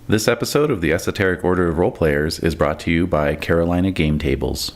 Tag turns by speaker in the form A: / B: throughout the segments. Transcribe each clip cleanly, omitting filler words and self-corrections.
A: This episode of the Esoteric Order of Roleplayers is brought to you by Carolina Game Tables.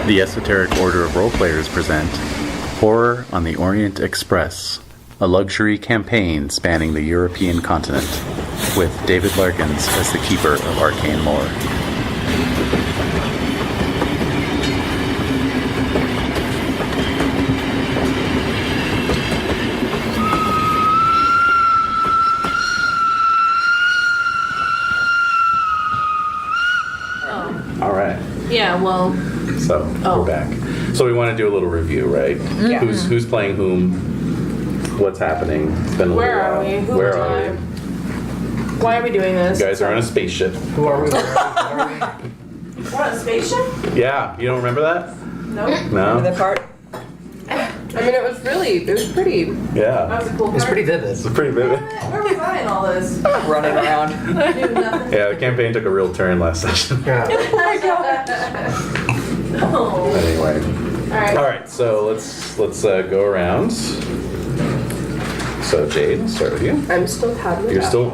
A: The Esoteric Order of Roleplayers present Horror on the Orient Express, a luxury campaign spanning the European continent, with David Larkins as the keeper of arcane lore. All right.
B: Yeah, well...
A: So, we're back. So we want to do a little review, right?
B: Yeah.
A: Who's playing whom? What's happening? It's been a little
B: Where
A: while.
B: are we?
A: Where are we?
B: Why are we doing this?
A: You guys are on a spaceship.
C: Who are we?
B: We're on a spaceship?
A: Yeah, you don't remember that?
B: Nope.
A: No?
D: That part?
B: I mean, it was pretty...
A: Yeah.
B: That was a cool part.
C: It's pretty vivid.
A: It's pretty vivid.
B: Where was I in all this?
D: Running around.
B: Doing nothing.
A: Yeah, the campaign took a real turn last session.
C: Yeah.
B: Oh.
A: Anyway.
B: All
A: Alright, so let's go around. So Jade, let's start with you.
B: I'm still Padma.
A: You're still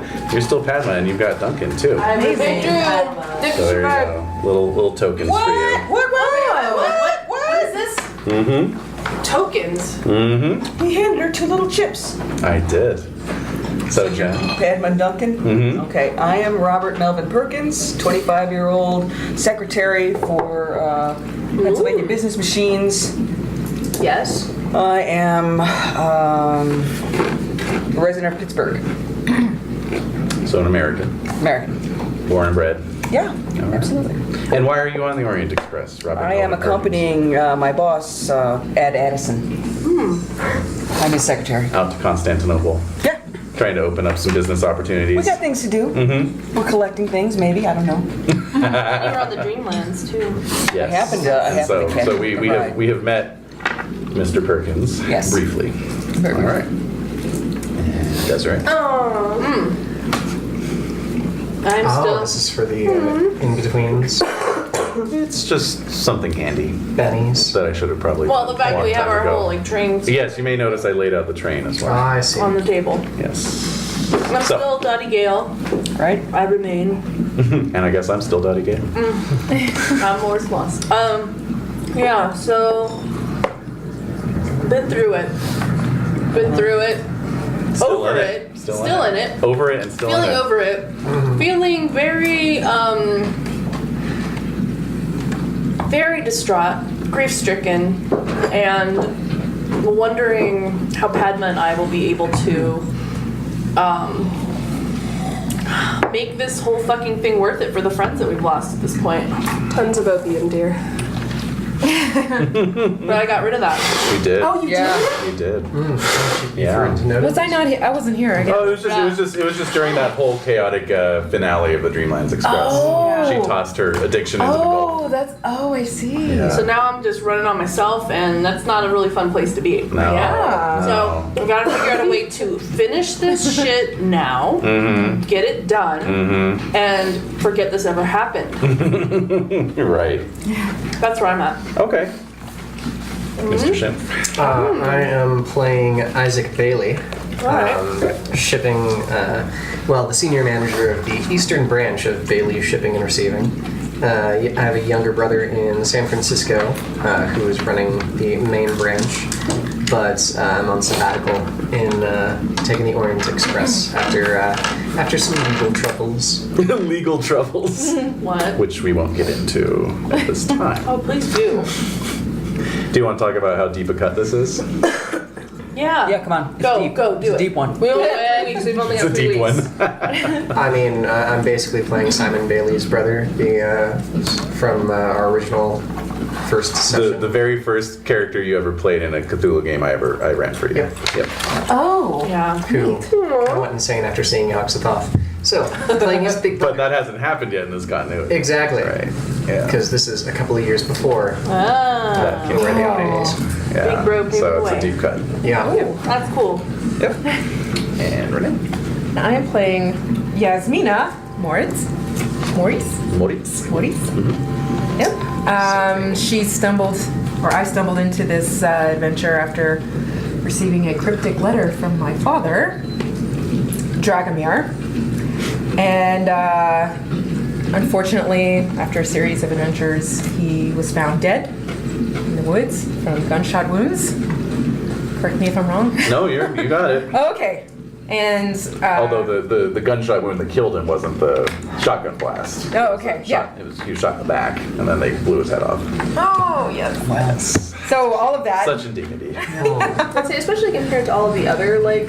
A: Padma, and you've got Duncan too.
B: I'm
D: Amazing.
A: So there you go. Little tokens for you.
B: What is this?
A: Mm-hmm.
B: Tokens.
A: Mm-hmm.
D: He handed her 2 little chips.
A: I did. So Jen.
D: Padma Duncan.
A: Mm-hmm.
D: Okay, I am Robert Melvin Perkins, 25-year-old secretary for Pennsylvania Business Machines.
B: Yes.
D: I am a resident of Pittsburgh.
A: So an American.
D: American.
A: Born and bred.
D: Yeah,
A: right.
D: absolutely.
A: And why are you on the Orient Express, Robert?
D: I am
A: Melvin
D: accompanying my boss, Ed Addison. I'm his secretary.
A: Perkins? Out to Constantinople.
D: Yeah,
A: Trying to open up some business opportunities.
D: we got things to do.
A: Mm-hmm.
D: We're collecting things, maybe, I don't know.
B: You're on the Dreamlands, too.
A: Yes.
D: I happened to catch
A: so
D: a
A: we
D: ride.
A: have met Mr. Perkins
D: Yes.
A: briefly.
D: Very
A: All
D: briefly.
A: right. And Desiree.
B: Oh. I'm
C: Oh,
B: still...
C: this is for the in-betweens,
A: It's just something handy
C: bennies.
A: that I should have probably
B: Well,
A: done
B: the fact
A: a
B: that
A: long
B: we have
A: time
B: our
A: ago.
B: whole, like, train
A: Yes, you may notice I laid out the train as well.
C: I see.
B: on the table.
A: Yes.
B: I'm still Dottie Gale.
D: Right?
B: I remain.
A: And I guess I'm still Dottie Gale.
B: I'm Morris Moss. Yeah, so... Been through it.
A: Still
B: Over
A: in
B: it.
A: it.
B: Still in it.
A: Over it and still
B: Feeling
A: in it.
B: over it. Feeling very, very distraught, grief-stricken, and wondering how Padma and I will be able to, make this whole fucking thing worth it for the friends that we've lost at this point.
E: Tons of opium, dear.
B: But I got rid of that.
A: We did.
E: Oh, you
D: Yeah.
A: We did.
C: Yeah.
A: Yeah.
E: Was I not here? I wasn't here. I guess.
A: Oh, it was just during that whole chaotic finale of the Dreamlands Express.
E: Oh.
A: She tossed her addiction into the
E: Oh,
A: Gulf.
E: I see.
A: Yeah.
B: So now I'm just running on myself, and that's not a really fun place to be.
A: No.
E: Yeah.
B: So I gotta figure out a way to finish this shit now,
A: Mm-hmm.
B: get it done,
A: Mm-hmm.
B: and forget this ever happened.
A: Right.
B: That's where I'm at.
A: Okay. Mr. Shin.
C: I am playing Isaac Bailey, shipping, the senior manager of the eastern branch of Bailey Shipping and Receiving. I have a younger brother in San Francisco who is running the main branch, but I'm on sabbatical in taking the Orient Express after some legal troubles.
A: Legal troubles.
B: What?
A: Which we won't get into at this time.
B: Oh, please do.
A: Do you want to talk about how deep a cut this is?
B: Yeah.
D: Yeah, come on. It's
B: Go,
D: deep.
B: go, do
D: It's a
B: it.
D: deep one.
B: We don't know anything
E: weeks. We've only
A: It's a
E: got 3
A: deep
E: weeks.
A: one.
C: I mean, I'm basically playing Simon Bailey's brother, from our original first session.
A: The very first character you ever played in a Cthulhu game I ran for you.
C: Yep.
E: Oh.
B: Yeah.
C: Who kind of went insane after seeing Yogg-Sothoth. So, playing his big
A: But
C: brother.
A: that hasn't happened yet in this continuity.
C: Exactly.
A: Right. Yeah.
C: Because this is a couple of years before
B: Ah.
C: we're in the oddities.
A: Yeah.
B: Big bro paved
A: So it's
B: the
A: a
B: way.
A: deep cut.
C: Yeah.
B: That's cool.
A: Yep. And Renee.
E: I am playing Yasmina Moritz. Moritz?
A: Moritz.
E: Moritz? Yep. She stumbled, or I stumbled into this adventure after receiving a cryptic letter from my father, Dragomir. And unfortunately, after a series of adventures, he was found dead in the woods from gunshot wounds. Correct me if I'm wrong.
A: No, you got it.
E: Oh, okay. And
A: Although the gunshot wound that killed him wasn't the shotgun blast.
E: oh, okay, yeah.
A: He was shot in the back, and then they blew his head off.
E: Oh, yes.
A: Yes.
E: So all of that.
A: Such indignity.
E: I'd say, especially compared to all of the other like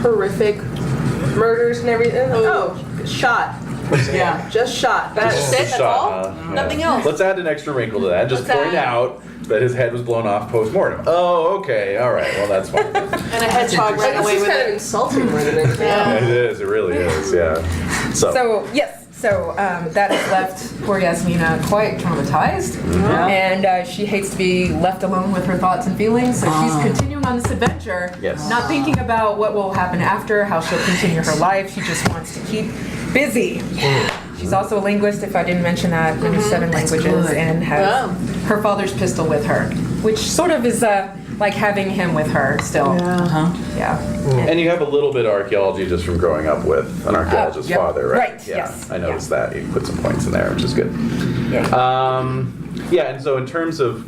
E: horrific murders and everything. Oh, shot.
D: Yeah.
E: Just shot. That's
A: Just
E: it.
A: a
E: That's
A: shot,
E: all.
A: yeah.
E: Nothing else.
A: Let's add an extra wrinkle to that. Just
E: What's
A: point
E: that?
A: out that his head was blown off post-mortem. Oh, okay. All right. Well, that's fine.
B: And a hedgehog ran
E: This
B: away
E: is
B: with
E: kind of
B: it.
E: insulting more than anything.
B: Yeah.
A: It is. It really is. Yeah.
E: So yes, so that has left poor Yasmina quite traumatized, and she hates to be left alone with her thoughts and feelings. So she's continuing on this adventure,
A: Yes.
E: not thinking about what will happen after, how she'll continue her life. She just wants to keep busy. She's also a linguist, if I didn't mention that, knows 7 languages, and has her father's pistol with her, which sort of is like having him with her still. Yeah.
A: And you have a little bit of archaeology just from growing up with an archaeologist's
E: yep.
A: father, right?
E: Right,
A: Yeah.
E: yes,
A: I noticed that. You put some points in there, which is good.
E: Yeah.
A: Yeah, and so in terms of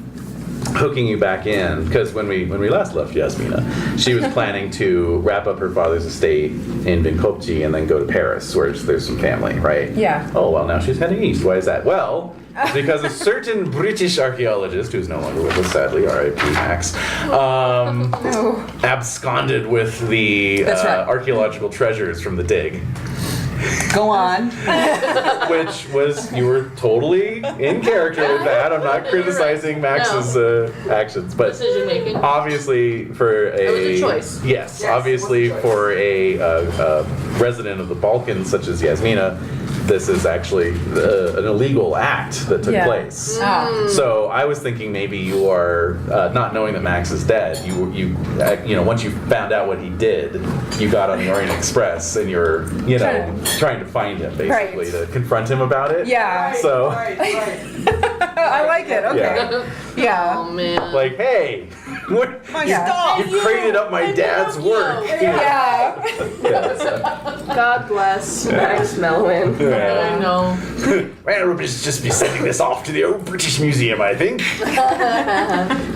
A: hooking you back in, because when we last left Yasmina, she was planning to wrap up her father's estate in Vinkopchi and then go to Paris, where there's some family, right?
E: Yeah.
A: Oh, well, now she's heading east. Why is that? Well, because a certain British archaeologist, who's no longer with us, sadly, R.I.P. Max, absconded with the
E: That's right.
A: archaeological treasures from the dig.
D: Go on.
A: Which was, you were totally in character with that. I'm not criticizing Max's actions, but
B: Decision making.
A: obviously for a
B: It was a choice.
A: Yes, obviously for a resident of the Balkans such as Yasmina, this is actually an illegal act that took
E: Yeah.
A: place.
E: Ah.
A: So I was thinking maybe you are not knowing that Max is dead. You know, once you found out what he did, you got on the Orient Express and you're trying to find him basically
E: Right.
A: to confront him about it.
E: Yeah.
A: So
E: I like it. Okay. Yeah.
B: Oh man.
A: like, hey, what,
E: Yeah.
A: you crated up my dad's work.
E: Yeah.
A: Yeah, so-
E: God bless Max Melwin.
B: I
A: yeah.
B: know.
A: Well, we'll just be sending this off to the old British Museum, I think.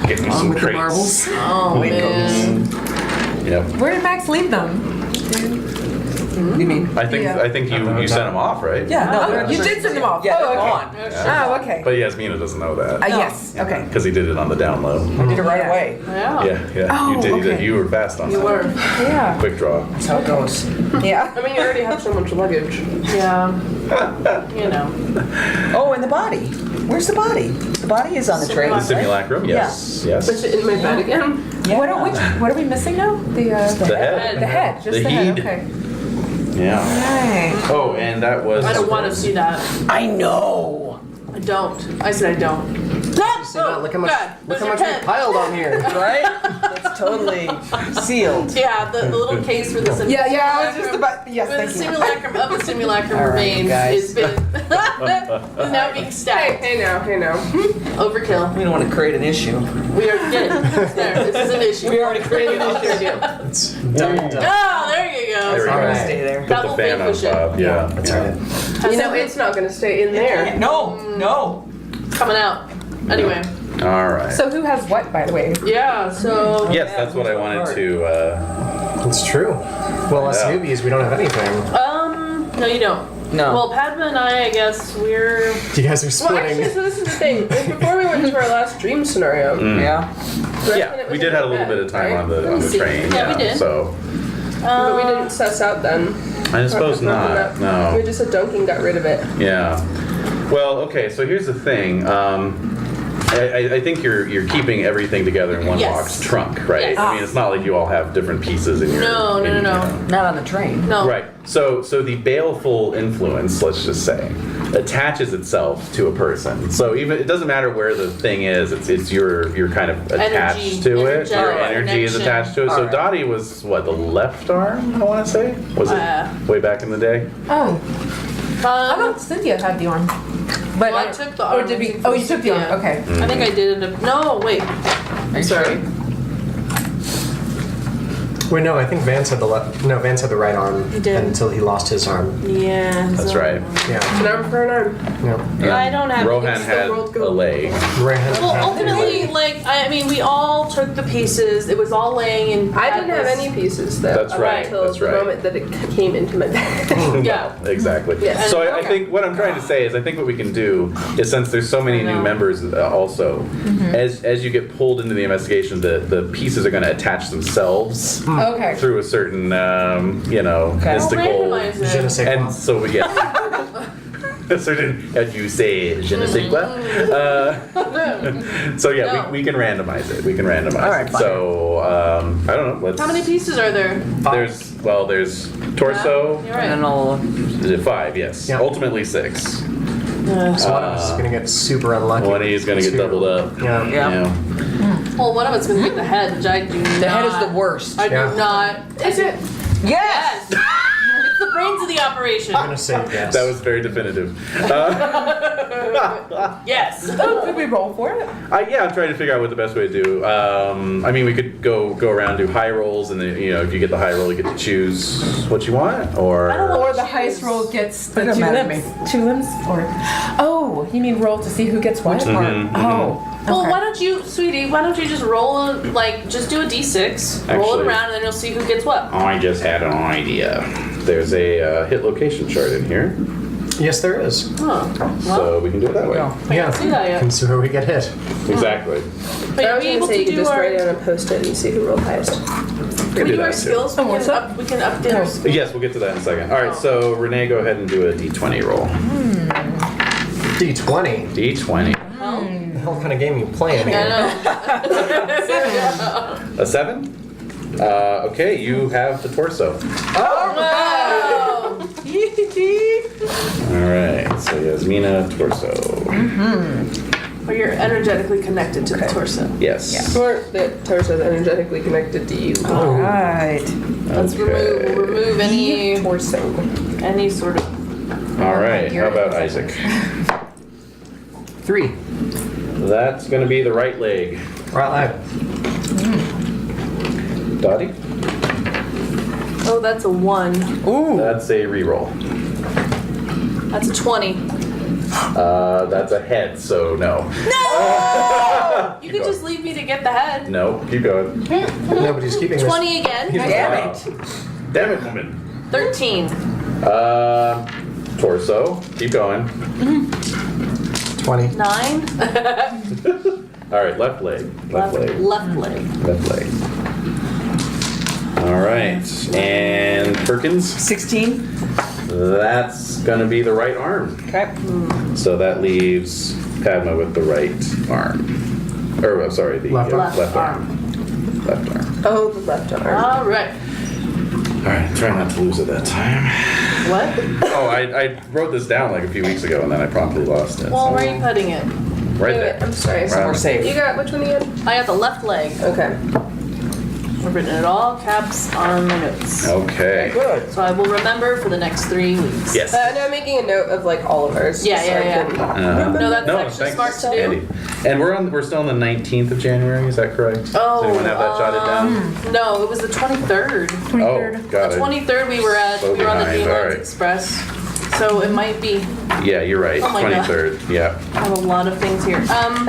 A: Get me some
D: With the
A: crates.
D: marbles.
B: Oh man.
A: Yep.
E: Where did Max leave them?
D: You mean?
A: I think
E: Yeah.
A: I think you sent him off, right?
D: Yeah, no.
E: Oh,
D: they're-
E: you did send them off.
D: Yeah,
E: Oh,
D: they're
E: okay.
D: gone.
E: Oh, okay.
A: But Yasmina doesn't know that.
E: Yes. Okay.
A: Because he did it on the down low.
D: I did it right
E: Yeah.
D: away.
B: Yeah.
A: Yeah.
E: Oh,
A: You did.
E: okay.
A: You were fast on
B: You
A: that.
B: were.
E: Yeah.
A: Quick draw.
D: That's how it goes.
E: Yeah.
F: I mean, you already have so much luggage.
B: Yeah. You know.
D: Oh, and the body. Where's the body? The body is on the train.
A: The
D: right?
A: simulacrum. Yes. Yes.
F: Put it in my bed again.
D: Yeah.
E: What are we missing now? The
A: The head.
E: The head. Just
A: The
E: the head.
A: heed.
E: Okay.
A: Yeah.
E: Right.
A: Oh, and that was.
B: I don't want to see that.
D: I know.
B: I don't. I said I don't.
C: See that? Look how much,
B: God,
C: look how
B: there's
C: much
B: your
C: we
B: pen.
C: piled on here.
D: Right? That's totally sealed.
B: Yeah, the little case for the
E: Yeah. Yeah. I was just about. Yes.
B: Where the
E: Thank you.
B: simulacrum of the simulacrum
D: All right,
B: remains
D: guys.
B: is been is now being stacked.
F: Hey now.
B: Overkill.
D: We don't want to create an issue.
B: We already did. It's there. This is an issue.
D: We already created an issue.
C: It's done.
B: Oh, there you go.
A: There we
C: All
A: go.
C: right.
D: Stay there.
A: Put
B: Double
A: the fan on
B: vanquish it.
A: top. Yeah.
C: That's
A: yeah.
C: right.
F: You know, it's not going to stay in there.
D: No, no.
B: Coming out. Anyway.
A: All right.
E: So who has what, by the way?
B: Yeah, so
A: Yes, that's what I wanted to.
C: It's true. Well, us
A: Yeah.
C: newbies, we don't have anything.
B: no you don't.
D: No.
B: Well, Padma and I guess we're
C: You guys are
F: Well,
C: splitting.
F: actually, so this is the thing. Before we went to our last dream scenario,
D: Yeah.
A: Yeah, we did have a little bit of time on the train.
B: Yeah, we did.
A: So
F: But we didn't suss out then.
A: I suppose not. No.
F: We just said Duncan got rid of it.
A: Yeah. Well, okay. So here's the thing. I think you're keeping everything together in one
B: Yes.
A: box trunk, right?
B: Yes.
A: I mean, it's not like you all have different pieces in your.
B: No.
D: Not on the train.
B: No.
A: Right. So the baleful influence, let's just say, attaches itself to a person. So even it doesn't matter where the thing is, it's you're kind of attached
B: Energy,
A: to it.
B: energetic
A: Your energy is
B: connection.
A: attached to it. So
D: Alright.
A: Dottie was what, the left arm, I want to say? Was it way back in the day?
E: Oh, I
B: Um,
E: thought Cynthia had the arm. But
B: Well, I took the
E: Or
B: arm
E: did we?
B: from
E: Oh, you took the arm.
B: Cynthia.
E: Okay.
B: I think I did end up. No, wait. I'm sorry.
C: Wait, no, I think Vance had the left. No, Vance had the right arm
B: He did.
C: until he lost his arm.
B: Yeah.
A: That's
B: so-
A: right.
C: Yeah.
F: An arm for an arm.
C: Yeah.
B: I don't have
A: Rohan
B: it's the
A: had
B: world
A: a
B: go.
A: leg.
C: Right hand.
B: Well, ultimately, like, I mean, we all took the pieces. It was all laying in.
F: I didn't have any pieces though.
A: That's right,
F: Until
A: that's
F: the
A: right.
F: moment that it came into my bag.
B: Yeah.
A: Exactly.
F: Yeah.
A: So I
B: Okay.
A: think what I'm trying to say is I think what we can do is since there's so many
B: I
A: new
B: know.
A: members also, as you get pulled into the investigation, the pieces are going to attach themselves
E: Okay.
A: through a certain mystical.
B: Randomize
C: Je ne
B: it.
C: sais quoi.
A: And so we get a certain, as you say, je ne sais quoi. So yeah,
B: No.
A: we can randomize it. We can randomize
D: All right,
A: it.
D: fine.
A: So I don't know. Let's.
B: How many pieces are there?
A: There's torso.
B: You're
D: And then
B: right.
D: I'll.
A: Is it 5? Yes.
C: Yeah.
A: Ultimately 6.
C: So one of us is going to get super unlucky.
A: One of you is going to get
C: Two.
A: doubled up.
C: Yeah.
D: Yeah.
B: Well, one of us gonna get the head, which I do not.
D: The head is the worst.
B: I do
C: Yeah.
B: not. Is it?
D: Yes!
B: Yes. It's the brains of the operation.
C: I'm going to say yes.
A: That was very definitive.
B: Yes.
E: Did we roll for it?
A: Yeah, I'm trying to figure out what the best way to do. I mean, we could go around, do high rolls, and then, if you get the high roll, you get to choose what you want, or.
B: I don't want-
E: Or the highest roll gets the
D: Doesn't
E: two
D: matter to
E: limbs. 2 limbs? Or oh, you mean roll to see who gets what?
D: Which part?
E: Oh.
B: Well,
E: okay.
B: why don't you, sweetie? Why don't you just just do a d6, roll
A: Actually-
B: it around, and then you'll see who gets what.
A: I just had an idea. There's a hit location chart in here,
C: Yes, there is.
B: Huh. Well,
A: so we can do it that way.
D: Yeah.
C: Yeah.
B: see that yet.
C: Can see where we get hit.
A: Exactly.
B: but
F: I
B: you'll
F: was
B: be
F: gonna
B: able
F: say
B: to
F: you could
B: do
F: just
B: our.
F: write it on a post-it and see who rolled highest.
B: Can we
A: do
B: do our
A: that, too.
B: skills?
E: Oh, what's up?
B: We can update our skills.
A: Yes, we'll get to that in a second. All right, so Renee, go ahead and do a d20 roll.
C: D20.
A: D20.
C: What the hell kind of game you playing here?
B: I know.
A: A 7? Okay, you have the torso.
B: Wow.
A: All right, so Yasmina, torso.
B: Or you're energetically connected to the torso.
A: Yes.
F: Or the torso is energetically connected to you.
D: Alright.
B: Let's remove any
D: Torso.
B: any sort of.
A: All right, how about Isaac?
C: 3.
A: That's going to be the right leg.
C: Right leg.
A: Dottie?
B: Oh, that's a 1.
A: That's a reroll.
B: That's a 20.
A: That's a head, so no.
B: No! You
A: Keep
B: could just leave me to get the head.
A: No, keep going.
C: Nobody's keeping this.
B: 20 again.
D: Damn it.
A: Damn it, woman.
B: 13.
A: Torso, keep going.
C: 20.
B: 9.
A: All right, left leg. Left leg.
B: Left leg.
A: Left leg. All right, and Perkins,
D: 16.
A: that's going to be the right arm.
D: Okay.
A: So that leaves Padma with the right arm. Or, sorry, the
C: Left arm.
A: left arm. Left arm.
F: Oh, the left arm.
B: All right.
A: All right, try not to lose at that time.
B: What?
A: Oh, I wrote this down like a few weeks ago, and then I promptly lost it.
B: Well,
A: so-
B: where are you putting it?
A: Right
F: Wait,
A: there.
F: I'm sorry.
A: Right
D: We're
A: on.
D: safe.
F: You got which one again?
B: I got the left leg.
F: Okay.
B: I've written it all caps on my notes.
A: Okay.
D: Good.
B: So I will remember for the next 3 weeks.
A: Yes.
F: No, I'm making a note of like all of ours.
B: Yeah,
F: so
B: yeah,
F: I
B: yeah.
F: can-
B: No, that's
A: no,
B: actually
A: thanks,
B: smart to do.
A: Andy. And we're still on the 19th of January. Is that correct?
B: Oh,
A: Does anyone have that jotted down?
B: No, it was the 23rd.
E: 23rd.
A: Oh, got
B: The
A: it.
B: 23rd we were on the
A: behind,
B: Orient
A: alright.
B: Express. So it might be.
A: Yeah, you're right.
B: Oh my God.
A: 23rd. Yeah.
B: I have a lot of things here.
F: I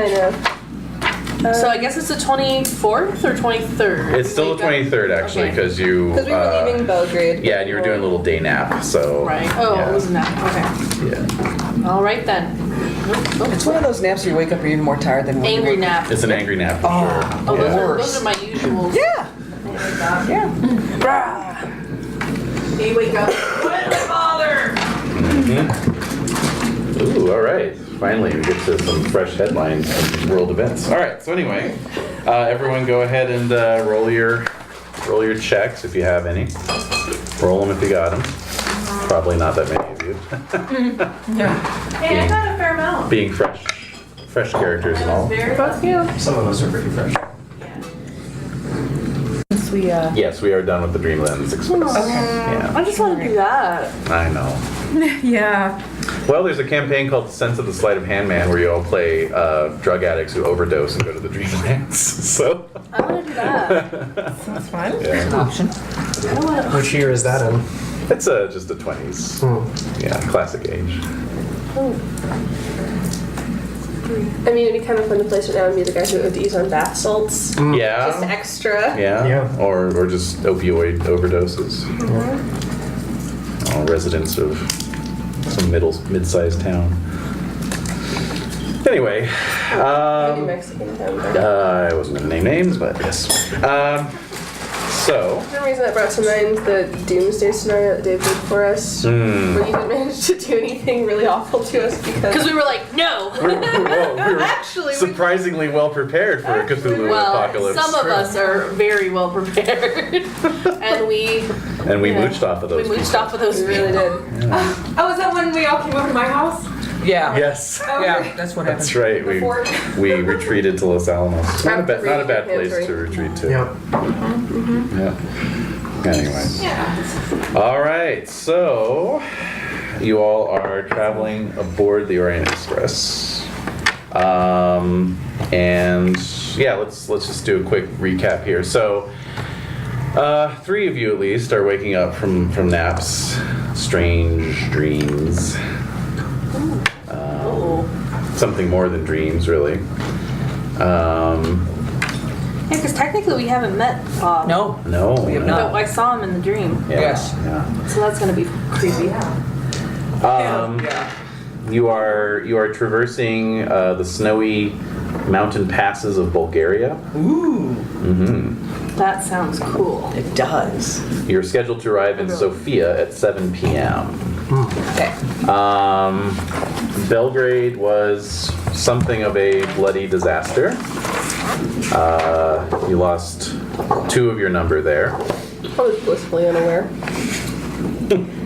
F: know.
B: So I guess it's the 24th or 23rd.
A: It's still the 23rd actually,
B: Okay.
A: because you.
F: Because we were leaving Belgrade.
A: Yeah, and you were doing a little day nap, so.
B: Right. Oh,
A: yeah.
B: it was that. Okay.
A: Yeah.
B: All right then.
D: It's one of those naps where you wake up and you're even more tired than when you
B: Angry
D: wake-
B: nap.
A: It's an angry nap for sure.
B: Oh,
A: Yeah.
B: those are my usuals.
D: Yeah. Yeah.
E: Hey, wake up. What, my father?
A: Ooh, all right. Finally, we get to some fresh headlines from world events. All right. So anyway, everyone, go ahead and roll your checks if you have any. Roll them if you got them. Probably not that many of you.
B: Hey, I got a fair amount.
A: Being fresh characters and all.
B: Fuck you.
C: Some of us are pretty fresh.
E: Since we,
A: Yes, we are done with the Dreamlands Express. Yeah,
B: I just want to do that.
A: I know.
E: yeah.
A: Well, there's a campaign called Sense of the Sleight of Hand Man where you all play drug addicts who overdose and go to the Dreamlands. So.
B: I want to do that.
E: Sounds fun.
A: Yeah.
D: Option.
C: Which year is that in?
A: It's just the 20s. Yeah, classic age.
F: I mean, it'd be kind of fun to play right now and be the guy who ODs on bath salts. Just
A: Yeah.
F: extra.
A: Yeah. Or just opioid overdoses. All residents of some mid-sized town. Anyway,
F: Maybe Mexican town.
A: I wasn't going to name names, but yes. So,
F: For some reason, that brought to mind the doomsday scenario that Dave did for us, where you didn't manage to do anything really awful to us
B: Because we were like, no.
A: we were
F: Actually, we-
A: surprisingly well prepared for a Cthulhu
B: Well,
A: apocalypse.
B: some of us are very well prepared. And we
A: mooched off of those.
B: We mooched off of those
F: we really
B: people.
F: did.
E: Oh, is that when we all came over to my house?
D: Yeah.
A: Yes.
D: Yeah, that's what happened.
A: That's right. We retreated to Los Alamos. Not a bad place to retreat to.
C: Yep.
A: Yeah. Anyway. All right. So you all are traveling aboard the Orient Express, and yeah, let's just do a quick recap here. So. 3 of you at least are waking up from naps, strange dreams. Something more than dreams, really.
B: Yeah, because technically we haven't met Bob.
D: No.
A: No,
D: We have
B: But
D: not.
B: I saw him in the dream.
A: Yeah,
D: Yes.
A: Yeah.
B: So that's going to be creepy.
D: Yeah.
A: You are traversing the snowy mountain passes of Bulgaria.
D: Ooh.
B: That sounds cool.
D: It does.
A: You're scheduled to arrive in Sofia at 7 p.m.
D: Okay.
A: Belgrade was something of a bloody disaster. You lost 2 of your number there.
F: I was blissfully unaware.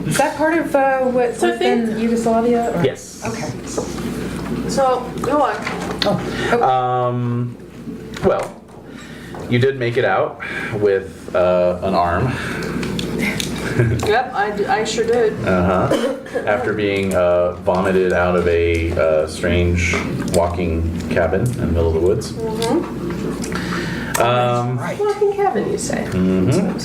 E: Is that part of what's
B: So I think-
E: in Yugoslavia? Or?
A: Yes.
E: Okay.
B: So, go on.
A: Well, you did make it out with an arm.
B: Yep, I sure did.
A: After being vomited out of a strange walking cabin in the middle of the woods.
F: Walking cabin, you say?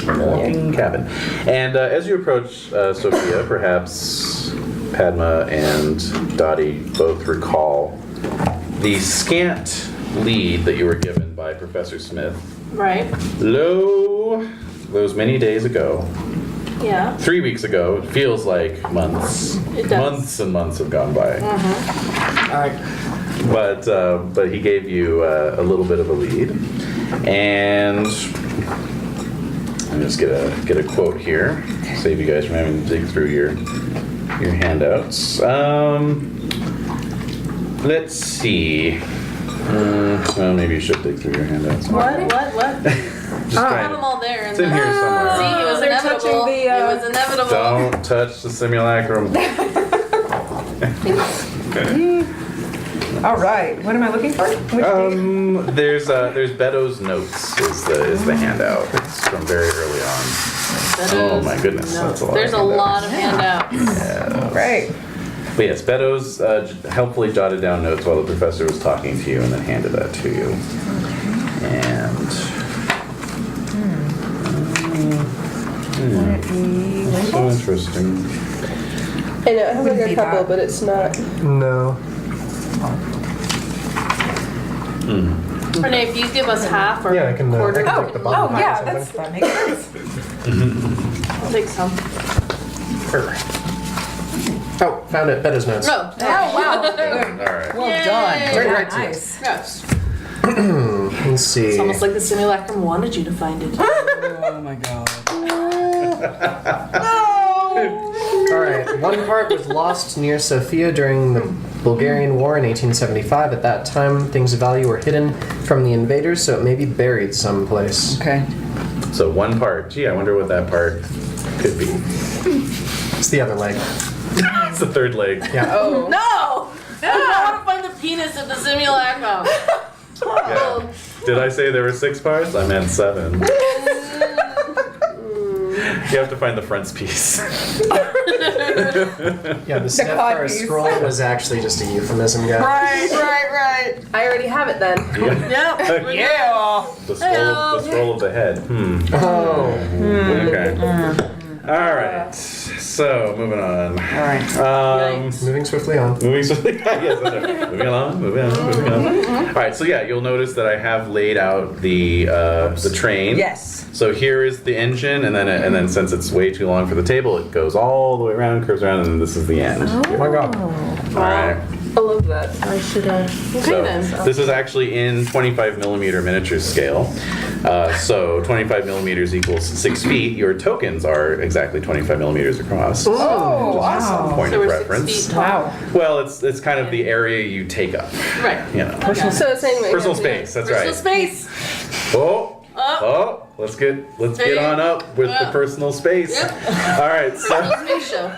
A: Walking cabin. And as you approach Sophia, perhaps Padma and Dottie both recall the scant lead that you were given by Professor Smith.
B: Right.
A: Lo, those many days ago.
B: Yeah.
A: 3 weeks ago, it feels like months.
B: It does.
A: Months and months have gone by.
D: All right.
A: But he gave you a little bit of a lead, and I'll just get a quote here. Save you guys from having to dig through your handouts. Let's see. Well, maybe you should dig through your handouts.
B: What?
A: Just
B: I
A: trying
B: have
A: to-
B: them all there.
A: It's in here somewhere.
B: See, it was
E: They're
B: inevitable.
E: touching the,
B: It was inevitable.
A: Don't touch the simulacrum.
E: All right. What am I looking for? Which page?
A: There's Beto's notes is the handout. It's from very early on. Oh my goodness, that's a lot.
B: There's
A: of
B: a
A: handouts.
B: lot of handouts.
E: Right.
A: But yes, Beto's helpfully jotted down notes while the professor was talking to you and then handed that to you. And so interesting.
F: I know, I have
E: Wouldn't
F: like
E: be
F: a couple,
E: that.
F: but it's not.
C: No.
B: Renee, if you give us half or
C: Yeah, I can,
B: quarter,
C: I can take the bottom.
E: Oh, yeah. That makes sense.
B: I'll take some.
C: Oh, found it. Beta's notes.
B: No.
E: Oh, wow.
A: All right.
D: Well done.
C: Right, right to
E: Nice.
B: Yes.
C: Let's see.
B: It's almost like the simulacrum wanted you to find it.
D: Oh my god.
C: All right. One part was lost near Sofia during the Bulgarian War in 1875. At that time, things of value were hidden from the invaders, so it may be buried someplace.
D: Okay.
A: So one part. Gee, I wonder what that part could be.
C: It's the other leg.
A: It's the third leg.
C: Yeah.
D: Oh.
B: No! I want to find the penis of the simulacrum.
A: Yeah. Did I say there were 6 parts? I meant 7. You have to find the frontispiece.
C: Yeah, the step for a
D: codpiece.
C: scroll was actually just a euphemism, guys.
D: Right.
F: I already have it then.
B: Yep.
D: Yeah.
A: The scroll of the head.
C: Oh.
A: Okay. All right. So moving on.
D: All right.
C: Moving swiftly on.
A: Moving swiftly. Yes, that's right. Moving along. All right. So yeah, you'll notice that I have laid out the train.
D: Yes.
A: So here is the engine, and then since it's way too long for the table, it goes all the way around, curves around, and then this is the end.
C: Oh my god.
A: All right.
F: I love that.
B: I should have. Okay
A: So
B: then.
A: this is actually in 25 millimeter miniature scale. So 25 millimeters equals 6 feet. Your tokens are exactly 25 millimeters across.
D: Oh, awesome.
A: Point
B: So
A: of
B: we're 6
A: reference.
B: feet tall.
E: Wow.
A: Well, it's kind of the area you take up.
B: Right.
A: You know.
F: So it's saying
A: Personal space. That's
B: Personal
A: right.
B: space.
A: Let's get on up with the personal space.
B: Yep.
A: All right. So.
B: Space show.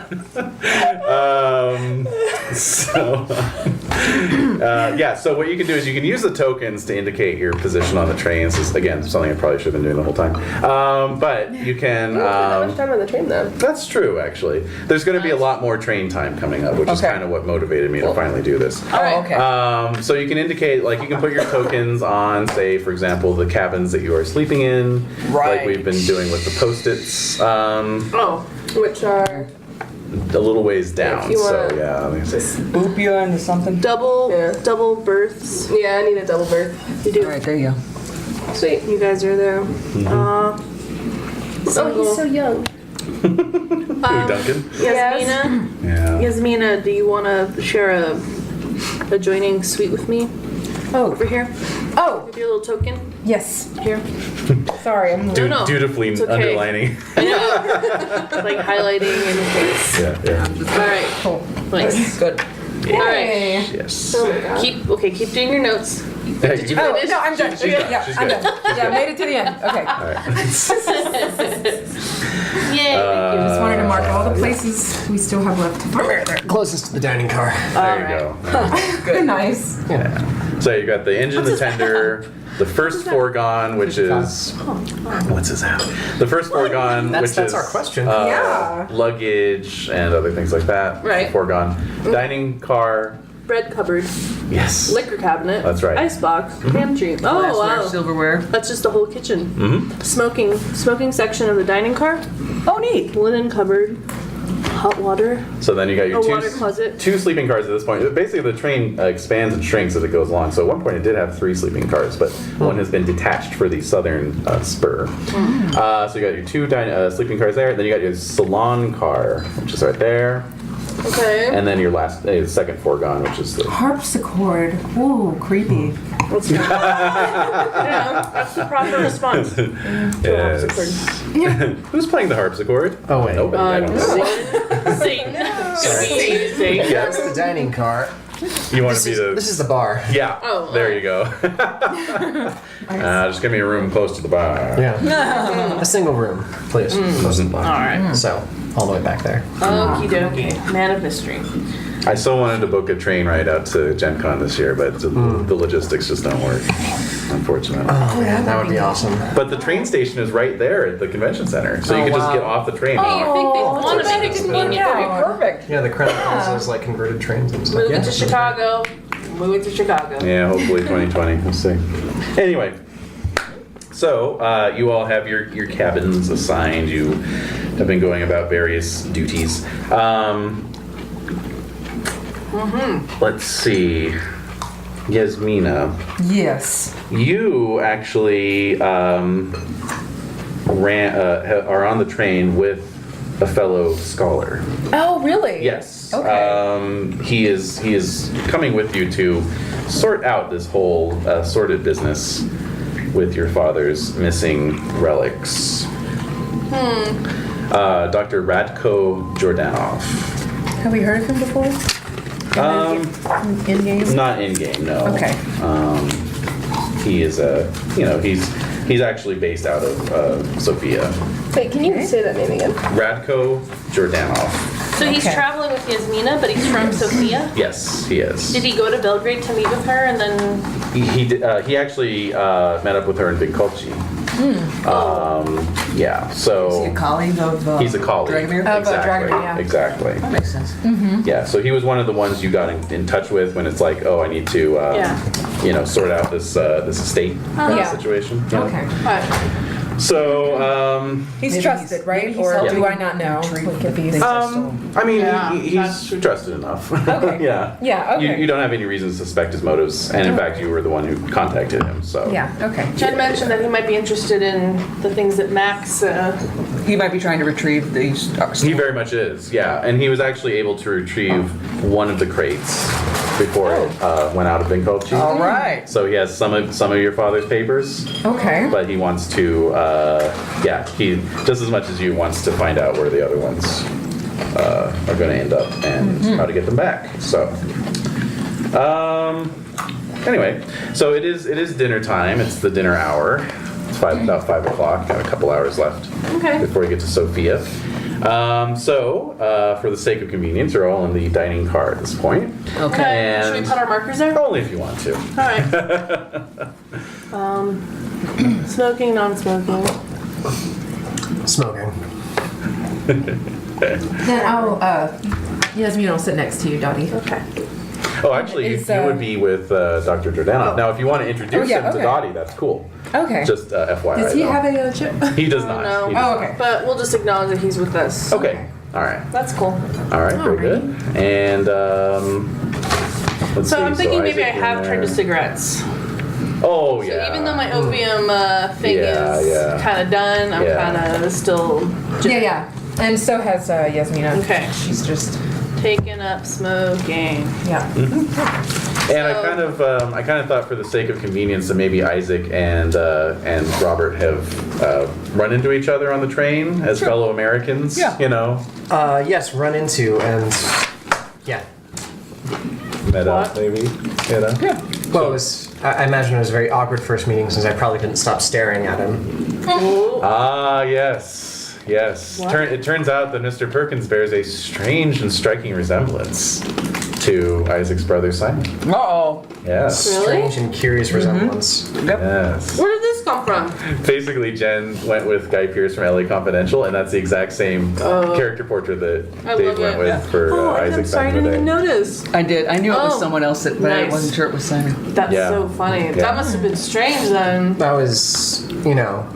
A: So what you can do is you can use the tokens to indicate your position on the train. This is, again, something I probably should have been doing the whole time. But you can...
F: We don't spend that much time on the train though.
A: That's true, actually. There's going to be a lot more train time coming up, which is
D: Okay.
A: kind of what motivated me to finally do this.
D: Oh, okay.
A: So you can indicate, like, you can put your tokens on, say, for example, the cabins that you are sleeping in,
D: Right.
A: like we've been doing with the Post-its.
F: Which are
A: A little ways down.
F: if you
A: So
F: wanna-
A: yeah, let me see.
D: Boop you into something.
B: Double
F: Yeah.
B: double berths.
F: yeah, I need a double berth.
B: You do.
D: All right, there you go.
F: Sweet.
B: You guys are there.
F: Oh, he's so young.
A: Who, Duncan?
B: Yasmina.
A: Yeah.
B: Yasmina, do you want to share a adjoining suite with me
E: Oh.
B: over here?
E: Oh.
B: With your little token
E: Yes.
B: here.
E: Sorry, I'm.
B: No.
A: Dutifully
B: It's okay.
A: underlining.
B: I know. Like highlighting in your face.
A: Yeah.
B: All right.
E: Cool.
B: Nice.
D: Good.
B: All right.
E: Hey.
A: Yes.
F: Oh my god.
B: Keep doing your notes.
E: Oh no, I'm done.
A: She's done.
E: Yeah,
A: She's
E: I'm
A: good.
E: done. Yeah, made it to the end. Okay.
A: All right.
B: Yay.
E: I just wanted to mark all the places we still have left to further.
C: Closest to the dining car.
A: There you go.
E: Good. Nice.
A: So you got the engine, the tender, the first foregone, which is what's his name? The first foregone,
C: That's
A: which is
C: our question.
E: Yeah.
A: luggage and other things like that.
B: Right.
A: Foregone. Dining car.
B: Bread cupboard,
A: Yes.
B: liquor cabinet.
A: That's right.
B: Icebox, pantry. Oh
D: Glassware,
B: wow.
D: silverware.
B: That's just the whole kitchen.
A: Mm-hmm.
B: Smoking section of the dining car.
D: Oh, neat.
B: Linen cupboard. Hot water.
A: So then you got your
B: A water closet.
A: two sleeping cars at this point. Basically, the train expands and shrinks as it goes along. So at one point, it did have 3 sleeping cars, but one has been detached for the southern spur. So you got your 2 sleeping cars there. Then you got your salon car, which is right there,
B: Okay.
A: and then your last second foregone, which is the
E: Harpsichord. Ooh, creepy.
B: Yeah, that's the proper response.
A: Yes. Who's playing the harpsichord?
C: Oh, wait.
A: Nobody. I don't know.
B: Sing.
C: That's the dining car.
A: You want to be the
C: This is the bar.
A: yeah.
B: Oh,
A: there you go. Just give me a room close to the bar.
C: Yeah. A single room, please. Close to the bar.
B: All right.
C: So, all the way back there.
B: Okie dokie. Man of mystery.
A: I still wanted to book a train ride out to Gen Con this year, but the logistics just don't work, unfortunately.
C: Oh, man, that would be awesome.
A: But the train station is right there at the convention center, so you can just
C: wow.
A: get off the train.
B: I think they want to make it convenient.
E: Yeah.
D: Perfect.
C: Yeah, the Crown Plaza's like converted trains and stuff.
B: Moving to Chicago. Moving to Chicago.
A: Yeah, hopefully 2020. We'll see. Anyway, so you all have your cabins assigned. You have been going about various duties. Let's see. Yasmina,
E: Yes.
A: you actually are on the train with a fellow scholar.
E: Oh, really?
A: Yes.
E: Okay.
A: He is coming with you to sort out this whole sordid business with your father's missing relics. Dr. Radko Jordanov.
E: Have we heard of him before? In game?
A: Not in game, no.
E: Okay.
A: He is he's actually based out of Sofia.
F: Wait, can you say that name again?
A: Radko Jordanov.
B: So he's
E: Okay.
B: traveling with Yasmina, but he's from Sofia?
A: Yes, he is.
B: Did he go to Belgrade to meet with her and then...
A: He actually met up with her in Vinkovci. Yeah, so
D: Is he a colleague of
A: he's a colleague.
D: Dragomir?
E: Of,
A: Exactly.
E: Dragomir, yeah.
A: Exactly.
D: That makes sense.
A: Yeah, so he was one of the ones you got in touch with when it's like, oh, I need to, sort out this estate kind of
E: Yeah.
A: situation. you know?
E: Okay.
A: So,
E: He's
D: Maybe
E: trusted,
D: he's-
E: right?
D: maybe he's
E: Or
D: helping
E: do I not know?
D: retrieve
E: If he's-
D: things I
A: I mean,
B: Yeah,
A: he's trusted enough.
E: Okay.
A: Yeah.
E: Yeah, okay.
A: You don't have any reason to suspect his motives, and in fact, you were the one who contacted him. So.
E: Yeah, okay.
B: Jen mentioned that he might be interested in the things that Max...
D: He might be trying to retrieve these.
A: He very much is, yeah. And he was actually able to retrieve one of the crates before it went out of Vinkovci.
D: All right.
A: So he has some of your father's papers,
E: Okay.
A: but he wants to, he just as much as you wants to find out where the other ones are going to end up and how to get them back. So, anyway, so it is dinner time. It's the dinner hour. It's about 5 o'clock. Got a couple hours left before you get to Sofia. For the sake of convenience, you're all in the dining car at this point.
B: Okay. Should we
A: And
B: put our markers there?
A: only if you want to.
B: Alright. Smoking, non-smoking.
C: Smoking.
E: Then I'll, Yasmin will sit next to you, Dottie.
B: Okay.
A: Oh, actually,
E: Is,
A: you would be with Dr. Jordanov. Now, if you want to introduce him to
E: okay.
A: Dottie, that's cool.
E: Okay.
A: Just FYI.
E: Does he
A: though.
E: have a chip?
A: He does not.
B: no.
A: He does
E: Oh,
A: not.
E: okay.
B: But we'll just acknowledge that he's with us.
A: Okay. All right.
B: That's cool.
A: All right. Very good. And let's
B: So
A: see.
B: I'm thinking maybe I
A: Isaac in
B: have turned to
A: there.
B: cigarettes.
A: Oh
B: So
A: yeah.
B: even though my opium thing
A: Yeah,
B: is
A: yeah.
B: kind of done, I'm
A: Yeah.
B: kind of still
E: Yeah. And so has Yasmina.
B: Okay.
E: She's just,
B: taking up smoking.
E: yeah.
A: And I kind of thought for the sake of convenience that maybe Isaac and Robert have run into each other on the train as fellow Americans.
D: Yeah.
A: You know,
C: Yes, run into and yeah.
A: met up maybe. You know.
D: Yeah.
C: Well, it was. I imagine it was a very awkward first meeting since I probably didn't stop staring at him.
A: Ah, yes. Yes. It turns out that Mr. Perkins bears a strange and striking resemblance to Isaac's brother Simon.
D: Uh-oh.
A: Yes.
B: Really?
C: Strange and curious resemblance.
D: Yep.
A: Yes.
B: Where did this come from?
A: Basically, Jen went with Guy Pearce from LA Confidential, and that's the exact same character portrait that
B: I
A: Dave
B: love
A: went
B: it.
A: with
D: Yeah.
A: for
B: I'm
A: Isaac
B: sorry, I
A: back in
B: didn't
A: the
B: even
A: day.
B: notice.
D: I did. I knew it was
B: Oh,
D: someone else, but I
B: nice.
D: wasn't sure it was Simon.
B: That's
A: Yeah.
B: so funny.
A: Yeah.
B: That must have been strange then.
C: That was, a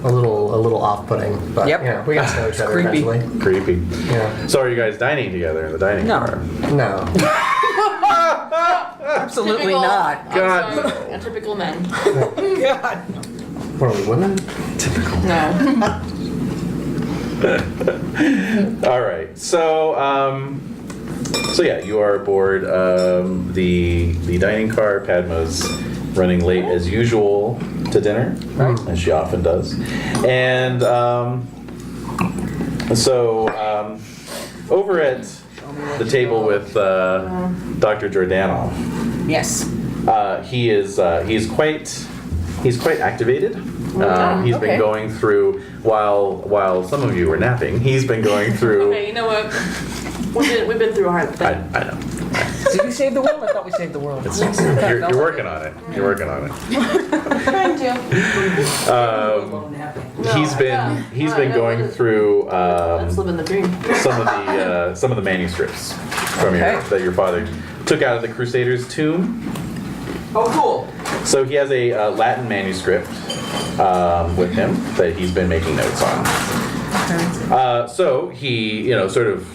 C: little off-putting, but
D: Yep.
C: we got to know each other
D: Creepy.
C: eventually.
A: Creepy.
C: Yeah.
A: So are you guys dining together in the dining
D: No.
A: car?
C: No.
D: Absolutely
B: Typical-
D: not.
B: I'm
A: God.
B: sorry, a typical men.
D: God.
C: What are we, women?
B: No.
A: All right. So yeah, you are aboard the dining car. Padma's running late as usual to dinner, as she often does, and over at the table with Dr. Jordanov,
D: Yes.
A: he's quite activated. He's been
E: okay.
A: going through while some of you were napping. He's been going through.
B: Okay, you know what? We've been through a hard thing.
A: I know.
D: Did we save the world? I thought we saved the world.
A: You're working on it. You're working on it.
B: Trying to.
A: He's been going through
B: Let's live in the dream.
A: some of the manuscripts from that your father took out of the Crusaders' tomb.
D: Oh, cool.
A: So he has a Latin manuscript with him that he's been making notes on. So he, sort of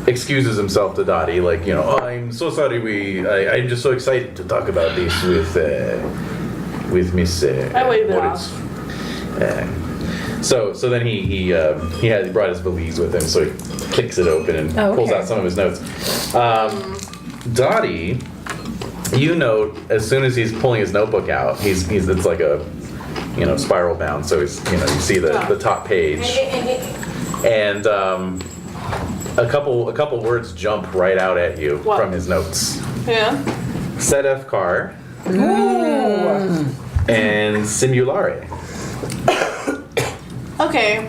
A: excuses himself to Dottie, like, oh, I'm so sorry. I'm just so excited to talk about this with Miss.
B: I waved it
A: Moritz. So then he had brought his valise with him, so he kicks it open and pulls out some of his notes. Dottie, you note as soon as he's pulling his notebook out, it's like a spiral bound. So he's you see the top page. And a couple words jump right out at you
B: What?
A: from his notes.
B: Yeah.
A: Sedefkar
D: Ooh.
A: and Simulare.
B: Okay.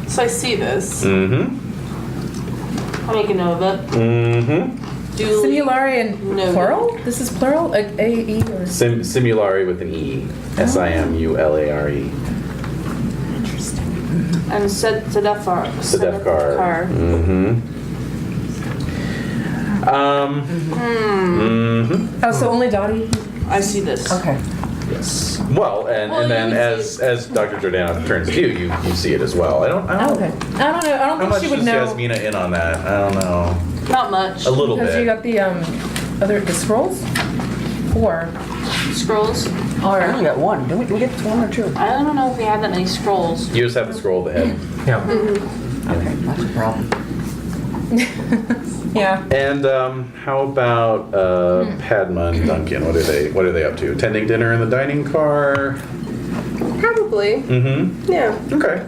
B: So I see this.
A: Mm-hmm.
B: I'll make a note of it.
A: Mm-hmm.
B: Duly
E: Simulare and
B: noted.
E: plural? This is plural? Like A-E or...
A: Simulare with an E. Simulare.
B: And Sedefkar.
A: Sedefkar. Mm-hmm. Mm-hmm.
E: Oh, so only Dottie?
B: I see this.
E: Okay.
A: Yes. Well, and
B: Well,
A: then
B: you
A: as Dr. Jordanov turns to you, you see it as well. I don't
E: Okay. I don't know. I don't
A: How
E: think
A: much
E: she would
A: is
E: know.
A: Yasmina in on that? I don't know.
B: Not much.
A: A little
E: Because you
A: bit.
E: got the the scrolls? 4.
B: Scrolls.
D: I only got one. Did we get one or two?
B: I don't know if we had that many scrolls.
A: You just have to scroll ahead.
C: Yeah.
D: Okay, that's a problem.
E: Yeah.
A: And how about Padma and Duncan? What are they up to? Attending dinner in the dining car?
F: Probably.
A: Mm-hmm.
F: Yeah.
A: Okay.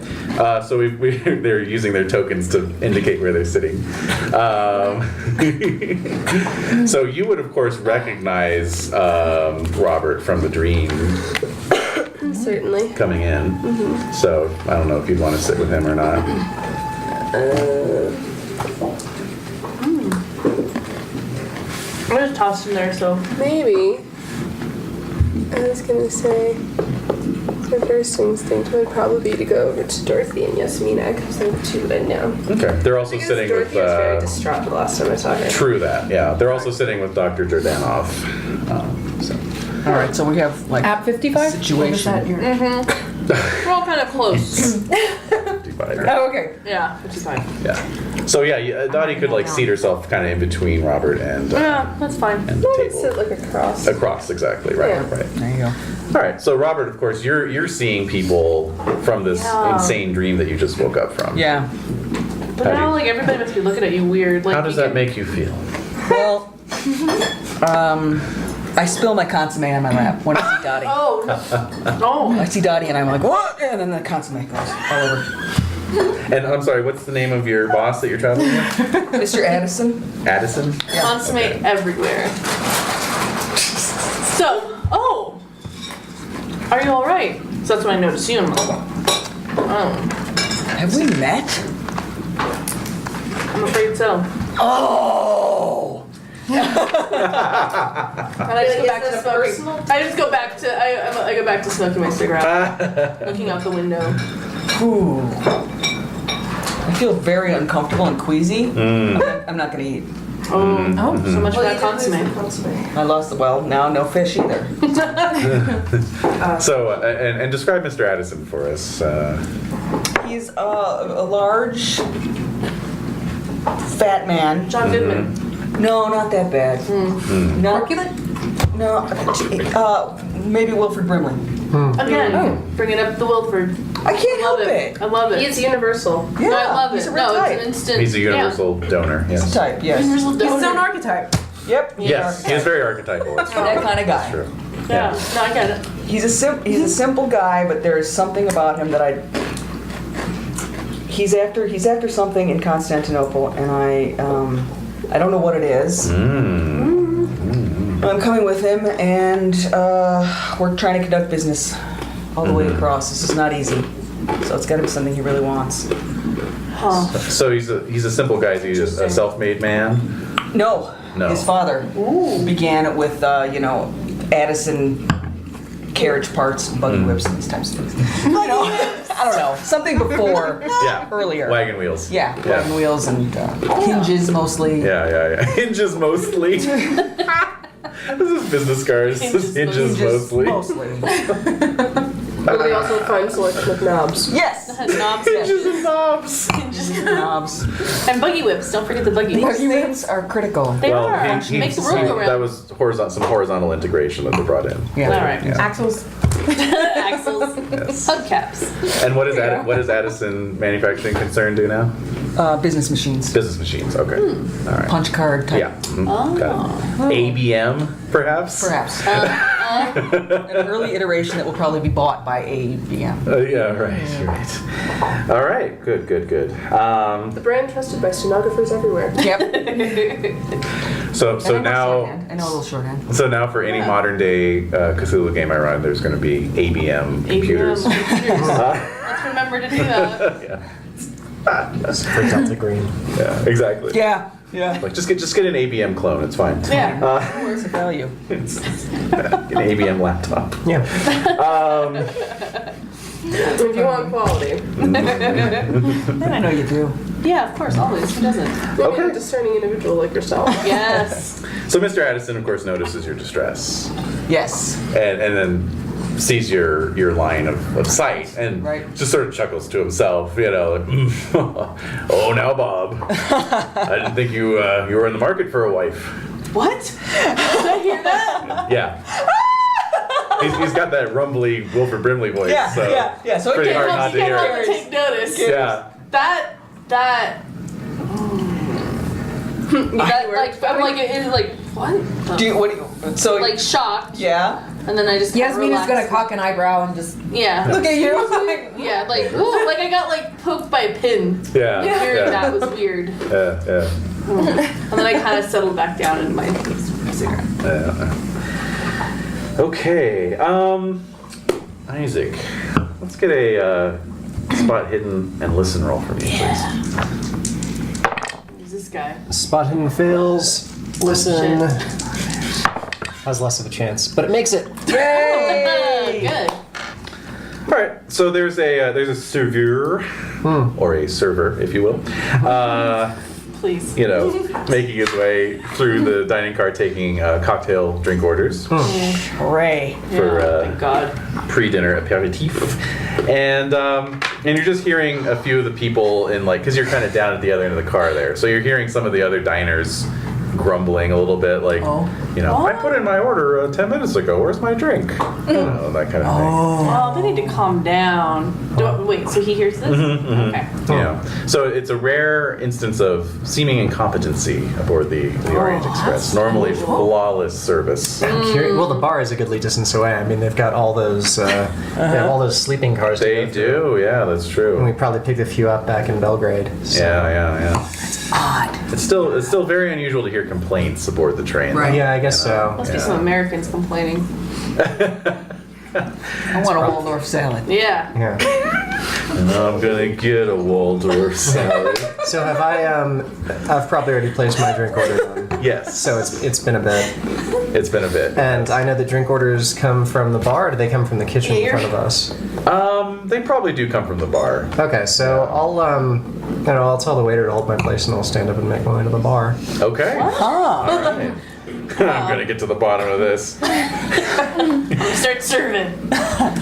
A: So they're using their tokens to indicate where they're sitting. So you would, of course, recognize Robert from the dream
F: Certainly.
A: coming in. So I don't know if you'd want to sit with him or not.
B: I'm gonna toss him there, so.
F: Maybe. I was gonna say, my first instinct would probably be to go over to Dorothy and Yasmina because they're the two I know.
A: Okay. They're also
F: Because
A: sitting
F: Dorothy
A: with.
F: was very distraught the last time I saw her.
A: True that. Yeah. They're also sitting with Dr. Jordanov. So.
D: All right, so we have like
E: At 55?
D: situation.
B: We're all kind of close.
A: Divided.
E: Oh, okay.
B: Yeah, which is fine.
A: Yeah. So yeah, Dottie could like seat herself kind of in between Robert and
B: Yeah, that's fine.
A: and the
F: Let's sit
A: table.
F: like across.
A: Across, exactly. Right.
F: Yeah.
A: Right.
D: There you go.
A: All right. So Robert, of course, you're seeing people from this
B: Yeah.
A: insane dream that you just woke up from.
D: Yeah.
B: But
A: How do
B: now,
A: you-
B: like, everybody must be looking at you weird. Like,
A: How does
B: you
A: that
B: can-
A: make you feel?
D: Well, I spill my consomme on my lap when I see Dottie.
B: Oh, no.
D: I see Dottie and I'm like, what? And then the consomme goes all over.
A: And I'm sorry, what's the name of your boss that you're traveling with?
D: Mr. Addison.
A: Addison.
B: Consummate everywhere. So, are you all right? So that's when I noticed you. I'm like, oh,
D: Have we met?
B: I'm afraid so.
D: Oh!
B: And I just go back to the I just go back to I go back to smoking my cigarette, looking out the window.
D: Ooh. I feel very uncomfortable and queasy. I'm not gonna eat.
B: Oh, so much for that consomme.
D: I lost the now no fish either.
A: So and describe Mr. Addison for us.
D: He's a large, fat man.
B: John Goodman.
D: No, not that bad. No, no. Maybe Wilfred Brimley.
B: Again, bringing up the Wilford.
D: I can't
B: Love
D: help
B: it.
D: it.
B: I love it.
F: He's universal.
D: Yeah,
B: No, I love
D: he's
B: it.
D: a real
B: No,
D: type.
B: it's an instant.
A: He's a universal donor.
D: He's a
A: Yes.
D: type, yes.
B: Universal
E: He's his own
B: donor.
E: archetype.
D: Yep.
A: Yes. He is very archetypal. That's
D: That kind of guy.
A: true.
B: Yeah. No, I get it.
D: He's a simple guy, but there's something about him that he's after something in Constantinople, and I don't know what it is. I'm coming with him, and we're trying to conduct business all the way across. This is not easy, so it's got to be something he really wants.
A: So he's a simple guy. He's a self-made man.
D: No,
A: No.
D: his father began it with Addison carriage parts, and buggy whips, and these types of things. I don't know, something before,
A: Yeah.
D: earlier.
A: Wagon wheels.
D: Yeah, wagon wheels and hinges mostly.
A: Yeah. Hinges mostly. This is business cars. Hinges mostly.
F: But we also find selection of knobs.
D: Yes.
B: Knobs.
A: Hinges and knobs.
D: Knobs.
B: And buggy whips. Don't forget the buggy whips.
D: These things are critical.
B: They are. Make the room go
A: that
B: round.
A: was some horizontal integration that they brought in.
D: Yeah.
B: All right.
A: Yeah.
E: Axles.
B: Axles.
A: Yes.
B: Hubcaps.
A: And what is Addison Manufacturing Concern do now?
D: Business machines.
A: Business machines. Okay. All right.
D: Punch card type.
A: Yeah. Got it. ABM, perhaps.
D: Perhaps. An early iteration that will probably be bought by ABM.
A: Yeah. Right. All right. Good.
F: The brand trusted by stenographers everywhere.
D: Yep.
A: So now.
D: I know a little shorthand.
A: So now, for any modern day Cthulhu game I run, there's going to be ABM computers.
B: ABM computers. Let's remember to do that.
A: Yeah.
C: For Delta Green.
A: Yeah. Exactly.
D: Yeah.
A: Like just get an ABM clone. It's fine.
B: Yeah.
D: Where's the value?
A: It's an ABM laptop.
C: Yeah.
F: If you want quality.
D: And I know you do.
B: Yeah, of course, always. Who doesn't?
F: Maybe a discerning individual like yourself.
B: Yes.
A: So Mr. Addison, of course, notices your distress,
D: Yes.
A: and then sees your line of sight, and
D: Right.
A: just sort of chuckles to himself. Like, oh, now Bob, I didn't think you were in the market for a wife.
B: What? Did I hear that?
A: Yeah. He's got that rumbly Wilford Brimley voice.
D: Yeah.
A: So
D: So
A: pretty
D: okay.
A: hard not to hear.
B: Can't take notice.
A: Yeah.
B: That like I'm like it's like what?
D: So
B: Like shocked,
D: yeah.
B: and then I just
E: Yasmina's gonna
B: relaxed.
E: cock an eyebrow and just.
B: Yeah.
D: Look at you.
B: Yeah, like ooh, like I got like poked by a pin.
A: Yeah.
B: Hearing that was weird.
A: Yeah.
B: And then I kind of settled back down into my cigarette.
A: Okay. Isaac, let's get a spot hidden and listen roll from you, please.
B: Who's this guy?
C: Spot hidden fails. Listen. Has less of a chance, but it makes it.
B: Good.
A: All right. So there's a server, or a server, if you will.
B: Please.
A: Making his way through the dining car, taking cocktail drink orders
D: Hooray.
A: for
B: Thank God.
A: pre-dinner aperitif, and you're just hearing a few of the people in because you're kind of down at the other end of the car there, so you're hearing some of the other diners grumbling a little bit, I put in my order 10 minutes ago. Where's my drink? That kind of thing.
B: Well, they need to calm down. Wait, so he hears this? Okay.
A: So it's a rare instance of seeming incompetency aboard the Orient Express. Normally flawless service.
C: Well, the bar is a goodly distance away. I mean, they've got all those they have all those sleeping cars. to
A: They
C: go through.
A: do, yeah, that's
C: And
A: true.
C: we probably picked a few up back in Belgrade. So.
A: Yeah.
D: Odd.
A: It's still very unusual to hear complaints aboard the train.
D: Right.
C: Yeah, I guess so.
B: Must be some Americans complaining.
D: I want a Waldorf salad.
B: Yeah.
C: Yeah.
A: I'm gonna get a Waldorf salad.
C: So have I've probably already placed my drink order then.
A: Yes.
C: So it's been a bit.
A: It's been a bit.
C: And I know the drink orders come from the bar, or do they come from the kitchen in front of us?
A: They probably do come from the bar.
C: Okay, so I'll tell the waiter to hold my place and I'll stand up and make my way to the bar.
A: Okay. All right. I'm gonna get to the bottom of this.
B: Start serving.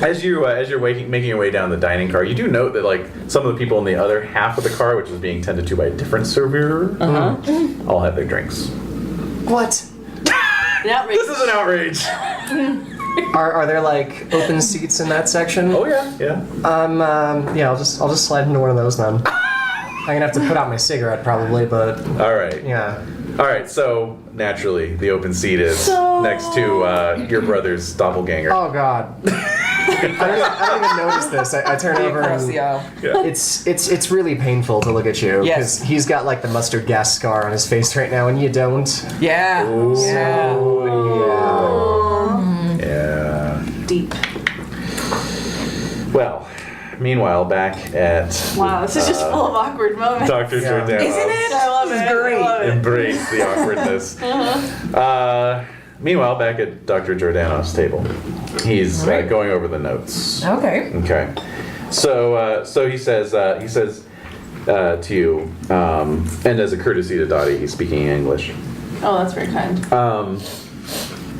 A: As you're making your way down the dining car, you do note that some of the people in the other half of the car, which is being tended to by a different server, all have their drinks.
C: What?
A: This is an outrage.
C: Are there open seats in that section?
A: Oh yeah.
C: Yeah, I'll just slide into one of those then. I'm gonna have to put out my cigarette probably, but
A: All right.
C: yeah.
A: All right. So naturally, the open seat is next to your brother's doppelganger.
C: Oh God. I don't even notice this. I turn over
D: Across
C: and
D: the aisle.
A: Yeah.
C: it's really painful to look at you
D: Yes.
C: because he's got the mustard gas scar on his face right now, and you don't.
D: Yeah. Yeah.
A: Yeah.
B: Deep.
A: Well, meanwhile, back at
B: Wow, this is just full of awkward moments.
A: Dr. Giordano.
D: Isn't it?
B: I love it.
D: Great.
B: I love it.
A: Embrace the awkwardness. Meanwhile, back at Dr. Giordano's table, he's going over the notes.
E: Okay.
A: Okay. So he says to you, and as a courtesy to Dottie, he's speaking English.
B: Oh, that's very kind.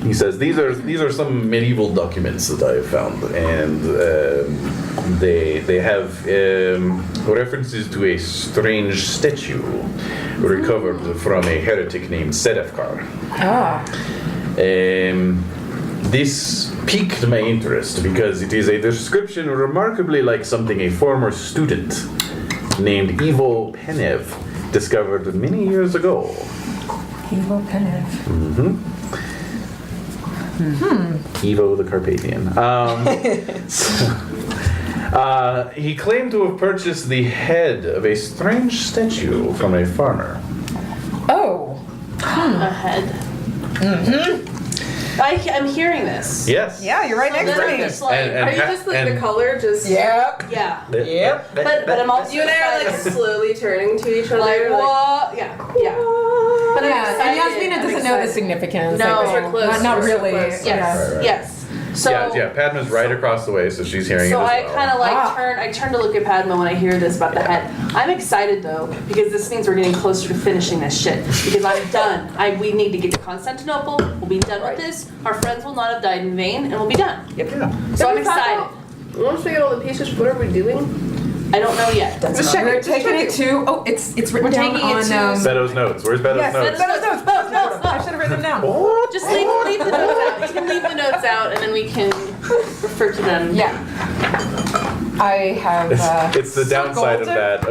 A: He says these are some medieval documents that I have found, and they have references to a strange statue recovered from a heretic named Sedefkar.
E: Ah.
A: This piqued my interest because it is a description remarkably like something a former student named Ivo Penev discovered many years ago.
E: Evil Penev.
A: Ivo the Carpathian. He claimed to have purchased the head of a strange statue from a farmer.
E: Oh.
B: A head. I'm hearing this.
A: Yes.
E: Yeah, you're right next
B: Then
E: to
B: I'm
E: me.
B: just like,
A: And-
F: Are you just like the color just?
E: Yep.
B: yeah.
E: Yep.
B: But I'm also
F: You and I are like
B: excited.
F: slowly turning to each other.
B: Like, what? Yeah. But I'm
E: Yeah,
B: excited.
E: and Yasmina doesn't know the significance.
B: No,
E: I think.
B: we're close.
E: Not
F: We're so
E: really.
F: close.
B: Yes.
E: Yeah.
B: Yes. So.
A: Yeah, Padma's right across the way, so she's hearing
B: So
A: it as
B: I
A: well.
B: kind of like
E: Ah.
B: turn to look at Padma when I hear this about the head. I'm excited though because this means we're getting closer to finishing this shit. Because I'm done. We need to get to Constantinople. We'll be done with this. Our friends will not have died in vain, and we'll be done.
D: Yep.
B: So I'm
F: we talk
B: excited.
F: Once we get all the pieces, what are we doing?
B: I don't know yet.
E: We're taking it to. Oh, it's written
B: We're
E: down
B: taking it
E: on.
B: to-
A: Beddoes notes. Where's Beddoes
E: Yes,
A: notes?
E: Beddoes notes. I should have written them down.
B: Just leave the notes out. You can leave the notes out, and then we can refer to them.
E: Yeah. I have.
A: It's the downside of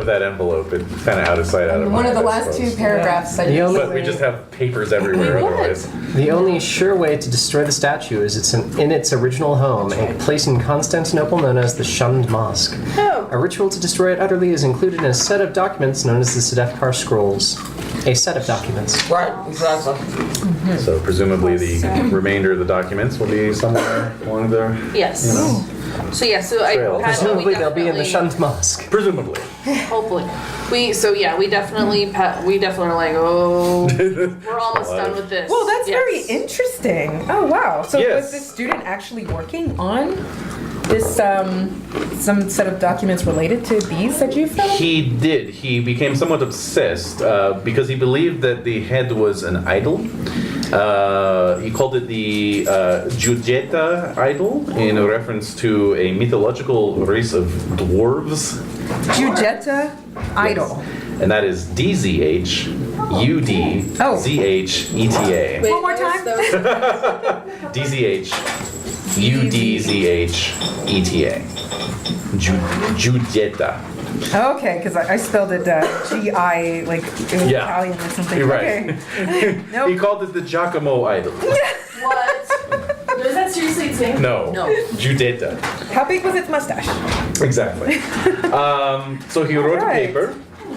A: that envelope. It's kind of out of sight, out of
E: One
A: mind.
E: of the
A: I
E: last
A: suppose.
E: two paragraphs. I
C: The only-
A: But we just have papers everywhere
B: We would.
A: otherwise.
C: The only sure way to destroy the statue is in its original home, a place in Constantinople known as the Shunned Mosque.
F: Oh.
C: A ritual to destroy it utterly is included in a set of documents known as the Sedefkar Scrolls. A set of documents.
D: Right, exactly.
A: So presumably the remainder of the documents will be somewhere along there.
B: Yes.
A: You know.
B: So yeah. So
A: Trail.
B: Padma,
C: Presumably
B: we
C: they'll be in the
B: definitely-
C: Shunned Mosque.
A: Presumably.
B: Hopefully. We definitely are like, oh, we're almost done with this.
E: Well, that's
B: Yes.
E: very interesting. Oh wow! So
A: Yes.
E: was this student actually working on this some set of documents related to these that you found?
A: He did. He became somewhat obsessed because he believed that the head was an idol. He called it the Judeta idol in reference to a mythological race of dwarves.
E: Judeta idol.
A: And that is DZHUDZHETA.
E: One more time.
A: DZHUDZHETA. Judeta.
E: Okay, because I spelled it G-I, like it was
A: Yeah.
E: Italian or something.
A: You're right.
E: Okay. Nope.
A: He called it the Giacomo idol.
B: What? Is that seriously its name?
A: No.
B: No.
A: Judeta.
E: How big was its mustache?
A: Exactly. So he wrote
E: Alright.
A: a paper.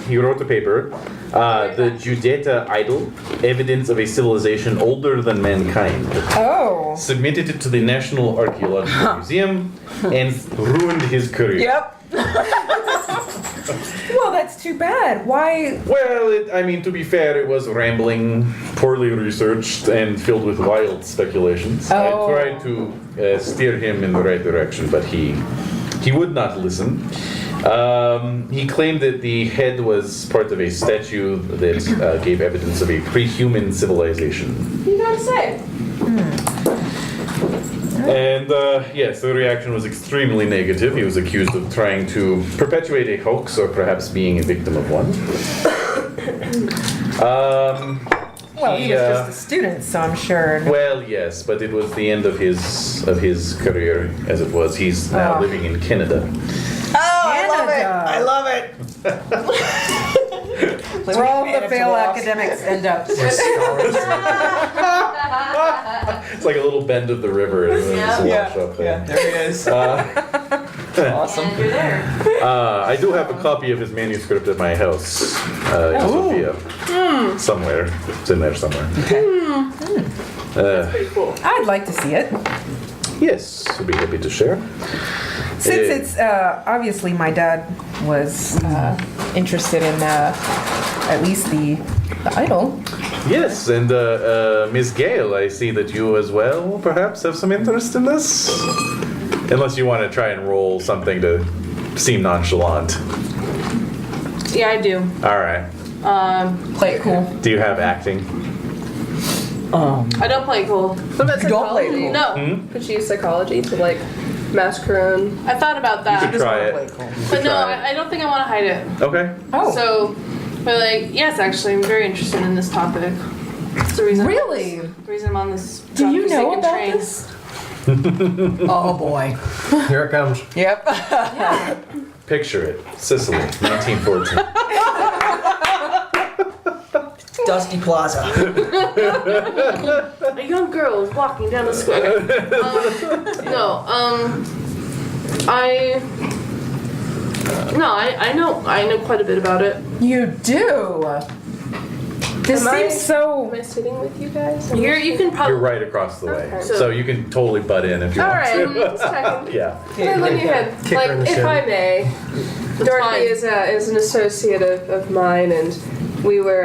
A: The Judeta idol, evidence of a civilization older than mankind.
E: Oh.
A: Submitted it to the National Archaeological Museum and ruined his career.
D: Yep.
E: Well, that's too bad. Why?
A: Well, to be fair, it was rambling, poorly researched, and filled with wild speculations.
E: Oh.
A: I tried to steer him in the right direction, but he would not listen. He claimed that the head was part of a statue that gave evidence of a pre-human civilization.
B: You gotta say.
A: And yes, the reaction was extremely negative. He was accused of trying to perpetuate a hoax or perhaps being a victim of one.
E: Well, he was just a student, so I'm sure.
A: Well, yes, but it was the end of his career, as it was. He's now
E: Oh.
A: living in Canada.
D: Oh, I love it.
E: Canada.
D: I love it.
E: Where all the failed academics end up.
A: It's like a little bend of the river, and then just wash up there.
D: Yeah, there he is. Awesome.
B: And you're there.
A: I do have a copy of his manuscript at my house in Sophia. Somewhere. It's in there somewhere.
B: Pretty cool.
E: I'd like to see it.
A: Yes, I'd be happy to share.
E: Since it's obviously my dad was interested in at least the idol.
A: Yes, and Miss Gale, I see that you as well perhaps have some interest in this? Unless you want to try and roll something to seem nonchalant.
B: Yeah, I do.
A: All right.
E: Play it cool.
A: Do you have acting?
B: I don't play cool.
F: What about
D: You don't play
F: psychology?
D: cool.
B: No.
F: Could she use psychology to like mask her own?
B: I thought about
A: You
B: that.
A: could try it.
B: But no,
A: try it.
B: I don't think I want to hide it.
A: Okay.
E: Oh.
B: So, but like, yes, actually, I'm very interested in this topic. It's the reason.
E: Really?
B: The reason I'm on this.
E: Do you know
B: godforsaken
E: about
B: train.
E: this?
D: Oh boy.
C: Here it comes.
D: Yep.
A: picture it. Sicily, 1914.
D: Dusty Plaza.
B: A young girl is walking down the square. I know quite a bit about it.
E: You do. This
F: Am
E: seems so.
F: Am I sitting with you guys?
B: You can probably.
A: You're right across the way.
F: Okay.
A: So you can totally butt in if you
F: All
A: want
F: right,
A: to.
F: just checking.
A: Yeah.
F: Hey, let me ahead.
C: Kick her in the
F: If
C: shin.
F: I may, Dorothy is an associate of mine, and we were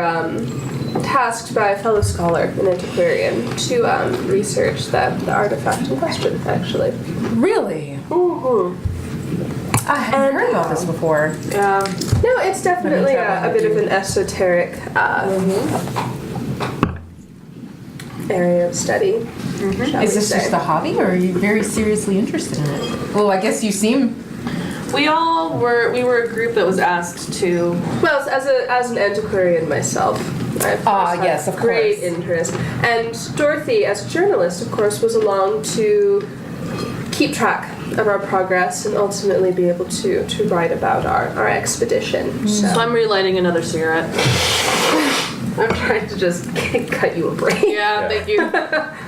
F: tasked by a fellow scholar, an antiquarian, to research the artifact in question, actually.
E: Really?
F: Mm-hmm.
E: I hadn't heard about this before.
F: No, it's definitely a bit of an esoteric area of study. shall
E: Is
F: we
E: this
F: say.
E: just a hobby, or are you very seriously interested in it? Well, I guess you seem.
B: We were a group that was asked to.
F: Well, as an antiquarian myself, I of course have
E: yes, of
F: great
E: course.
F: interest. And Dorothy, as a journalist, of course, was along to keep track of our progress and ultimately be able to write about our expedition.
B: So I'm relighting another cigarette.
F: I'm trying to just cut you a break.
B: Yeah, thank you.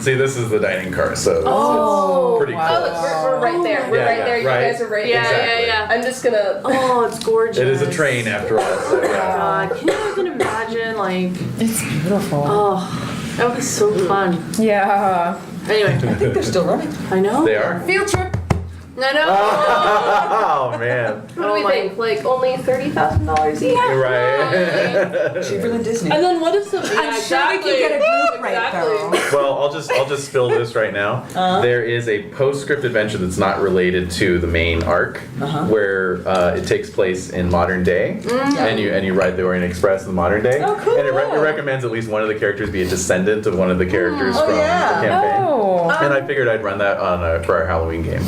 A: See, this is the dining car, so
F: Oh,
A: pretty
F: Oh,
A: close.
F: look, we're right there. We're
A: Yeah,
F: right
A: yeah,
F: there. You
A: right.
F: guys are right
B: Yeah,
F: there.
A: Exactly.
B: yeah.
F: I'm just gonna.
B: Oh, it's gorgeous.
A: It is a train after all. So yeah.
B: God, can you even imagine? Like,
E: It's beautiful.
B: oh, that would be so fun.
E: Yeah.
B: Anyway,
D: I think they're still running.
B: I know.
A: They are.
E: Field trip.
B: I know.
A: Oh man.
F: What do we think? Like only $30,000 each?
A: Right.
D: Cheaper than Disney.
B: And then what if the?
E: I'm sure we can get a group right though.
A: Well, I'll just spill this right now. There is a postscript adventure that's not related to the main arc, where it takes place in modern day, and you ride the Orient Express in the modern day.
D: Oh, cool.
A: And it recommends at least one of the characters be a descendant of one of the characters
D: Oh,
A: from
D: yeah.
A: the campaign.
E: Oh.
A: And I figured I'd run that on for our Halloween game.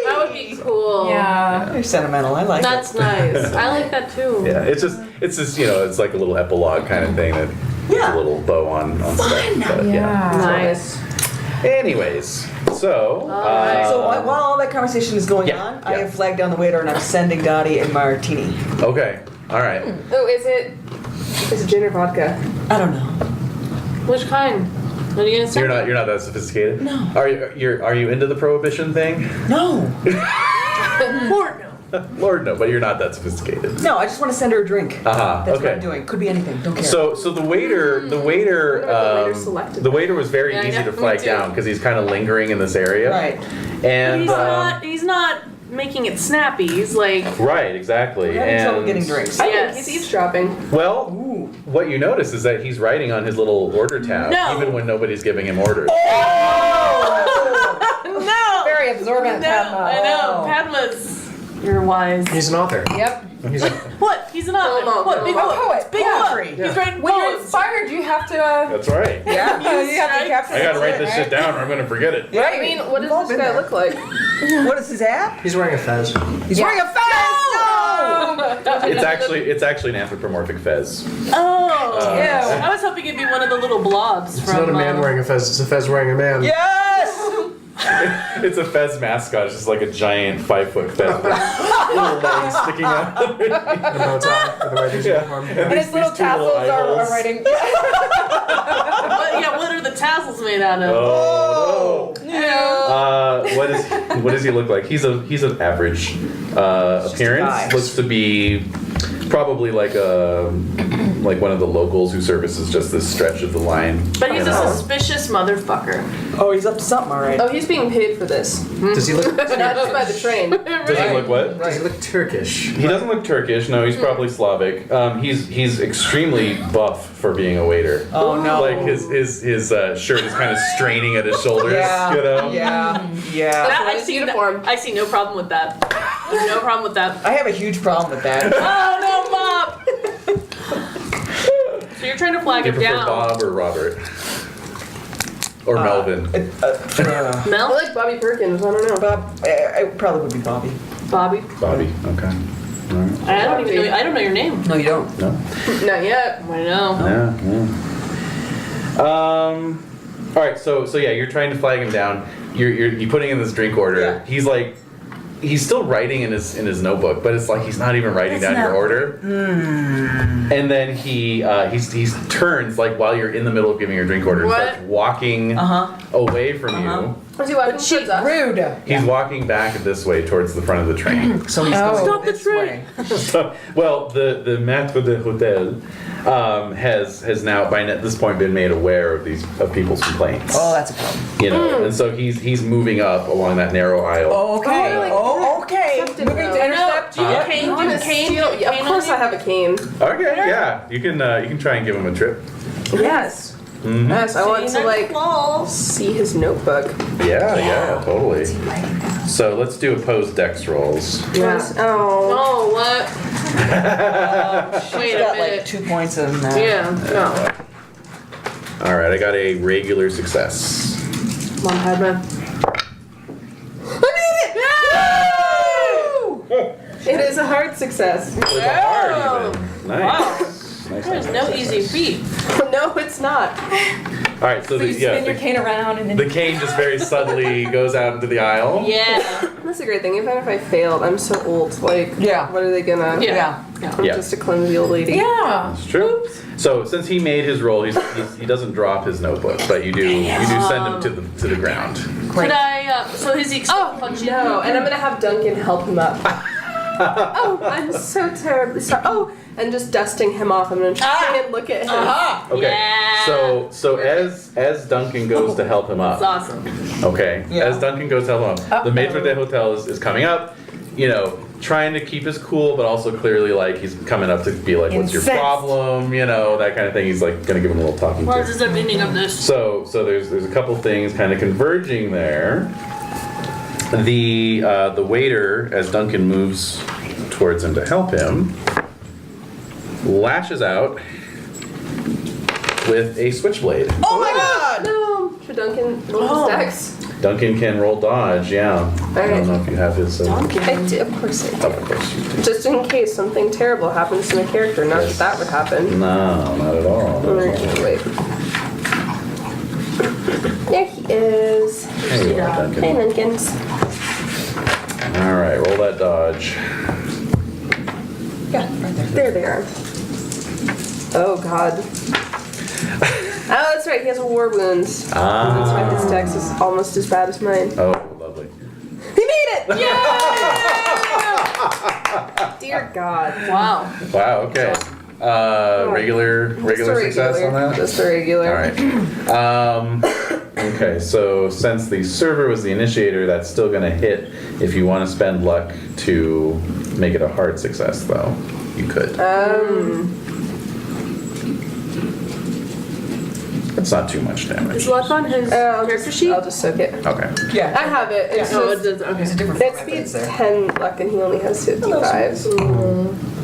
B: That would be cool.
E: Yeah.
D: They're sentimental. I like
B: That's
D: it.
B: nice. I like that too.
A: Yeah, it's just it's like a little epilogue kind of thing that puts
D: Yeah.
A: a little bow on stuff. But,
E: Yeah.
B: Nice.
A: Anyways, so
D: So while all that conversation is going
A: Yeah,
D: on, I
A: yeah.
D: have flagged down the waiter and I'm sending Dottie a martini.
A: okay, all right.
F: Oh, is it gin or vodka?
D: I don't know.
B: Which kind? What are you gonna say?
A: You're not that sophisticated.
D: No.
A: Are you into the prohibition thing?
D: No.
B: Lord, no.
A: Lord no, but you're not that sophisticated.
D: No, I just want to send her a drink.
A: Uh-huh.
D: That's what
A: Okay.
D: I'm doing. Could be anything. Don't care.
A: So the waiter
F: wonder what the waiter selected.
A: the waiter was very
B: Yeah,
A: easy
B: yeah,
A: to
B: me
A: flag
B: too.
A: down because he's kind of lingering in this area.
D: Right.
A: And
B: He's not making it snappy. He's like,
A: right, exactly.
D: We're having trouble
A: And
D: getting drinks.
F: I
B: Yes.
F: think he's eavesdropping.
A: well, what you notice is that he's writing on his little order tab,
B: No.
A: even when nobody's giving him orders.
B: no.
E: Very absorbent,
B: No,
E: Padma.
B: I know. Padma's. You're wise.
C: He's an author.
E: Yep.
C: He's
B: What? He's an author.
F: Film,
B: What? Big
E: film.
B: poet.
E: Poet,
B: Big
E: yeah.
B: poet. He's writing
E: When you're
B: poems.
E: inspired, you have to.
A: That's right.
D: Yeah.
E: You have to capture.
A: I gotta
E: it,
A: write this
E: right?
A: shit down or I'm gonna forget it.
D: Right.
F: I mean, what
D: We've all
F: does this
D: been
F: guy
D: there.
F: look like?
D: What is his app?
C: he's wearing a fez.
D: He's wearing a fez!
A: It's actually an anthropomorphic fez.
B: Oh.
E: Ew.
B: I was hoping it'd be one of the little blobs
C: It's
B: from.
C: not a man wearing a fez. It's a fez wearing a man.
D: Yes!
A: It's a fez mascot. It's just like a giant 5-foot fez with little legs sticking out.
C: The bow tie with the Raiders uniform.
E: And his little
A: These two little
E: tassels
A: eye
E: are
A: holes.
E: writing.
B: What are the tassels made out of?
A: Oh no! What does he look like? He's of average appearance.
D: guy.
A: Looks to be probably like one of the locals who services just this stretch of the line.
B: But he's a
A: And,
B: suspicious motherfucker.
D: Oh, he's up to something, all right.
F: Oh, he's being paid for this.
C: Does he look?
F: Not just by the train.
A: does he look what?
C: Does he look Turkish?
A: He doesn't look Turkish. No, he's probably Slavic. He's extremely buff for being a waiter.
D: Oh, no.
A: Like his shirt is kind of straining at his shoulders.
D: Yeah.
A: You know.
D: Yeah. Yeah.
B: That, I
F: his
B: see
F: uniform.
B: I see no problem with that. There's no problem with that.
D: I have a huge problem with that.
B: Oh no, Bob! So you're trying to flag
A: Do you
B: him
A: prefer
B: down.
A: Bob or Robert? Or Melvin?
B: Mel?
F: I like Bobby Perkins. I don't know.
D: Bob, it probably would be Bobby.
B: Bobby?
A: Bobby. Okay. All right.
B: I don't even know. I don't know your name.
D: No, you don't.
A: No.
F: Not yet.
B: I know.
A: Yeah. All right. So yeah, you're trying to flag him down. You're putting in this drink order.
D: Yeah.
A: He's like he's still writing in his notebook, but it's like he's not even writing down your order. And then he turns like while you're in the middle of giving your drink order, and
B: What?
A: starts walking away from you.
F: Was he walking towards us?
E: Rude.
A: He's walking back this way towards the front of the train.
D: So he's going
B: Stop the
D: this
B: train.
D: way.
A: So, well, the maître d'hôtel has now by this point been made aware of people's complaints.
D: Oh, that's a problem.
A: You know, and so he's moving up along that narrow aisle.
D: Oh, okay. Okay.
F: Accepted,
D: Moving
F: though.
D: to intercept.
B: Do you have a cane? Do you have a cane?
F: Yeah, of course I have a cane.
A: Okay, yeah, you can try and give him a trip.
F: Yes. Yes, I want to like see his notebook.
A: Yeah, totally. So let's do opposed dex rolls.
F: Yes. Oh.
B: Oh, what? Wait
D: She's
B: a
D: got
B: minute.
D: like 2 points in that.
B: Yeah, no.
A: All right, I got a regular success.
B: Come on, Padma.
F: It is a hard success.
A: With a hard even. Nice. Nice.
B: There's no easy feat.
F: No, it's not.
A: All right, so
E: You spin your cane around and then
A: the cane just very subtly goes out into the aisle.
B: Yeah.
F: That's a great thing. Even if I failed, I'm so old. Like,
D: Yeah.
F: what are they gonna?
B: Yeah.
F: I'm
A: Yeah.
F: just a clumsy old lady.
E: yeah.
A: It's true. So since he made his roll, he doesn't drop his notebook, but you do send him to the ground.
B: Could I, so is he expecting punching?
F: No, and I'm gonna have Duncan help him up. Oh, I'm so terribly sorry. Oh, and just dusting him off. I'm gonna try and look at him.
A: Okay.
B: Yeah.
A: So as Duncan goes to help him
B: That's
A: up.
B: awesome.
A: Okay.
D: Yeah.
A: As Duncan goes to help him up, the maître d'hôtel is coming up. You know, trying to keep his cool, but also clearly like he's coming up to be like, "What's your
E: Incensed.
A: problem?" You know, that kind of thing. He's like gonna give him a little talking
B: What
A: to.
B: is the meaning of this?
A: So there's a couple things kind of converging there. The waiter, as Duncan moves towards him to help him, lashes out with a switchblade.
D: Oh my god!
F: No, should Duncan roll his dex?
A: Duncan can roll dodge, yeah. I don't know if you have his.
F: I do, of course I do.
A: Of course you do.
F: Just in case something terrible happens to my character. Not that that would happen.
A: No, not at all.
F: Wait. There he is.
A: There you are, Duncan.
F: Hey, Duncans.
A: All right, roll that dodge.
F: Yeah, right there. There they are. Oh God. Oh, that's right. He has a war wound. That's why his dex is almost as bad as mine.
A: Oh, lovely.
F: He made it! Yeah! Dear God.
B: Wow.
A: Wow. Okay. Regular success on that.
F: Just a regular.
A: All right. Okay, so since the server was the initiator, that's still going to hit. If you want to spend luck to make it a hard success, though, you could. It's not too much damage.
B: Is luck on his character sheet?
F: I'll just soak it.
A: Okay.
D: Yeah.
F: I have it. It's
B: No, it
F: just,
B: doesn't. Okay.
D: There's a different
F: that
D: methods
F: speed's
D: there.
F: 10 luck and he only has 55.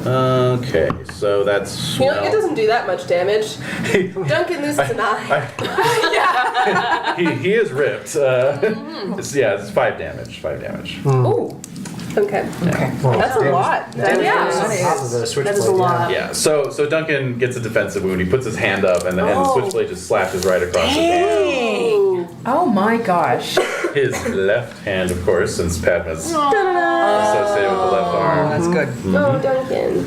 A: Okay, so that's.
F: You know, it doesn't do that much damage. Duncan loses an eye.
A: He is ripped. It's 5 damage. 5 damage.
D: Ooh.
F: Okay.
D: Okay.
F: That's a lot.
C: Damage
B: Yeah.
C: on top of the
B: That
C: switchblade.
B: is a lot.
A: Yeah. So Duncan gets a defensive wound. He puts his hand up, and the switchblade just slashes right across his hand.
B: Ooh.
E: Oh my gosh.
A: His left hand, of course, since Padma's associated with the left
D: Oh,
A: arm.
D: that's good.
F: Oh, Duncan.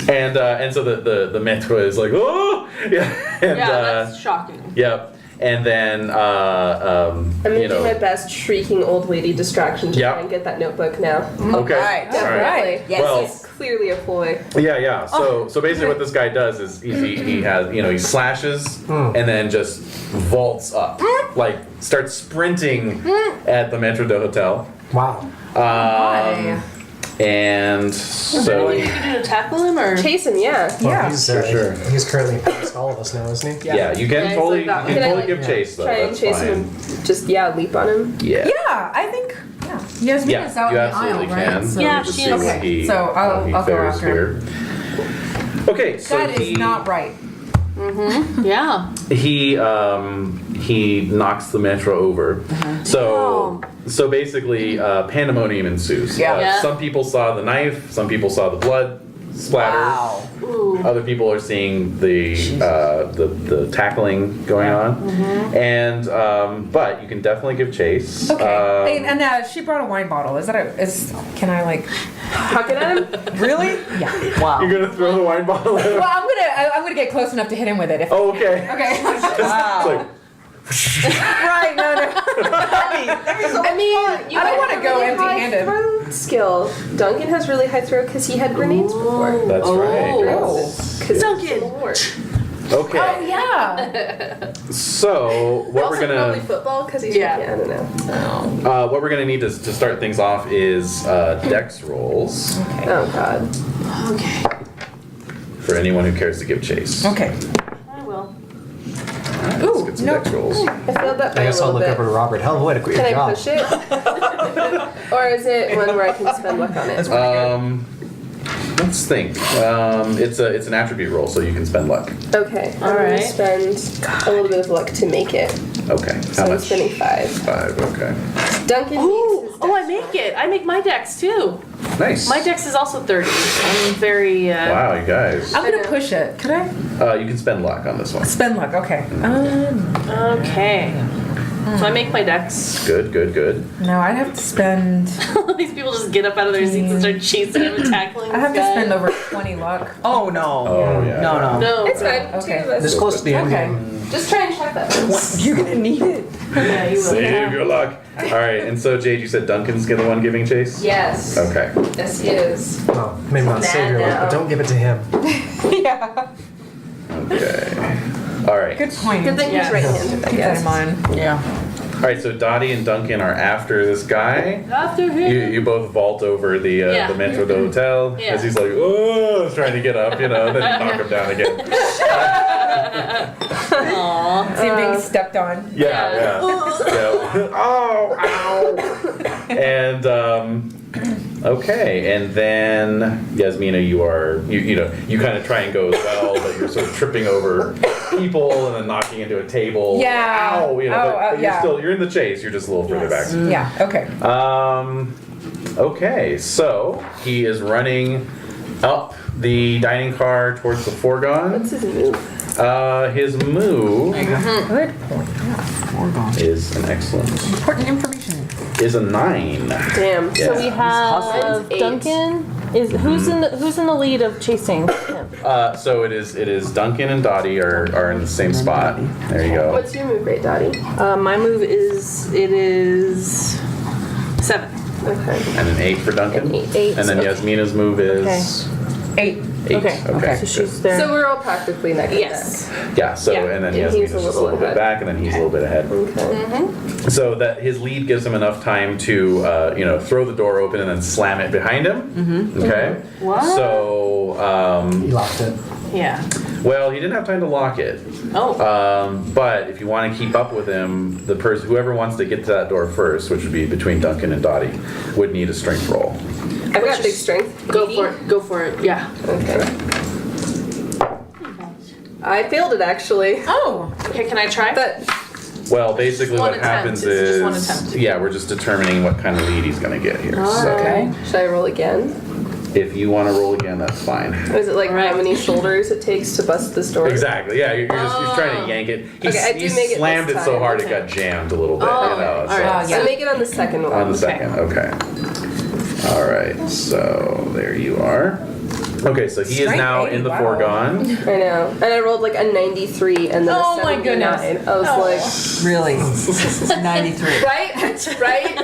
A: And so the maître is like, oh, yeah, and
B: Yeah, that's shocking.
A: yep. And then
F: I'm gonna do my best shrieking old lady distraction to
A: Yeah.
F: try and get that notebook now.
A: okay,
D: Right.
F: Definitely.
D: Yes.
A: Well-
F: It's clearly a ploy.
A: yeah. So basically, what this guy does is he has he slashes and then just vaults up, like starts sprinting at the Maître d'hôtel.
C: Wow.
E: Why?
A: And
B: So
A: so
B: what you can do to tackle him, or
F: Chase him, yeah.
C: Well,
E: Yeah.
C: he's,
A: Sure.
C: He's currently past all of us now, isn't he?
A: yeah, you can
B: Yeah, he's
A: totally
B: like that.
A: you can
F: Can I,
A: totally
F: like,
A: give chase though.
F: Try and
A: That's
F: chase
A: fine.
F: him and just, leap on him.
A: Yeah.
E: Yeah, I think. Yeah. Yasmina's out
A: you
E: in the
A: absolutely
E: aisle, right?
A: can.
E: So
B: Yeah,
A: Let me just
B: she
A: see
B: is.
A: what
E: Okay,
A: he-
E: so
A: how
E: I'll
A: he
E: go
A: fares
E: after
A: here. Okay, so
E: that is not right.
B: yeah.
A: he knocks the metro over. So basically pandemonium ensues.
D: Yeah.
B: Yeah.
A: Some people saw the knife, some people saw the blood, splatter.
D: Wow.
A: Other people are seeing the tackling going on, and but you can definitely give chase.
E: Okay. And she brought a wine bottle. Can I like
F: Huck it at him?
E: really? Yeah.
D: Wow.
A: You're gonna throw the wine bottle at him?
E: Well, I'm gonna get close enough to hit him with it. If
A: Oh, okay.
E: Okay.
D: Wow.
A: It's like,
E: Right. No.
F: I mean, you
E: I don't
F: have
E: wanna
F: a
E: go
F: really
E: empty-handed.
F: high throw skill. Duncan has really high throw because he had grenades before.
A: that's right.
F: Because
B: Duncan.
A: Okay.
E: Oh yeah.
A: So what
F: also
A: we're gonna
F: probably football because he's
B: Yeah.
F: I don't know.
A: what we're gonna need to start things off is dex rolls
F: Oh god.
B: Okay.
A: for anyone who cares to give chase.
E: Okay.
B: I will.
A: Let's get some dex rolls.
F: I failed that by
C: I
F: a
C: guess I'll
F: little
C: look
F: bit.
C: over to Robert. Hell, way to quit your
F: Can I
C: job.
F: push it? Or is it one where I can spend luck on it?
A: Let's think. It's an attribute roll, so you can spend luck.
F: Okay. I'm
B: Alright.
F: gonna spend a little bit of luck to make it.
A: Okay.
F: So
A: How
F: I'm
A: much?
F: spending 5.
A: 5. Okay.
F: Duncan makes his
B: I make it. I make my dex too.
A: Nice.
B: My dex is also 30. I'm very.
A: Wow, you guys.
E: I'm gonna push it. Could I
A: You can spend luck on this one.
E: spend luck? Okay.
B: Okay. So I make my dex.
A: Good.
E: No, I'd have to spend.
B: These people just get up out of their seats and start chasing him and tackling.
E: I have to
B: this guy.
E: spend over 20 luck.
D: Oh no.
A: Oh, yeah.
D: No.
B: No.
F: It's fine.
E: Okay.
F: Two of us.
C: This close to the end
E: Okay.
C: game.
F: Just try and check that.
D: You're gonna need it.
B: Yeah, you will.
A: Save your luck. All right, and so Jade, you said Duncan's the one giving chase?
F: Yes.
A: Okay.
F: Yes, he is.
C: Well, maybe not save your luck, but don't give it to him.
E: Yeah.
A: Okay. All right.
E: Good point.
F: Good thing he's right-handed, I
E: Keep that
F: guess.
E: in mind.
D: Yeah.
A: All right, so Dottie and Duncan are after this guy.
B: After him.
A: You both vault over the
B: Yeah.
A: mentor of the hotel
B: Yeah.
A: as he's like, oh, trying to get up, and then you knock him down again.
B: Aww.
E: See him being stepped on.
A: Yeah. Oh, ow. And okay, and then Yasmina, you kind of try and go as well, but you're sort of tripping over people and then knocking into a table.
E: Yeah.
A: Ow, but
E: yeah.
A: you're in the chase. You're just a little further back.
E: Yeah. Okay.
A: Okay, so he is running up the dining car towards the fourgon.
F: What's his move?
A: His move
E: Good point. Yeah.
A: is an excellent.
E: Important information.
A: Is a 9.
F: Damn.
A: Yeah.
B: So we have
F: hustling.
B: Duncan. Who's in the lead of chasing him?
A: So it is Duncan and Dottie are in the same spot. There you go.
F: What's your move rate, Dottie?
B: My move is 7.
F: Okay.
A: And an 8 for Duncan.
F: An eight.
A: And then Yasmina's move is
E: 8.
A: 8.
B: Okay.
A: Okay.
B: So she's there.
F: So we're all practically neck and
B: yes.
A: Yeah. So
B: Yeah.
A: and then
F: And he's
A: Yasmina's
F: a
A: just a
F: little
A: little bit
F: ahead.
A: back, and then he's a little bit ahead.
F: neck. Okay.
A: So that his lead gives him enough time to throw the door open and then slam it behind him. Okay.
B: What?
A: So
C: He locked it.
B: Yeah.
A: well, he didn't have time to lock it.
B: Oh.
A: But if you want to keep up with him, whoever wants to get to that door first, which would be between Duncan and Dottie, would need a strength roll.
F: I've got big strength.
B: Go for it. Go for it. Yeah.
F: Okay. I failed it actually.
E: Oh.
B: Okay. Can I try?
F: But
A: Well, basically
B: One
A: what
B: attempt.
A: happens
B: It's
A: is,
B: just one attempt.
A: yeah, we're just determining what kind of lead he's going to get here. So
B: Okay.
F: should I roll again?
A: if you want to roll again, that's fine.
F: Or is it like
B: Right.
F: how many shoulders it takes to bust this door?
A: Exactly. Yeah, you're trying to yank it. He,
F: Okay, I do
A: he
F: make it
A: slammed
F: this
A: it so
F: time.
A: hard
B: Okay.
A: it got jammed a little bit.
B: Oh,
A: you know,
B: okay.
A: so-
B: All right.
F: So make it on the second one.
A: On the second, okay. All right, so there you are. Okay, so he is
E: Strength
A: now
E: 80,
A: in the
E: wow.
A: fourgon.
F: I know. And I rolled like a 93 and then
E: Oh
F: a
E: my
F: 79.
E: goodness.
F: I was
D: Really? 93.
F: like, right?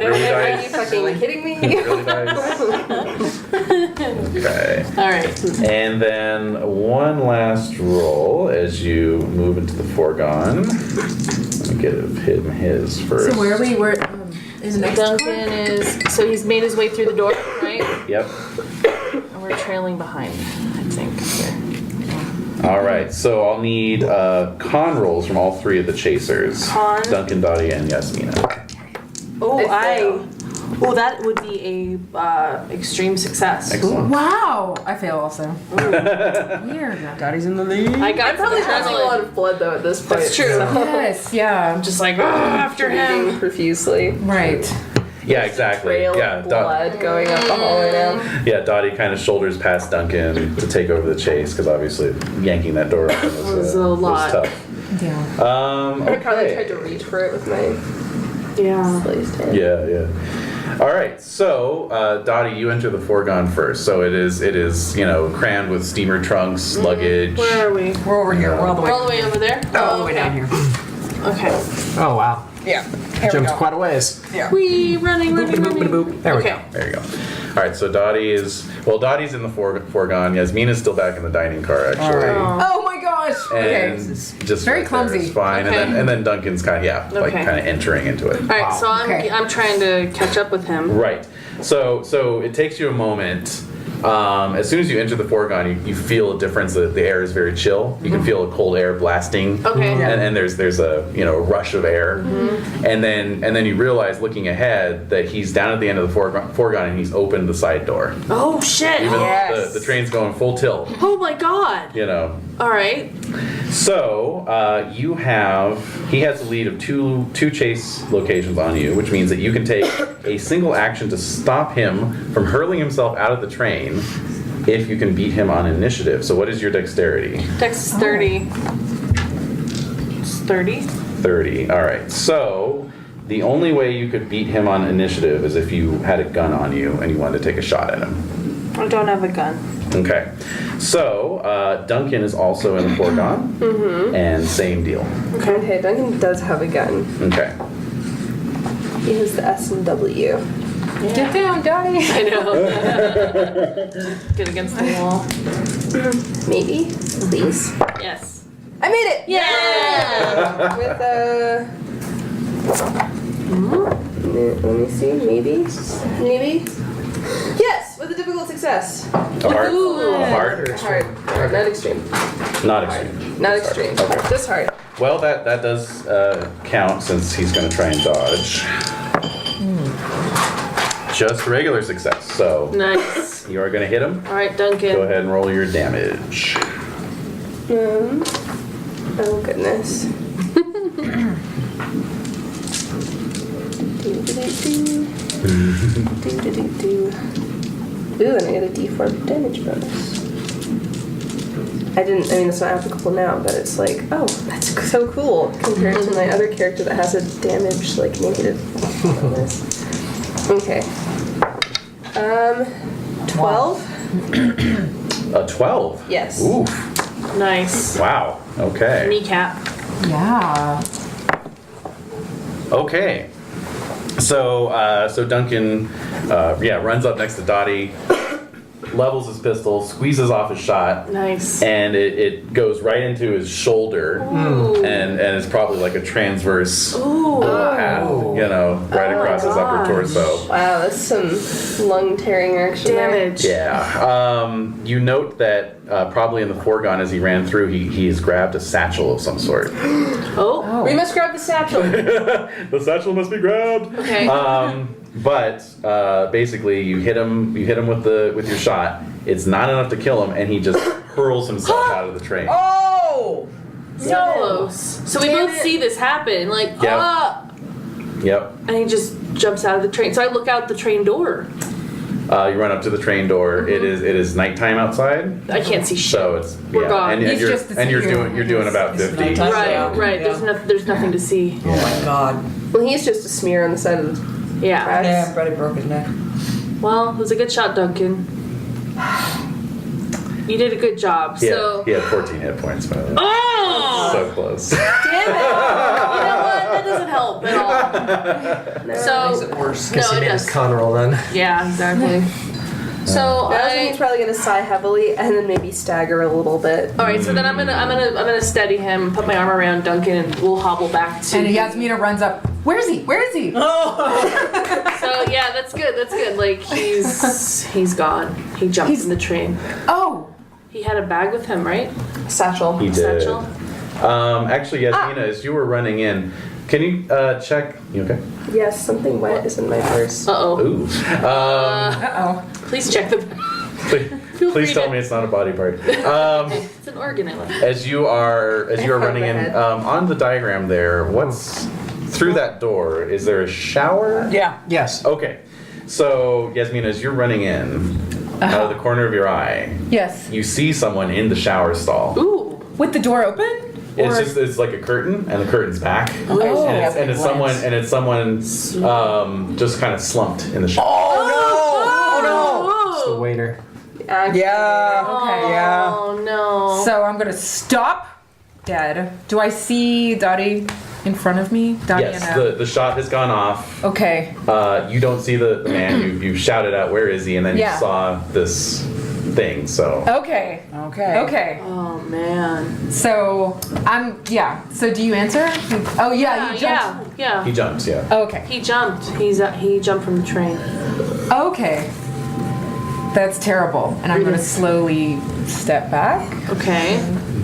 A: Really
F: Are you
A: nice.
F: fucking kidding me?
A: Really nice. Okay.
B: All right.
A: And then one last roll as you move into the fourgon. Let me get him his first.
E: So where are we? We're in the next
B: Duncan
E: one?
B: is. So he's made his way through the door, right?
A: Yep.
B: And we're trailing behind, I think. Here.
A: All right, so I'll need con rolls from all three of the chasers.
B: Con.
A: Duncan, Dottie, and Yasmina.
B: Oh,
F: I fail.
B: Oh, that would be a extreme success.
A: Excellent.
E: Wow. I fail also. Weird.
D: Dottie's in the lead.
B: I got
F: I'm probably losing a lot
B: adrenaline.
F: of blood though at this point.
B: That's true.
E: Yes. Yeah.
B: Just like after him.
F: Bleeding profusely.
E: Right.
A: Yeah, exactly.
F: Trail
A: Yeah,
F: of blood going up the hallway now.
A: Yeah, Dottie kind of shoulders past Duncan to take over the chase because obviously yanking that door open
B: Was a lot.
A: tough.
E: Yeah.
F: I probably tried
A: Okay.
F: to reach for it with my
B: Yeah.
F: sliced hand.
A: Yeah. All right, so Dottie, you enter the foregone first. So it is crammed with steamer trunks, luggage.
B: Where are we?
D: We're over here. We're all the way.
B: All the way over there?
D: all the way down here.
B: Okay.
C: Oh wow.
D: Yeah. Here we
C: Jumped
D: go.
C: quite a ways.
D: Yeah.
B: We running.
C: There we
B: Okay.
C: go.
A: There you go. All right, so Dottie's in the foregone. Yasmina's still back in the dining car actually.
D: Oh my gosh. Okay.
A: And just
E: Very
A: right there
E: clumsy.
A: is fine,
B: Okay.
A: and then Duncan's kind of
B: Okay.
A: entering into it.
B: All right, so
E: Okay.
B: I'm trying to catch up with him.
A: Right. So it takes you a moment. As soon as you enter the foregone, you feel a difference. The air is very chill. You can feel a cold air blasting.
B: Okay.
A: And there's a rush of air, and then you realize looking ahead that he's down at the end of the foregone and he's opened the side door.
B: Oh shit!
A: Even
D: Yes.
A: the train's going full tilt.
B: Oh my god! All right.
A: So he has a lead of two chase locations on you, which means that you can take a single action to stop him from hurling himself out of the train if you can beat him on initiative. So what is your dexterity?
B: Dex is 30. It's 30.
A: 30. All right. So the only way you could beat him on initiative is if you had a gun on you and you wanted to take a shot at him.
B: I don't have a gun.
A: Okay. So Duncan is also in the foregone, and same deal.
F: Okay, Duncan does have a gun.
A: Okay.
F: He has the S&W.
E: Get down, Dottie.
B: I know. Get against the wall.
F: Maybe? Please?
B: Yes.
F: I made it!
B: Yeah.
F: With let me see, maybe? Yes! With a difficult success.
A: A heart?
B: Ooh.
A: A heart?
F: Hard. Hard, not extreme.
A: Not extreme.
F: Not extreme.
A: Okay.
F: Just hard.
A: Well, that does count since he's going to try and dodge. Just regular success. So
B: Nice.
A: you are going to hit him.
B: All right, Duncan.
A: Go ahead and roll your damage.
F: Oh goodness. Ooh, and I get a D4 damage bonus. I mean, it's not applicable now, but it's like, oh, that's so cool compared to my other character that has a damage, like, negative bonus. Okay. 12?
A: A 12?
F: Yes.
A: Ooh.
B: Nice.
A: Wow. Okay.
B: Kneecap.
E: Yeah.
A: Okay. So Duncan, runs up next to Dottie, levels his pistol, squeezes off his shot,
B: Nice.
A: and it goes right into his shoulder, and it's probably like a transverse path, right across his upper torso.
F: Wow, that's some lung tearing action
B: Damage.
A: Yeah. You note that probably in the foregone as he ran through, he has grabbed a satchel of some sort.
B: Oh.
F: there. We must grab the satchel.
A: The satchel must be grabbed.
B: Okay.
A: But basically, you hit him with your shot. It's not enough to kill him, and he just hurls himself out of the train.
D: Oh!
B: So close. So we both see this happen. Like,
A: Yep.
B: and he just jumps out of the train. So I look out the train door.
A: You run up to the train door. It is nighttime outside,
B: I can't see shit.
A: so it's
B: We're gone.
A: and
E: He's
A: you're
E: just the
A: you're
E: CEO.
A: doing about
D: It's
A: 50.
D: nighttime.
B: Right.
D: Yeah.
B: There's nothing to see.
D: Oh my god.
F: Well, he's just a smear on the side of the
B: Yeah.
F: tracks.
D: Yeah, Brady broke his neck.
B: Well, it was a good shot, Duncan. You did a good job.
A: Yeah,
B: So.
A: he had 14 hit points, by the way.
B: Oh!
A: So close.
B: Damn it! You know what? That doesn't help at all.
D: Makes
B: So.
D: it worse.
F: Oh,
C: Guess he
B: No, it
C: made his
B: does.
C: con roll then.
B: Yeah, exactly. So
F: I think he's probably gonna sigh heavily and then maybe stagger a little bit.
B: All right. So then I'm gonna steady him, put my arm around Duncan, and we'll hobble back to.
E: And Yasmina runs up. Where is he? Where is he?
B: So yeah, that's good. That's good. Like he's gone. He jumped in the train.
E: Oh.
B: He had a bag with him, right?
F: Satchel.
A: He did.
B: Satchel.
A: Actually, Yasmina, as you were running in, can you check? You okay?
F: Yes, something wet is in my purse.
B: Uh-oh.
A: Ooh.
E: Uh-oh.
B: Please check the. Feel free
A: Please tell
B: to-
A: me it's not a body part.
B: It's an organ I left.
A: As you are
F: I
A: running
F: found
A: in
F: the head.
A: on the diagram there, what's through that door, is there a shower?
D: Yeah.
C: Yes.
A: Okay. So, Yasmin, as you're running in, out of the corner of your eye,
E: Yes.
A: you see someone in the shower stall.
B: Ooh.
E: With the door open?
A: It's like a curtain, and the curtain's back,
E: Oh.
A: and it's someone just kind of slumped in the shower.
C: It's the waiter.
D: Yeah.
E: Okay.
D: Yeah.
B: Oh no.
E: So I'm gonna stop dead. Do I see Dottie in front of me? Dottie
A: Yes,
E: and
A: the shot has gone off.
E: Okay.
A: You don't see the man. You shouted out, "Where is he?" And then
E: Yeah.
A: you saw this thing. So
E: Okay.
D: Okay.
E: Okay.
B: Oh man.
E: So So do you answer? Oh yeah, you jumped.
B: Yeah.
A: he jumps. Yeah.
E: Okay.
B: He jumped. He jumped from the train.
E: Okay. That's terrible. And I'm gonna slowly step back
B: Okay.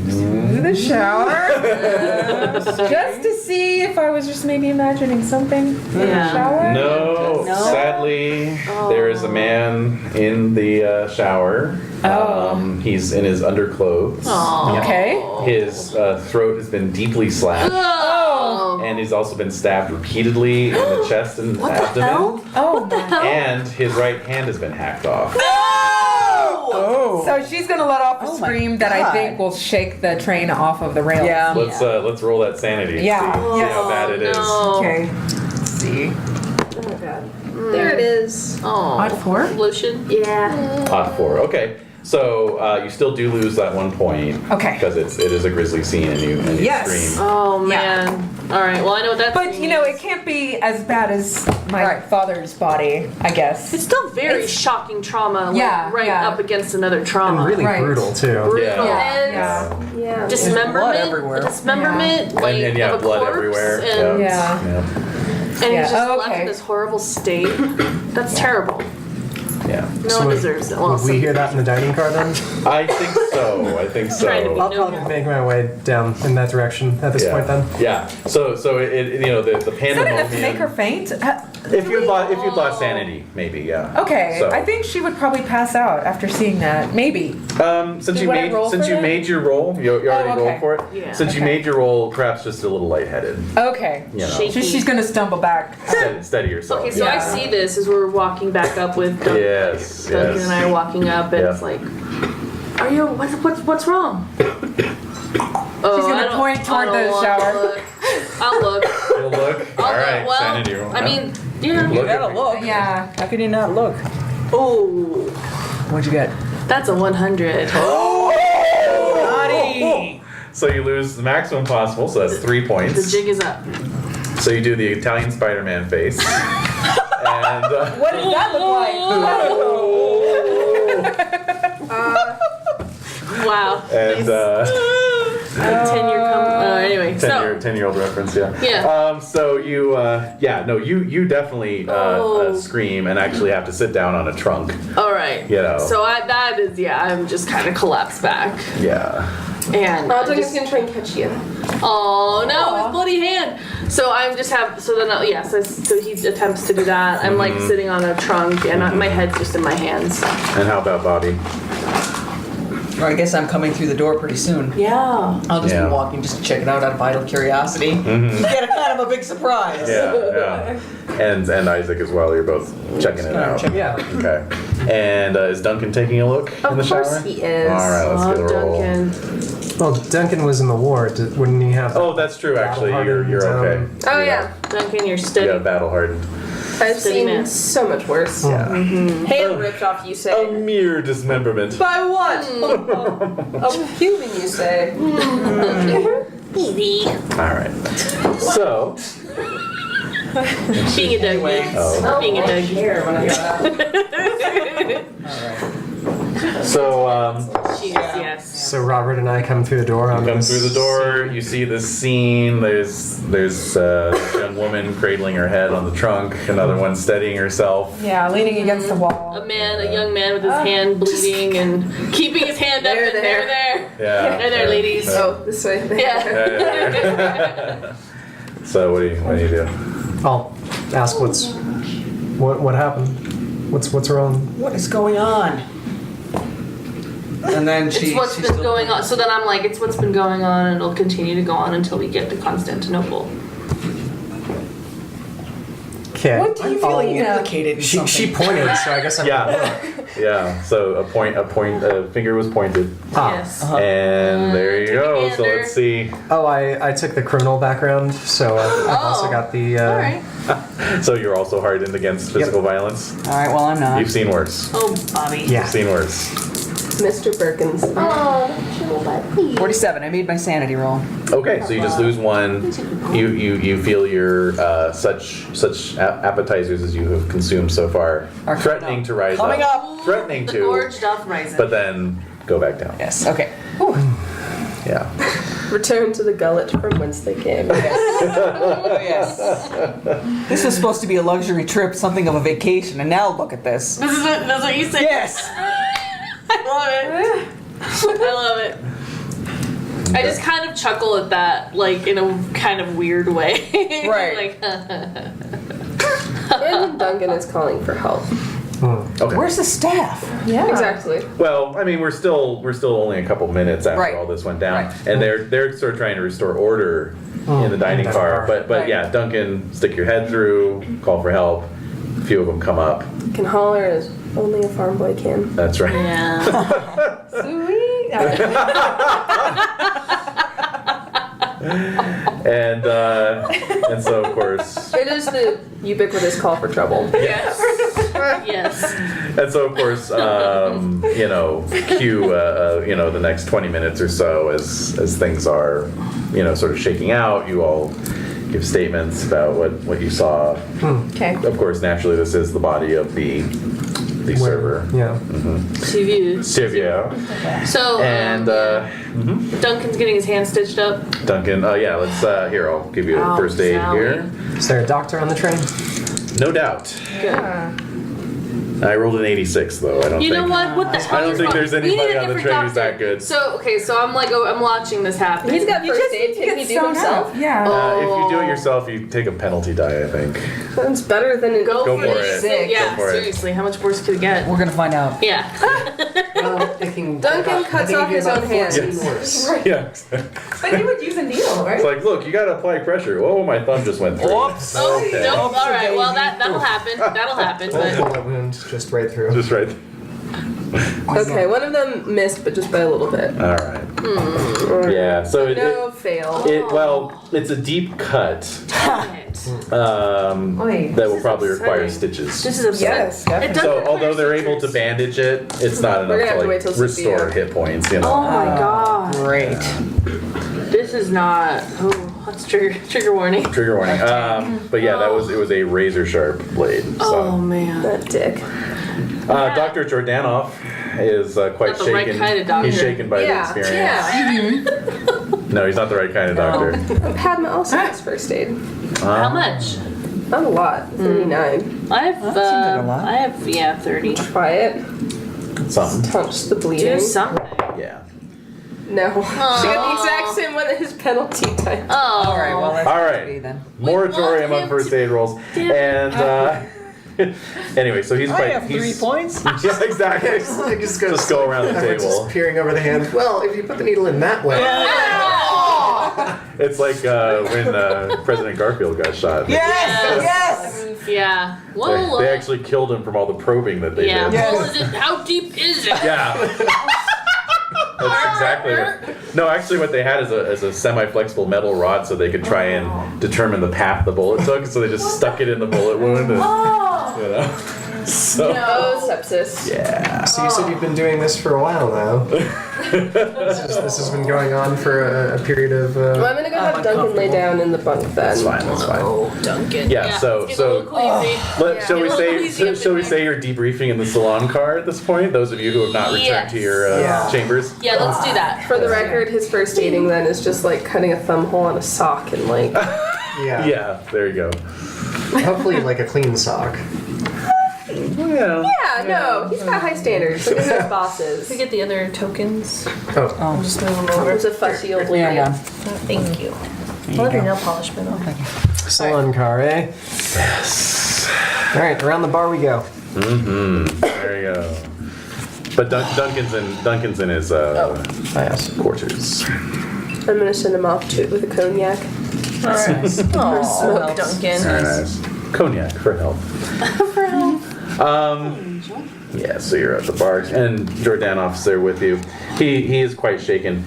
E: to the shower. Just to see if I was just maybe imagining something in the
B: Yeah.
E: shower.
A: No, sadly, there is a man in the shower.
E: Oh.
A: He's in his underclothes.
B: Oh.
E: Okay.
A: His throat has been deeply slashed,
B: Oh.
A: and he's also been stabbed repeatedly in the chest and abdomen.
E: Oh my.
A: And his right hand has been hacked off.
D: Oh.
E: So she's gonna let off a
D: Oh my
E: scream that I
D: God.
E: think will shake the train off of the rails.
D: Yeah.
A: Let's roll that sanity. And
E: Yeah.
A: see how bad it is.
B: No.
E: Okay. Let's see.
F: Oh god. There it is.
B: Oh.
E: Odd 4?
B: Lucian.
F: Yeah.
A: Hot 4. Okay. So you still do lose that 1 point.
E: Okay.
A: Because it is a grisly scene and you
E: Yes.
A: scream.
B: Oh man. All right. Well, I know what that.
E: But you know, it can't be as bad as my father's body, I guess.
B: It's still very shocking trauma. Like,
E: Yeah,
B: Right
E: yeah.
B: up against another trauma.
C: And really
E: Right.
C: brutal too.
B: Brutal
A: Yeah.
B: is
E: Yeah.
F: Yeah.
B: dismemberment.
D: There's blood everywhere.
B: Dismemberment. Like
A: And yeah,
B: of a
A: blood
B: corpse,
A: everywhere.
B: And,
E: Yeah.
B: and
E: Yeah.
B: he's just
E: Oh,
B: left
E: okay.
B: in this horrible state. That's terrible.
A: Yeah.
B: No one deserves it. Well,
C: Would we hear that in the dining car then?
A: I think so. I think so.
B: Trying to be
C: I'll probably
B: noble.
C: make my way down in that direction at this point then.
A: Yeah. So the
E: Is that enough to make her
A: pandemonium.
E: faint?
A: If you lost sanity, maybe, yeah.
E: Okay,
A: So,
E: I think she would probably pass out after seeing that. Maybe.
A: since you
E: Would I roll for that?
A: made your roll, you already
E: okay.
A: rolled for it.
B: Yeah.
A: Since you
E: Okay.
A: made your roll, perhaps just a little lightheaded.
E: Okay.
A: You know,
B: Shaky.
E: She's gonna stumble back.
A: steady yourself.
B: Okay, so
E: Yeah.
B: I see this as we're walking back up with Duncan.
A: Yes,
B: Duncan
A: yes.
B: and I are walking up, and
A: Yeah.
B: it's like, "Are you? What's wrong?" Oh,
E: She's gonna
B: I don't-
E: point toward
B: I don't
E: the
B: want
E: shower.
B: to look. I'll look.
A: You'll look.
B: I'll
A: All right,
B: look. Well,
A: sanity roll.
B: I mean, yeah.
A: Look
D: You
A: at
D: gotta
A: me.
D: look.
E: Yeah.
D: How can you not look?
B: Oh,
D: What'd you get?
B: that's a 100.
D: Naughty.
A: So you lose the maximum possible, so that's 3 points.
B: The jig is up.
A: So you do the Italian Spider-Man face. And
E: What does that look like?
B: Wow.
A: and
B: 10-year anyway, so
A: 10-year-old reference, yeah.
B: Yeah.
A: So you you definitely scream and actually have to sit down on a trunk.
B: all right.
A: You know.
B: So I'm just kind of collapsed back,
A: Yeah.
B: and
F: Oh,
B: I
F: Duncan's
B: just-
F: gonna try and catch you.
B: Oh no, his bloody hand. So I'm just so he attempts to do that. I'm like sitting on a trunk and my head's just in my hands.
A: And how about Bobby?
D: Well, I guess I'm coming through the door pretty soon.
B: Yeah.
D: I'll just
A: Yeah.
D: be walking just to check it out of idle curiosity. You get a kind of a big surprise.
A: Yeah. And Isaac as well. You're both checking it out.
D: Check it out.
A: Okay. And is Duncan taking a look in the shower?
F: Of course he is.
A: All right, let's get a roll.
B: Duncan.
C: Well, Duncan was in the war. Wouldn't he have?
A: Oh, that's true. Actually, you're okay.
F: Oh yeah.
B: Duncan, you're steady.
A: Yeah, battle hardened.
F: I've
B: Steady
F: seen
B: man.
F: so much worse.
A: Yeah.
F: Hand ripped off, you
A: A
F: say.
A: mere dismemberment.
F: By what? A human, you say.
B: Easy.
A: All right. So.
B: Being a dog.
A: Oh.
B: Being a dog.
D: Here when I got out.
A: So
B: Yes.
C: So Robert and I come through the door.
A: you come through the door. You see this scene. There's this young woman cradling her head on the trunk. Another one steadying herself.
E: Yeah, leaning against the wall.
B: A young man with his hand bleeding and keeping his hand up.
F: There,
B: and
F: there.
B: there.
A: Yeah.
B: There, there, ladies.
F: Oh, this way.
B: Yeah.
A: Yeah. So what do you do?
C: I'll ask what happened. What's wrong?
D: What is going on? And then
B: It's what's been going on. So then I'm like, it's what's been going on, and it'll continue to go on until we get to Constantinople.
C: Okay.
E: What do you feel like
D: Implicated in
C: She
D: something.
C: pointed, so I guess I'm
A: Yeah. So a finger was pointed,
B: Yes.
A: and there you
B: take a
A: go. So
B: gander.
A: let's see.
C: Oh, I took the criminal background, so I've also got the.
B: All right.
A: So you're also hardened against physical violence.
D: All right, well, I'm not.
A: You've seen worse.
B: Oh, Bobby.
C: Yeah.
A: You've seen worse.
F: Mr. Perkins.
B: Oh, don't buddy.
D: 47. I made my sanity roll.
A: Okay, so you just lose one. You feel your such appetizers as you have consumed so far
D: Are
A: threatening to rise
D: coming
A: up.
D: up.
A: Threatening
B: The
A: to,
B: gorged up rising.
A: but then go back down.
D: Yes. Okay.
A: Yeah.
F: Return to the gullet from whence they came.
D: Oh, yes. This was supposed to be a luxury trip, something of a vacation, and now look at this.
B: That's what you say.
D: Yes.
B: I love it. I love it. I just kind of chuckle at that, like in a kind of weird way.
D: Right.
B: Like,
F: And Duncan is calling for help.
A: Okay.
D: Where's the staff?
E: Yeah.
F: Exactly.
A: Well, I mean, we're still only a couple minutes after
D: Right.
A: all this went down,
D: Right.
A: and they're sort of trying to restore order in the dining car. But
D: Right.
A: yeah, Duncan, stick your head through, call for help. A few of them come up.
F: Can holler as only a farm boy can.
A: That's right.
B: yeah.
E: Sweet.
A: And so of course,
F: It is the ubiquitous call for trouble.
B: Yes. Yes.
A: and so of course, cue the next 20 minutes or so as things are, sort of shaking out. You all give statements about what you saw.
E: Okay.
A: Of course, naturally, this is the body of the server.
C: Yeah.
A: Sylvia.
B: So,
A: And
B: Duncan's getting his hand stitched up.
A: Duncan, let's here, I'll give you a first aid
B: Sally.
A: here.
C: Is there a doctor on the train?
A: No doubt. I rolled an 86 though. I don't
B: You
A: think.
B: know what? What the hell?
A: I don't
B: is
A: think
B: wrong?
A: there's
B: We need
A: anybody
B: a
A: on the
B: different
A: train who's
B: doctor.
A: that good.
B: So, okay, so I'm watching this happen.
F: He's got
E: You
F: first
E: just
F: aid.
E: need to
F: Can
E: get
F: he do
E: sewn
F: himself?
E: up. Yeah.
A: If you do it yourself, you take a penalty die, I think.
F: Sounds better than an
B: Go
A: Go
B: for
A: for
B: it.
A: it.
D: Sick.
B: Yeah,
A: Go for it.
B: seriously. How much worse could it get?
D: We're gonna find out.
B: Yeah.
F: Duncan cuts off his own hand.
A: Yes. Yeah.
E: But he would use a needle, right?
A: It's like, look, you gotta apply pressure. Oh, my thumb just went through.
D: Whoops.
B: Oh,
A: Okay.
B: nope. All right. Well, that'll happen. That'll happen. But
C: Bullet wound just right through.
A: Just right.
F: Okay, one of them missed, but just by a little bit.
A: All right. Yeah. So
F: No fail.
A: it's a deep cut.
B: damn it.
A: That will probably require
B: upsetting.
A: stitches.
B: This is upsetting.
E: Yes, definitely.
B: It does
A: So
B: require
A: although they're able to
B: sutures.
A: bandage it, it's not
F: We're
A: enough
F: gonna have
A: to
F: to wait till
A: restore
F: severe.
A: hit points.
B: Oh my god.
D: Great.
B: This is not. Oh, that's trigger warning.
A: Trigger warning. But yeah, it was a razor sharp blade. So.
B: Oh man.
F: That dick.
A: Dr. Jordanoff is quite
B: Not the right
A: shaken.
B: kind of doctor.
A: He's shaken by the experience. No, he's not the right kind of doctor.
F: Padma also has first aid.
B: How much?
F: Not a lot. 39.
B: I have.
D: That seems like a lot.
B: I have 30.
F: Try it.
A: Something.
F: Touch the bleeding.
B: Do something.
A: Yeah.
F: No. She got the exact same one that his penalty type.
B: Oh.
D: All right. Well, that's
A: All
D: be
A: right.
D: then.
A: Moratorium
B: want
A: on
B: him
A: first
B: to-
A: aid rolls. And anyway, so he's
D: I
A: quite.
D: have 3 points.
A: Yeah, exactly.
C: Just
A: Just go around the
C: Everyone's
A: table.
C: just peering over the hand. Well, if you put the needle in that way.
A: It's like when President Garfield got shot.
D: Yes. Yes.
B: Yeah. Well.
A: They actually killed him from all the probing that they
B: Yeah.
A: did.
D: Yes.
B: Well, is it? How deep is it?
A: Yeah. That's exactly it. No, actually, what they had is a semi-flexible metal rod, so they could try and determine the path the bullet took. So they just stuck it in the bullet wound, and, So
F: Oh, sepsis.
A: yeah.
C: So you said you've been doing this for a while now. This has been going on for a period of.
F: Well, I'm gonna go have Duncan lay down in the bunk then.
A: That's fine. That's fine.
B: Duncan.
A: Yeah. So
B: It's getting a little queasy.
A: Shall we
B: Get a little queasy up
A: shall
B: in
A: we
B: there.
A: say you're debriefing in the salon car at this point? Those of you who have not returned to your
C: Yes.
A: chambers.
B: Yeah, let's do that.
F: For the record, his first aiding then is just like cutting a thumb hole on a sock and like.
C: Yeah.
A: Yeah. There you go.
C: Hopefully, like a clean sock.
A: Yeah.
F: Yeah, no, he's got high standards. Look at those bosses.
B: Can we get the other tokens?
C: Oh.
B: Just move them over.
F: There's a fussy old lady.
D: Yeah.
B: Thank you. I love your nail polish, but
C: Salon car, eh?
A: Yes.
C: All right, around the bar we go.
A: There you go. But Duncan's in his
C: Yes.
A: quarters.
F: I'm gonna send him off to with a cognac.
B: Or smoke Duncan.
A: Very nice. cognac for help.
B: For help.
A: Yeah, so you're at the bar, and Jordanov's there with you. He is quite shaken.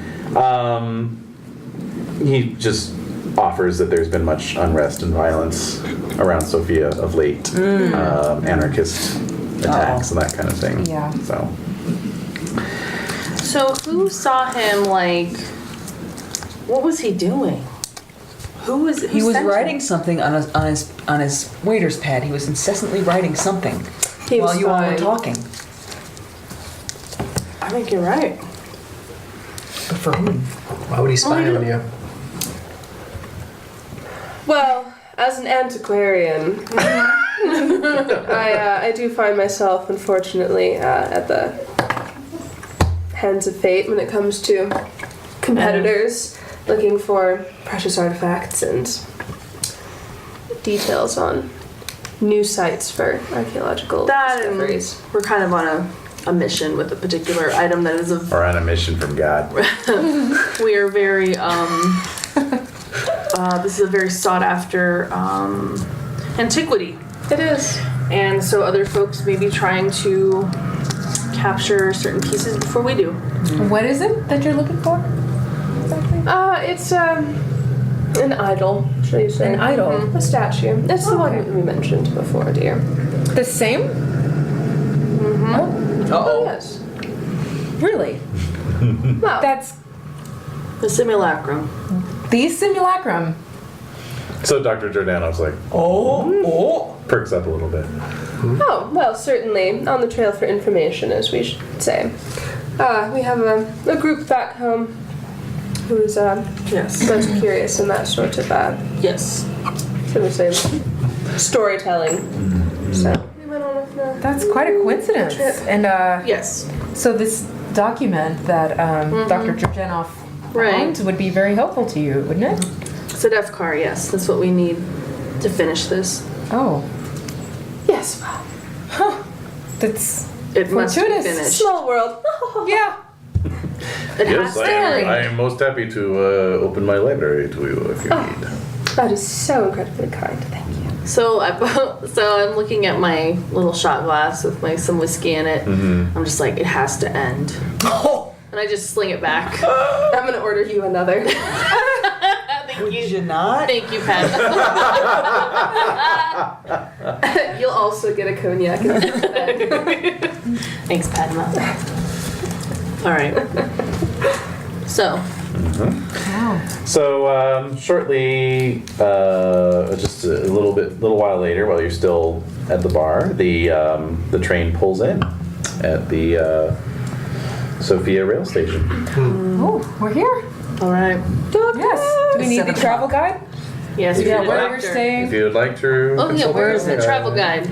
A: He just offers that there's been much unrest and violence around Sofia of late. Anarchist attacks and that kind of thing.
E: Yeah.
B: So who saw him, like, what was he doing? Who was
D: He was
B: sent him?
D: writing something on his waiter's pad. He was incessantly writing something
F: He
D: while
F: was
D: you all were
F: fine.
D: talking.
B: I think you're right.
D: But for whom?
C: Why would he spy on you?
F: Well, as an antiquarian, I do find myself, unfortunately, at the hands of fate when it comes to competitors looking for precious artifacts and details on new sites for archaeological discoveries.
B: We're kind of on a mission with a particular item that is of.
A: Or on a mission from God.
B: We are very. This is a very sought after antiquity.
F: It is.
B: And so other folks may be trying to capture certain pieces before we do.
E: What is it that you're looking for? Exactly.
F: It's an idol, shall you say?
E: An idol?
F: A statue. It's the one we mentioned before, dear.
E: The same?
F: Oh, yes.
E: Really?
F: Well,
E: That's
B: The simulacrum.
E: the simulacrum.
A: So Dr. Jordanov's like, perks up a little bit.
F: oh, well, certainly on the trail for information, as we should say. We have a group back home who is
B: Yes.
F: most curious in that sort of,
B: Yes.
F: should we say, storytelling. So we went on a
E: That's quite a coincidence.
F: Trip.
E: And
B: Yes.
E: so this document that Dr. Jordanov
B: Right.
E: found would be very helpful to you, wouldn't it?
B: It's a death car, yes. That's what we need to finish this.
E: Oh,
F: yes, well,
E: that's
B: It must be
E: Fortuitous.
B: finished.
F: small world.
E: yeah.
B: It has to.
A: I am most happy to open my library to you if you need.
F: That is so incredibly kind. Thank you.
B: So I'm looking at my little shot glass with some whiskey in it. I'm just like, it has to end. And I just sling it back.
F: I'm gonna order you another.
B: Thank you.
D: Should not.
B: Thank you, Pat.
F: You'll also get a cognac.
B: Thanks, Padma. All right. So,
A: So shortly, just a little while later, while you're still at the bar, the train pulls in at the Sofia rail station.
E: Oh, we're here.
B: all right.
E: Yes. Do we need the travel guide?
B: Yes, we
E: Yeah,
B: need a
E: where
B: doctor.
E: we're staying.
A: If you would like to,
B: Oh yeah,
A: consult
B: where is
A: with
B: the
A: us,
B: travel guide?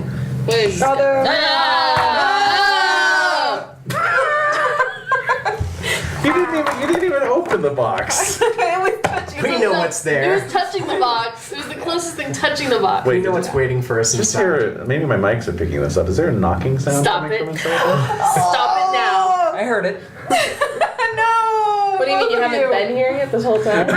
B: Where is
F: Other-
B: Ah!
A: You didn't even open the box.
C: We know what's
B: It
C: there.
B: was touching the box. It was the closest thing touching the box.
A: Wait,
C: We know what's waiting for us
A: Is
C: inside.
A: there maybe my mics are picking this up? Is there a knocking sound
B: Stop
A: coming
B: it.
A: from inside there?
B: Stop it now.
D: I heard it.
F: No!
B: What do you mean you haven't been here yet this whole time?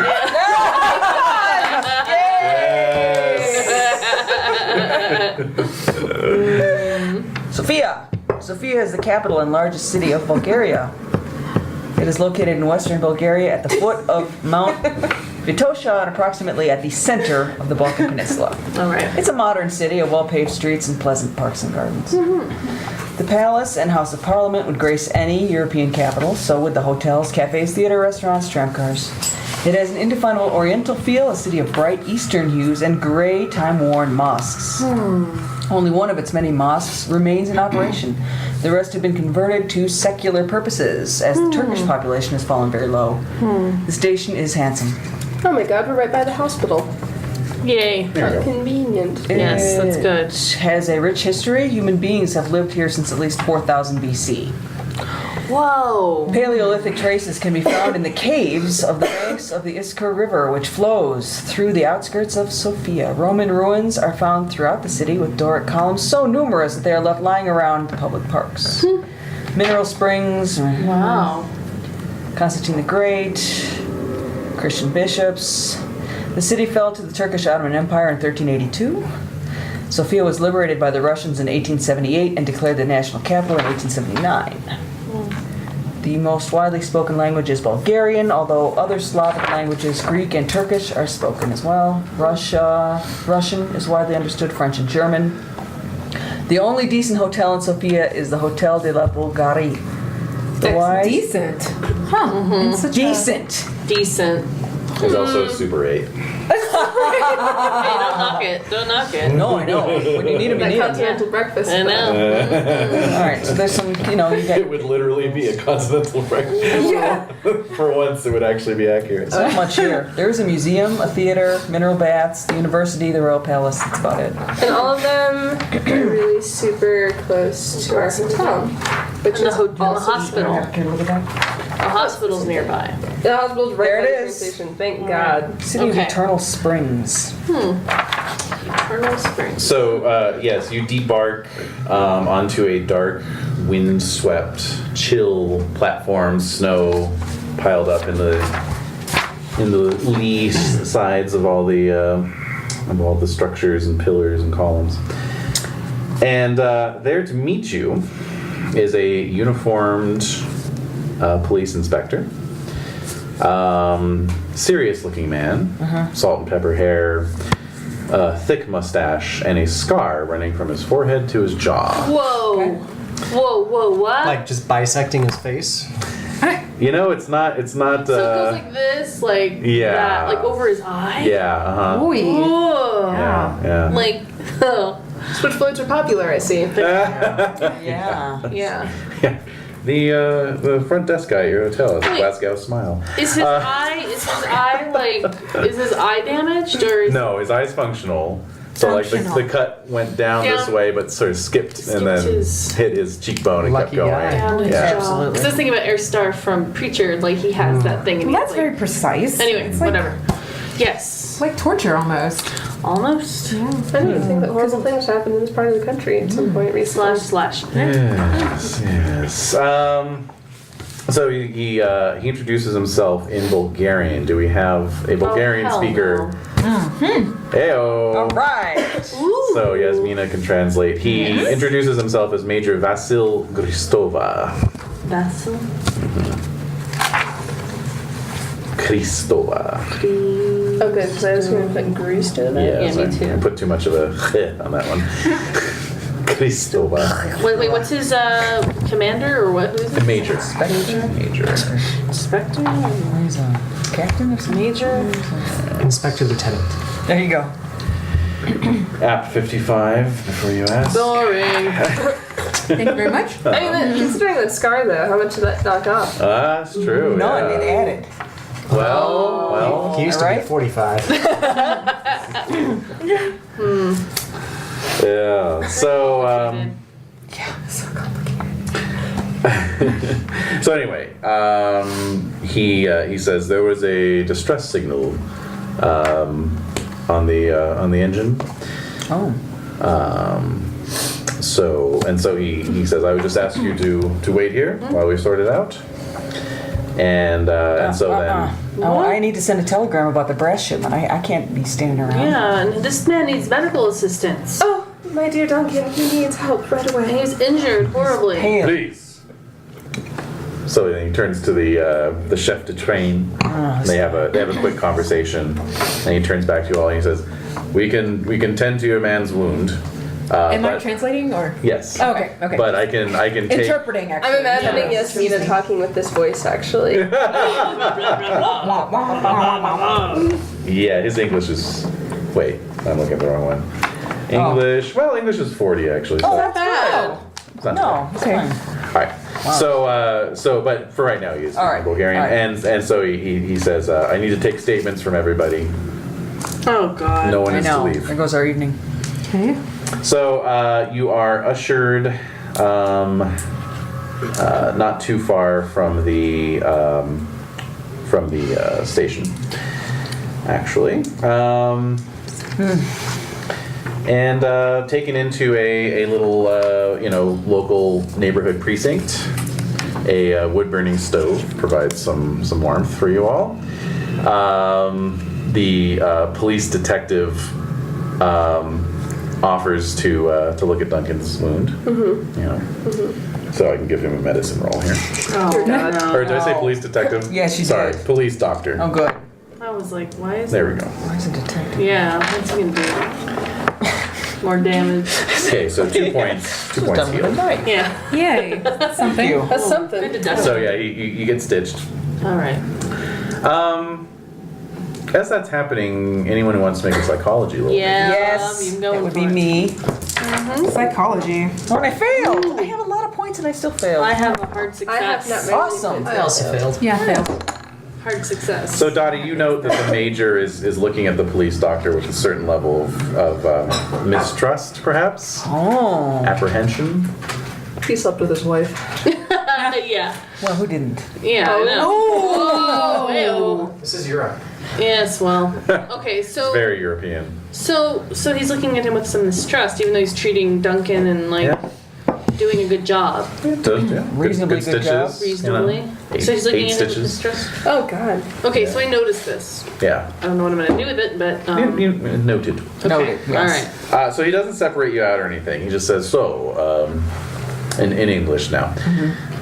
D: Sofia. Sofia is the capital and largest city of Bulgaria. It is located in western Bulgaria at the foot of Mount Vitosha and approximately at the center of the Balkan Peninsula.
B: All right.
D: It's a modern city of well-paved streets and pleasant parks and gardens. The palace and House of Parliament would grace any European capital, so would the hotels, cafes, theater, restaurants, tramcars. It has an indefinable oriental feel, a city of bright eastern hues and gray, time-worn mosques. Only one of its many mosques remains in operation. The rest have been converted to secular purposes, as the Turkish population has fallen very low. The station is handsome.
F: Oh my god, we're right by the hospital.
B: Yay.
A: There you go.
F: Convenient.
B: Yes, that's good.
D: It has a rich history. Human beings have lived here since at least 4000 BC.
B: Whoa.
D: Paleolithic traces can be found in the caves of the banks of the Iskar River, which flows through the outskirts of Sofia. Roman ruins are found throughout the city with Doric columns so numerous that they are left lying around public parks. Mineral springs,
B: Wow.
D: Constantine the Great, Christian bishops. The city fell to the Turkish Ottoman Empire in 1382. Sofia was liberated by the Russians in 1878 and declared the national capital in 1879. The most widely spoken language is Bulgarian, although other Slavic languages, Greek and Turkish, are spoken as well. Russian is widely understood, French and German. The only decent hotel in Sofia is the Hotel de la Bulgarie.
E: That's decent. Huh.
D: Mm-hmm. Decent.
B: Decent.
G: There's also a Super 8.
B: Hey, don't knock it. Don't knock it.
D: No, I know. When you need them, you
F: That
D: need them.
F: continental breakfast.
B: I know.
D: All right, so there's some, you got...
G: It would literally be a continental breakfast.
E: Yeah.
G: For once, it would actually be accurate.
D: So much here. There's a museum, a theater, mineral baths, the university, the royal palace. That's about it.
F: And all of them are really super close to our hotel, which
B: And the
F: is
B: hospital.
D: Can you look at that?
B: The hospital's nearby.
F: The hospital's right
D: There
F: by
D: it
F: the train
D: is.
F: station. Thank God.
D: City
B: Okay.
D: of Eternal Springs.
B: Eternal Springs.
G: So, yes, you debark onto a dark, windswept, chill platform, snow piled up in the lee sides of all the structures and pillars and columns. And there to meet you is a uniformed police inspector. Serious-looking man, salt and pepper hair, thick mustache, and a scar running from his forehead to his jaw.
B: Whoa. Whoa, what?
C: Like just bisecting his face.
G: You know, it's not.
B: so it goes like this, like
G: yeah.
B: that, like over his eye?
G: Yeah. Uh huh.
E: Ooh.
B: Whoa.
G: Yeah.
B: Like, oh.
F: Switchblades are popular, I see.
D: Yeah.
B: Yeah.
G: Yeah. The front desk guy at your hotel has a
B: Wait.
G: Glasgow smile.
B: Is his eye is his eye damaged or is
G: No, his eye's functional. So like
E: Functional.
G: the cut went down this
B: Down.
G: way, but sort of skipped and then
B: his-
G: hit his cheekbone and kept
C: Lucky
G: going.
C: guy.
B: down his
G: Yeah.
B: jaw?
D: Absolutely.
B: Because I was thinking about Airstar from Preacher, like he has that thing and
E: Well,
B: he's
E: that's
B: like,
E: very precise.
B: Anyway,
E: it's like,
B: whatever. Yes.
E: It's like torture almost.
B: Almost.
F: I don't think that horrible things happened in this part of the country at some point recently.
B: Slash.
G: Yes, yes. So he introduces himself in Bulgarian. Do we have a Bulgarian
B: hell
G: speaker?
B: no.
G: Heyo.
D: All right.
B: Ooh.
G: So Yasmina can translate. He introduces himself as Major Vasil Kristova.
B: Vassal.
G: Kristova.
F: Oh, good, because I was going to put grease to that.
B: Yeah,
G: so
B: me too.
G: I put too much of a on that one. Kristova.
B: Wait, what's his commander or what? Who is it?
G: Major. Major.
B: Inspector?
D: He's a captain or something?
B: Major?
C: Inspector Lieutenant.
D: There you go.
G: App 55, before you ask.
B: Boring.
E: Thank you very much.
F: I mean, considering that scar, though, how much did that knock off?
G: That's true.
D: None,
G: yeah.
D: it added.
G: Well.
C: He used to be
D: Alright.
C: at 45.
G: Yeah. So,
E: So complicated.
G: so anyway, he says there was a distress signal on the engine.
D: Oh.
G: So he says I would just ask you to wait here while we sort it out. And so then
D: Oh, I need to send a telegram about the brass shipment. I can't be standing around.
B: Yeah, and this man needs medical assistance.
F: Oh, my dear Duncan, he needs help right away.
B: He's injured horribly.
D: Hey,
G: please. So then he turns to the chef de train. They have a quick conversation, and he turns back to you all and he says, "We can tend to your man's wound."
E: Am I
G: but-
E: translating or?
G: Yes.
E: Okay.
G: But I can take.
E: Interpreting, actually.
F: I'm imagining Yasmina talking with this voice, actually.
G: Yeah, his English is. Wait, I'm looking at the wrong one. English. Well, English is 40 actually. So
B: Not bad.
G: it's not
D: no, it's fine.
G: All right. So, but for right now, he is
D: All right.
G: Bulgarian,
D: All right.
G: and so he says, I need to take statements from everybody.
B: Oh God.
G: No one
D: I
G: is
D: know.
G: to leave.
D: There goes our evening.
E: Okay.
G: So you are ushered not too far from the station, actually, and taken into a little local neighborhood precinct. A wood-burning stove provides some warmth for you all. The police detective offers to look at Duncan's wound. You know, so I can give him a medicine roll here.
B: Oh, God.
G: Or did I say police detective?
D: Yes, you
G: Sorry,
D: did.
G: police doctor.
D: Oh, good.
B: I was like, why is
G: There we go.
D: Why is it detective?
B: Yeah, what's he gonna do? More damage.
G: Okay, so 2 points. 2 points
D: Done with a
G: healed.
D: knife.
B: Yeah.
E: Yay. Something.
D: You.
F: That's something.
B: Good deduction.
G: So yeah, you get stitched.
B: All right.
G: As that's happening, anyone who wants to make a psychology roll?
B: Yeah.
D: Yes,
B: you can go
D: that would
B: for
D: be
B: it.
D: me.
E: Psychology.
D: Oh, and I failed. I have a lot of points and I still failed.
B: I have a hard
F: I have
B: success.
F: not many
D: Awesome.
F: points.
C: I also failed.
E: Yeah, failed.
B: Hard success.
G: So Dottie, you note that the major is looking at the police doctor with a certain level of mistrust, perhaps?
D: Oh.
G: Apprehension?
C: He slept with his wife.
B: Yeah.
D: Well, who didn't?
B: Yeah. I know. Oh.
C: This is Europe.
B: Yes. Well. Okay. So.
G: Very European.
B: So he's looking at him with some mistrust, even though he's treating Duncan and like doing a good job.
G: It does, yeah.
D: Reasonably good job.
G: stitches. you know.
B: Reasonably. So he's looking
G: Eight
B: at him with
G: stitches.
B: mistrust.
F: Oh God.
B: Okay. So I noticed this.
G: Yeah.
B: I don't know what I'm gonna do with it, but
G: Noted.
B: okay.
D: Noted,
B: All
D: yes.
B: right.
G: So he doesn't separate you out or anything. He just says, in English now.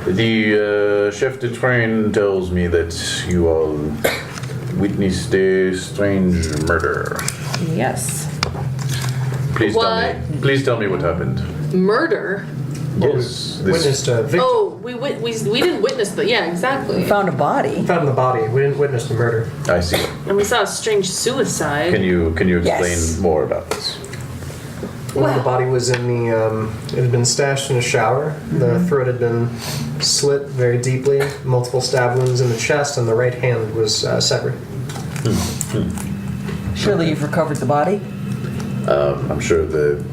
G: The chef de train tells me that you all witnessed a strange murder.
E: Yes.
G: Please tell me what happened.
B: Murder.
G: Yes.
C: Witnessed a victim.
B: Oh, we didn't witness the exactly.
D: Found a body.
C: Found the body. We didn't witness the murder.
G: I see.
B: And we saw a strange suicide.
G: Can you explain
D: Yes.
G: more about this?
C: Well, the body was in the. It had been stashed in a shower. The throat had been slit very deeply, multiple stab wounds in the chest, and the right hand was severed.
D: Surely you've recovered the body?
G: I'm sure the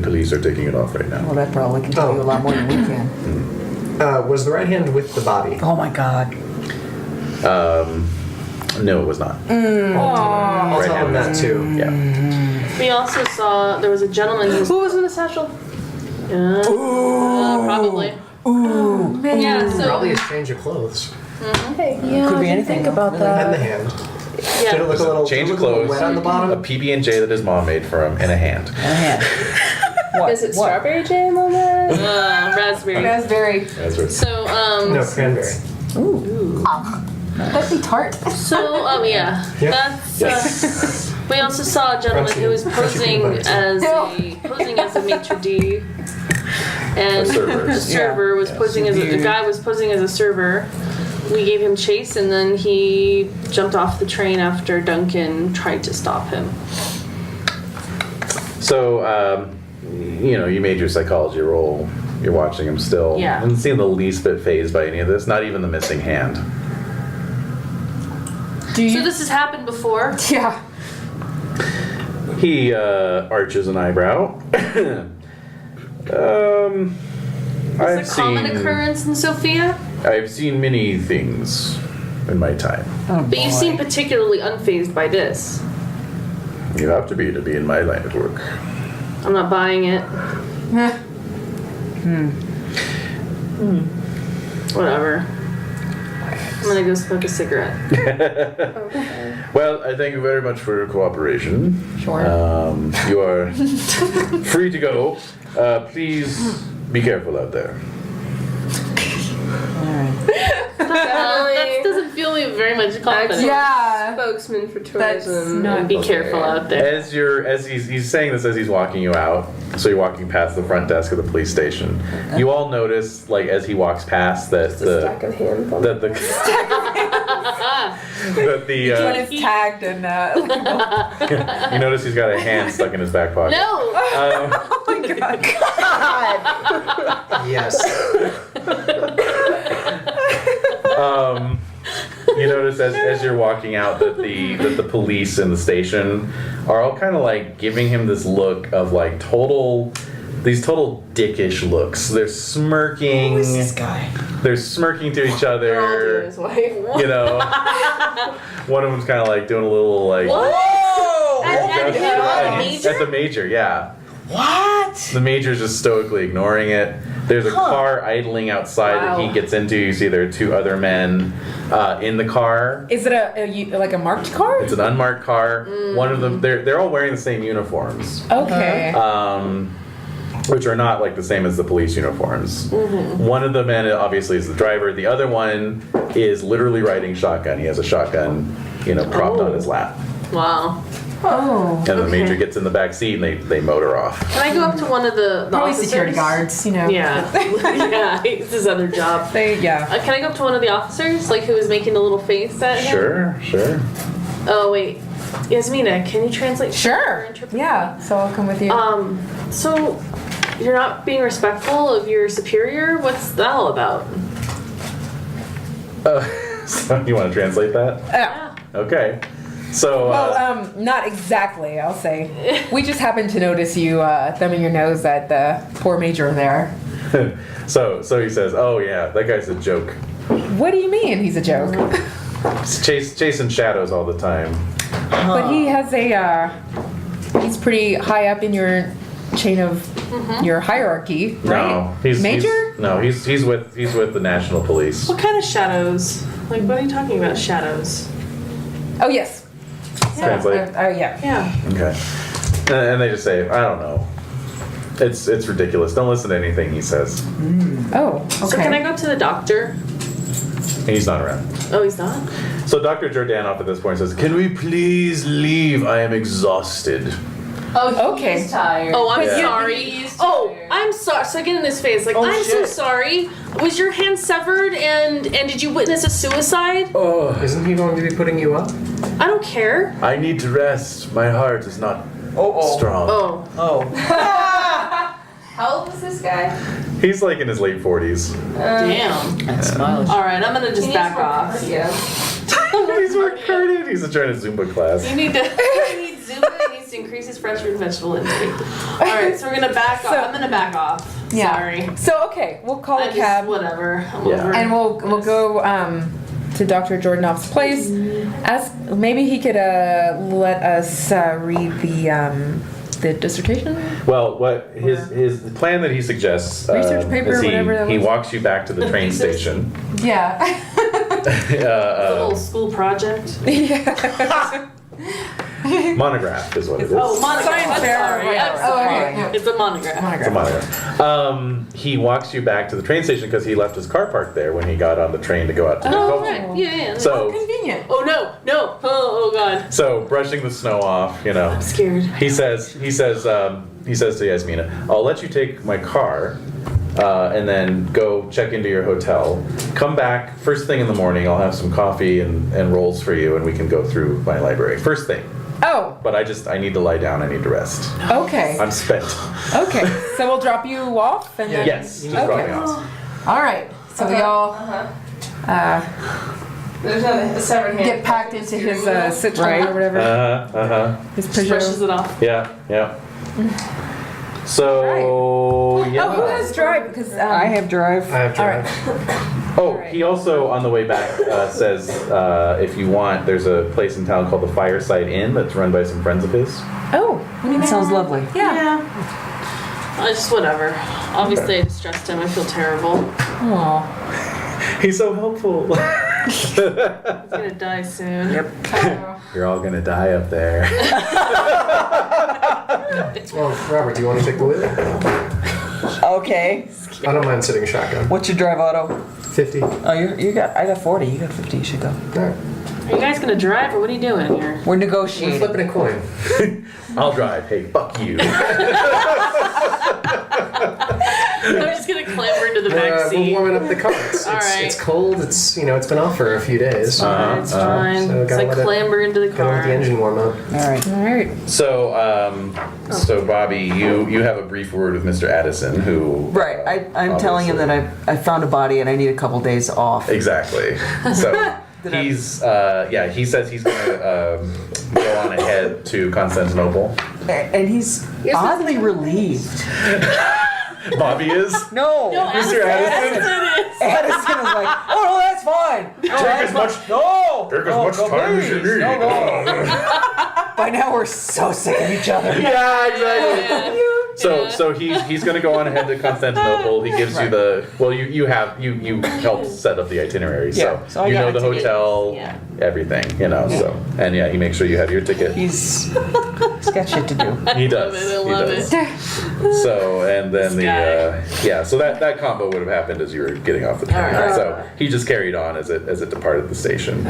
G: police are taking it off right now.
D: Well, that probably can tell you a lot more than we can.
C: Was the right hand with the body?
D: Oh my God.
G: No, it was not.
C: I'll
G: Right
C: tell
G: hand
C: him that
G: was-
C: too.
G: Yeah.
B: We also saw there was a gentleman who was in the satchel. Probably.
D: Ooh.
B: Yeah. So
C: Probably a change of clothes.
E: Yeah,
D: Could be anything about
C: And
D: that.
C: the hand.
B: yeah.
C: Did it look a little,
G: Change
C: did
G: of
C: it look a little
G: clothes,
C: wet on the
G: a
C: bottom?
G: PB&J that his mom made for him, and a hand.
D: And a hand. What?
F: Is it
D: What?
F: strawberry jam on that?
B: Raspberry.
E: Raspberry.
G: That's right.
B: So
C: No, cranberry.
D: Ooh.
E: That'd be tart.
B: So yeah.
C: Yeah.
B: That's. We also saw a gentleman who was posing as a maitre d', and
G: A server.
B: the server was posing as the guy was posing as a server. We gave him chase, and then he jumped off the train after Duncan tried to stop him.
G: So, you made your psychology roll. You're watching him still.
B: Yeah.
G: Doesn't seem the least bit phased by any of this, not even the missing hand.
E: Do
B: So
E: you?
B: this has happened before.
E: Yeah.
G: He arches an eyebrow. I've
B: It's a common occurrence in Sophia,
G: I've seen many things in my time.
D: Oh,
B: but you
D: boy.
B: seem particularly unfazed by this.
G: You have to be in my line of work.
B: I'm not buying it. Whatever. I'm gonna go smoke a cigarette.
G: Well, I thank you very much for your cooperation.
E: Sure.
G: You are free to go. Please be careful out there.
B: That doesn't fill me very much confidence.
E: Yeah.
F: Spokesman for
E: That's
F: tourism.
E: not-
B: Be careful out there.
G: As he's saying this as he's walking you out, so you're walking past the front desk of the police station. You all notice, like as he walks past, that
F: Just a stack of hands on
G: that the that the
E: When it's tagged and
G: you notice he's got a hand stuck in his back pocket.
B: No!
E: oh my god.
C: Yes.
G: You notice as you're walking out that the police in the station are all kind of like giving him this look of like these total dickish looks. They're smirking.
D: Who is this guy?
G: They're smirking to each
F: They're all doing
G: other.
F: his wife.
G: You know, one of them's kind of like doing a little like.
D: Whoa!
B: At him,
G: At
B: the major?
G: the major, yeah.
D: What?
G: The major's just stoically ignoring it. There's a car idling outside that he gets into. You see there are 2 other men in the car.
E: Is it like a marked car?
G: It's an unmarked car. One of them, they're all wearing the same uniforms.
E: Okay.
G: Which are not like the same as the police uniforms. One of the men obviously is the driver. The other one is literally riding shotgun. He has a shotgun, propped on his lap.
B: Wow.
E: Oh.
G: And the major gets in the back seat and they motor off.
B: Can I go up to one of the
E: Probably
B: officers?
E: security guards,
B: Yeah. Yeah, it's his other job.
E: Yeah.
B: Can I go up to one of the officers, like who was making a little face at him?
G: Sure.
B: Oh, wait. Yasmina, can you translate?
E: Sure.
B: or interpret?
E: Yeah. So I'll come with you.
B: So you're not being respectful of your superior? What's that all about?
G: So you want to translate that?
E: Yeah.
G: Okay. So.
E: Well, not exactly, I'll say. We just happened to notice you thumbing your nose at the poor major there.
G: So he says, "Oh yeah, that guy's a joke.
E: What do you mean he's a joke?
G: He's chasing shadows all the time."
E: But he has he's pretty high up in your chain of your hierarchy, right?
G: No, he's
E: major.
G: He's with the National Police.
B: What kind of shadows? Like, what are you talking about, shadows?
E: Oh yes.
G: Translate.
E: Oh yeah.
B: Yeah.
G: Okay. And they just say, "I don't know. It's ridiculous. Don't listen to anything he says."
E: Oh. Okay.
B: So can I go to the doctor?
G: And he's not around.
B: Oh, he's not?
G: So Dr. Jordanoff at this point says, "Can we please leave? I am exhausted."
F: Oh,
E: Okay.
F: he's tired.
B: Oh, I'm
E: But you-
B: sorry.
F: he's
B: Oh,
F: tired.
B: I'm sorry. So I get in his face, like,
D: Oh,
B: I'm so
D: shit.
B: sorry. Was your hand severed and did you witness a suicide?
G: Oh,
C: Isn't he going to be putting you up?
B: I don't care.
G: I need to rest. My heart is not
D: Oh.
G: strong.
B: Oh.
F: How old is this guy?
G: He's like in his late 40s.
B: Damn.
D: That's smiling.
B: Alright, I'm gonna just back off.
F: Yeah.
G: He's working cardio. He's trying to Zumba class.
B: You need to. He needs Zumba. He needs to increase his fresh fruit and vegetable intake. All right, so we're gonna back off. I'm gonna back off.
E: Yeah.
B: Sorry.
E: So okay, we'll call
B: I
E: a
B: just,
E: cab.
B: whatever. I'm
G: Yeah.
B: over.
E: And we'll go to Dr. Jordanoff's place. Ask maybe he could let us read the dissertation.
G: Well, what his the plan that he suggests
E: Research paper,
G: is
E: whatever that
G: he
E: was.
G: walks you back to the train station.
E: Yeah.
B: a little school project.
G: Monograph is what it is.
B: Oh, monograph.
E: Science
B: I'm
E: fair,
B: sorry.
E: right.
B: I'm
E: Oh,
B: sorry.
E: okay, yeah.
B: It's a monograph.
G: It's a monograph. He walks you back to the train station because he left his car parked there when he got on the train to go out to
B: Oh,
G: Tacoma.
B: right. Yeah.
G: So,
E: Convenient.
B: Oh no. Oh god.
G: so brushing the snow off,
B: I'm scared.
G: He says to Yasmina, "I'll let you take my car, and then go check into your hotel. Come back first thing in the morning. I'll have some coffee and rolls for you, and we can go through my library first thing.
E: Oh,
G: But I need to lie down. I need to rest.
E: okay.
G: I'm spent."
E: Okay. So we'll drop you off and then.
G: Yes, just drop me off.
E: All right. So we all
F: There's a severed hand.
E: get packed into his Citroen or whatever. His
B: Brushes
E: Peugeot.
B: it off.
G: Yeah. So yeah.
E: Oh, who has drive? Because
D: I have drive.
C: I have to.
E: All right.
G: Oh, he also on the way back says if you want, there's a place in town called the Fireside Inn that's run by some friends of his.
E: Oh,
D: That sounds lovely.
E: yeah.
B: I just whatever. Obviously, I distressed him. I feel terrible.
E: Aw.
G: He's so helpful.
B: He's gonna die soon. Yep.
G: You're all gonna die up there.
C: Well, Robert, do you want to take the wheel?
D: Okay.
C: I don't mind sitting shotgun.
D: What's your drive auto?
C: 50.
D: Oh, I got 40. You got 50. You should go.
C: All right.
B: Are you guys gonna drive or what are you doing here?
D: We're
C: We're
D: negotiating.
C: flipping a coin.
G: I'll drive. Hey, fuck you.
B: I'm just gonna clamber into the back
C: We're
B: seat.
C: warming up the car. It's,
B: All
C: it's,
B: right.
C: it's cold. It's it's been off for a few days.
B: It's fine.
C: So
B: It's
C: gotta
B: like
C: let it-
B: clamber into the
C: Gotta let the
B: car.
C: engine warm up.
D: All right.
E: All right.
G: So Bobby, you have a brief word with Mr. Addison, who
D: Right. I'm telling him that I found a body and I need a couple days off.
G: exactly. So he's he says he's going to go on ahead to Constantinople.
D: And he's oddly relieved.
G: Bobby is.
D: No.
G: Mr. Addison.
D: Addison is like, oh no, that's fine.
G: Take as much.
D: No.
G: Take as
D: No,
G: much
D: no,
G: time as you
D: please.
G: need.
D: No. By now we're so sick of each other.
G: Yeah, exactly.
B: Yeah.
G: So he's going to go on ahead to Constantinople. He gives you the you helped set up the itinerary,
D: Yeah, so I
G: you
D: got
G: know
D: a
G: the
D: ticket.
G: hotel,
B: Yeah.
G: everything, So and he makes sure you have your ticket.
D: He's got shit to do.
G: He does.
B: I love it.
G: So and then
B: This
G: so that combo would have happened as you were getting off the train.
B: Alright.
G: So he just carried on as it departed the station.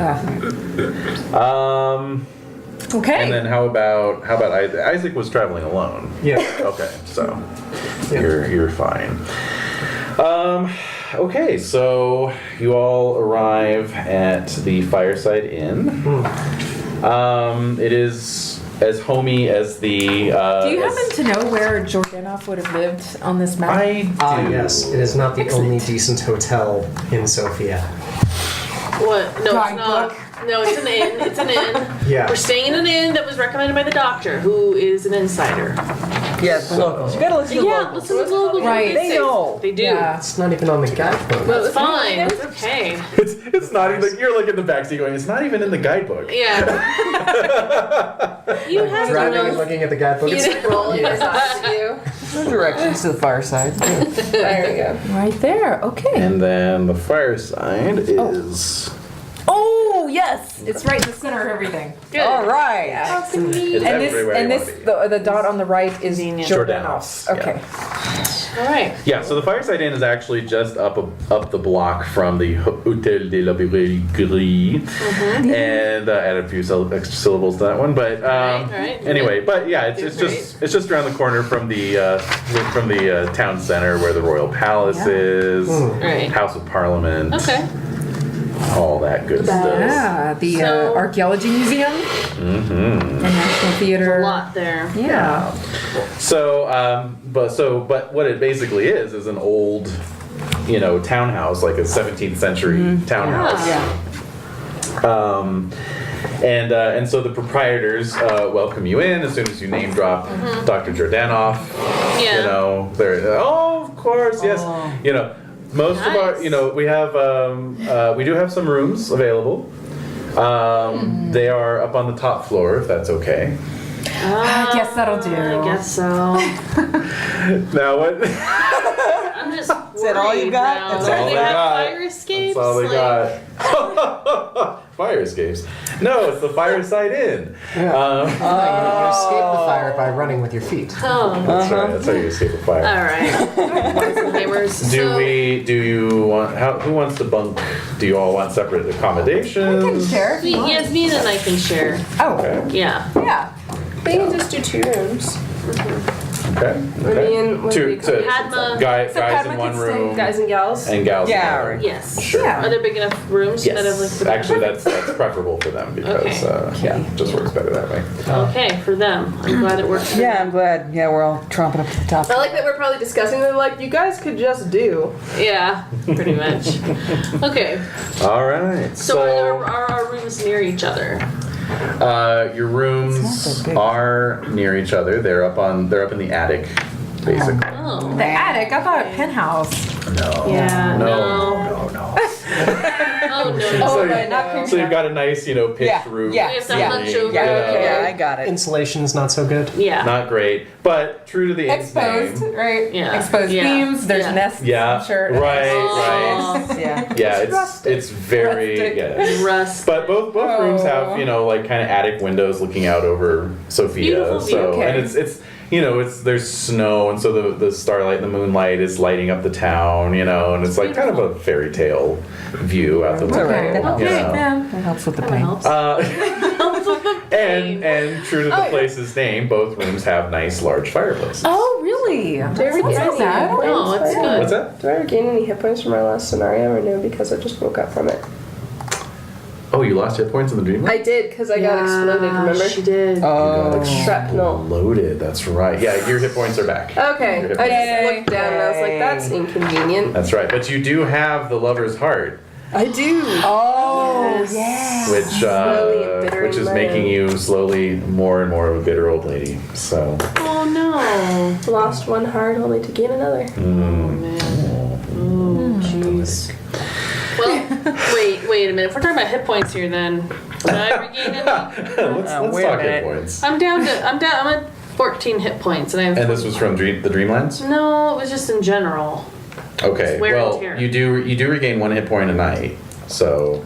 E: Okay.
G: And then how about Isaac? Isaac was traveling alone.
C: Yeah.
G: Okay, so
C: Yeah.
G: you're fine. Okay, so you all arrive at the Fireside Inn. It is as homey as the.
E: Do you happen to know where Jordanov would have lived on this map?
G: I do.
C: Yes, it is not the
E: Excellent.
C: only decent hotel in Sofia.
B: What? No, it's not.
E: Guidebook.
B: No, it's an inn. It's an inn.
C: Yeah.
B: We're staying in an inn that was recommended by the doctor, who is an insider.
D: Yeah, the locals. You gotta listen to the
B: Yeah,
D: locals.
B: listen to the locals.
E: Right.
D: They know.
B: They do.
E: Yeah.
C: It's not even on the guidebook.
B: Well, it's fine. It's okay.
G: It's not even. You're like in the backseat going. It's not even in the guidebook.
B: Yeah. You have to
C: Driving and
B: know.
C: looking at the guidebook.
F: He's
C: It's
F: rolling his eyes at you.
D: No directions to the fireside.
F: There we go.
E: Right there. Okay.
G: And then the Fireside is.
E: Oh yes, it's right in the center of everything.
B: Good.
D: All right.
G: It's
E: And this
G: everywhere you
E: and
G: want
E: this
G: to be.
E: the dot on the right is
B: Convenient.
E: Jordanov's.
G: Jordanov's,
E: Okay.
B: All right.
G: Yeah, so the Fireside Inn is actually just up the block from the Hôtel de la Belle Gris, and add a few extra syllables to that one. But
B: Right.
G: anyway, but yeah, it's just around the corner from the town center where the Royal Palace is,
B: Right.
G: House of Parliament,
B: Okay.
G: all that good stuff.
E: Yeah, the
B: So-
E: Archaeology Museum and National Theater.
B: A lot there.
E: Yeah.
G: So, but what it basically is an old, townhouse, like a 17th century townhouse. And so the proprietors welcome you in as soon as you name drop Dr. Jordanov.
B: Yeah.
G: They're of course, yes. Most of our, we do have some rooms available. They are up on the top floor, if that's okay.
E: I guess that'll do.
B: I guess so.
G: Now what?
B: I'm just.
D: Is that all you got?
B: Now.
D: That's
B: Do
G: all
B: they
G: they
B: have
G: got.
B: fire escapes?
G: That's all they
B: Like-
G: got. Fire escapes. No, it's the Fireside Inn.
C: You escape the fire by running with your feet.
B: Oh.
G: That's right. That's how you escape a fire.
B: All right. Hammers.
G: Do you want? Who wants to bunk? Do you all want separate accommodations?
E: We can share if you want.
B: Yes, me and I can share.
E: Oh,
B: Yeah.
E: yeah.
F: We can just do 2 rooms.
G: Okay.
F: mean, what do we call it?
B: Padma.
G: Guys
E: So
G: in
E: Padma
G: one
E: can stay-
G: room
F: Guys and gals.
G: and gals
D: Yeah,
G: in one
D: right.
G: room.
B: Yes.
G: Sure.
E: Yeah.
B: Are there big enough rooms
G: Yes.
B: that have like the
G: Actually, that's preferable for them because it just works better that way.
B: Okay, for them. I'm glad it works. For
D: Yeah, I'm glad. Yeah, we're all tromping up to the top.
F: I like that we're probably discussing. They're like, you guys could just do.
B: Yeah, pretty much. Okay,
G: All right.
B: so are our rooms near each other?
G: Your rooms
D: It's not that big.
G: are near each other. They're up in the attic, basically.
B: Oh.
E: The attic. I thought a penthouse.
G: No.
B: Yeah,
G: No.
B: Oh no.
G: So you've got a nice, pitched
D: Yeah,
G: roof.
D: yeah,
B: We have some
D: yeah.
B: lunch over.
D: Yeah, I got it.
C: Insulation's not so good.
B: Yeah.
G: Not great, but true to the inn's
E: Exposed,
G: name.
E: right?
B: Yeah.
E: Exposed
B: Yeah.
E: beams. There's
B: Yeah.
E: nests.
G: Yeah.
E: I'm sure.
G: Right.
B: Oh.
D: Yeah.
G: Yeah.
F: rustic.
G: It's very
E: Rustic.
G: yeah.
B: Rust.
G: But both rooms have like kind of attic windows looking out over Sophia.
B: Beautiful view.
G: So
E: Okay.
G: and it's there's snow and so the starlight and the moonlight is lighting up the town, and it's like kind of a fairy tale view out the window.
D: alright. That helps.
G: you know.
E: Yeah.
D: That helps with the
B: That
D: pain.
B: helps.
G: And true to the place's name, both rooms have nice large fireplaces.
E: Oh, really?
F: Do I ever
E: That's
F: gain
E: not
F: any
E: bad.
F: hit points?
B: No, it's
F: from it?
B: good.
G: What's that?
F: Do I ever gain any hit points from our last scenario, or no? Because I just woke up from it.
G: Oh, you lost hit points in the dream?
F: I did, because I got exploded. Remember?
B: She did.
D: Oh.
F: Shrapnel.
G: Loaded. That's right. Yeah, your hit points are back.
F: Okay,
G: Your hit
F: I
G: points.
F: just looked down and I was like, that's inconvenient.
G: That's right. But you do have the lover's heart,
F: I do.
D: Oh, yeah.
G: which
F: Slowly embittering
G: which is
F: my
G: making
F: own.
G: you slowly more and more of a bitter old lady. So.
B: Oh no.
F: Lost one heart only to gain another.
B: Oh jeez. Well, wait a minute. If we're talking about hit points here, then did I regain any?
G: let's
D: wait a
G: talk hit
D: minute.
G: points.
B: I'm at 14 hit points, and I have.
G: And this was from the Dreamlands?
B: No, it was just in general.
G: Okay.
B: It's wear and
G: Well,
B: tear.
G: you do regain 1 hit point a night. So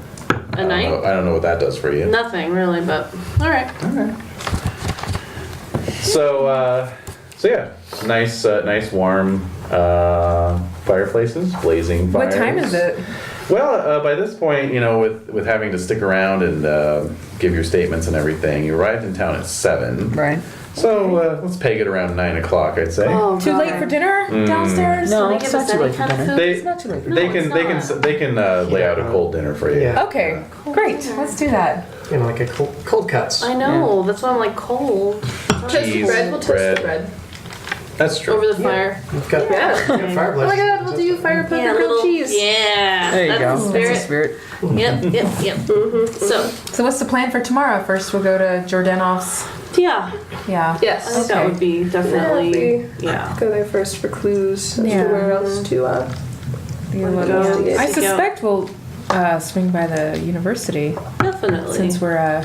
B: A night?
G: I don't know what that does for you.
B: Nothing really, but all right.
G: So yeah, nice warm fireplaces, blazing fires.
E: What time is it?
G: Well, by this point, with having to stick around and give your statements and everything, you arrived in town at 7.
D: Right.
G: So let's peg it around 9 o'clock, I'd say.
B: Oh,
E: Too
B: God.
E: late for dinner downstairs?
D: No,
B: Can they
D: it's
B: give
D: not
B: us
D: too
B: any
D: late for
B: kind of
D: dinner.
B: food?
G: They-
D: It's not too late for
B: No,
G: They
B: it's
G: can
B: not.
G: they can lay out a cold dinner for you.
C: Yeah.
E: Okay, great. Let's do that.
C: Like a cold cuts.
B: I know. That's why I'm like cold.
F: Toast the
G: Cheese,
F: bread. We'll toast
G: bread.
F: the bread.
G: That's true.
B: Over the fire.
C: We've got
F: Yeah.
C: fireplace.
F: Oh my god, we'll do fire pepper grilled cheese.
B: Yeah.
D: There you
B: that's
D: go.
B: The
D: That's
B: spirit.
D: the spirit.
B: Yep.
E: So what's the plan for tomorrow? First we'll go to Jordanov's.
B: Yeah.
E: Yeah.
F: Yes.
B: I think that would be definitely.
F: Yeah. Go there first for clues as
E: Yeah.
F: to where else to
E: Be a little-
F: investigate.
E: I suspect we'll swing by the university
B: Definitely.
E: since we're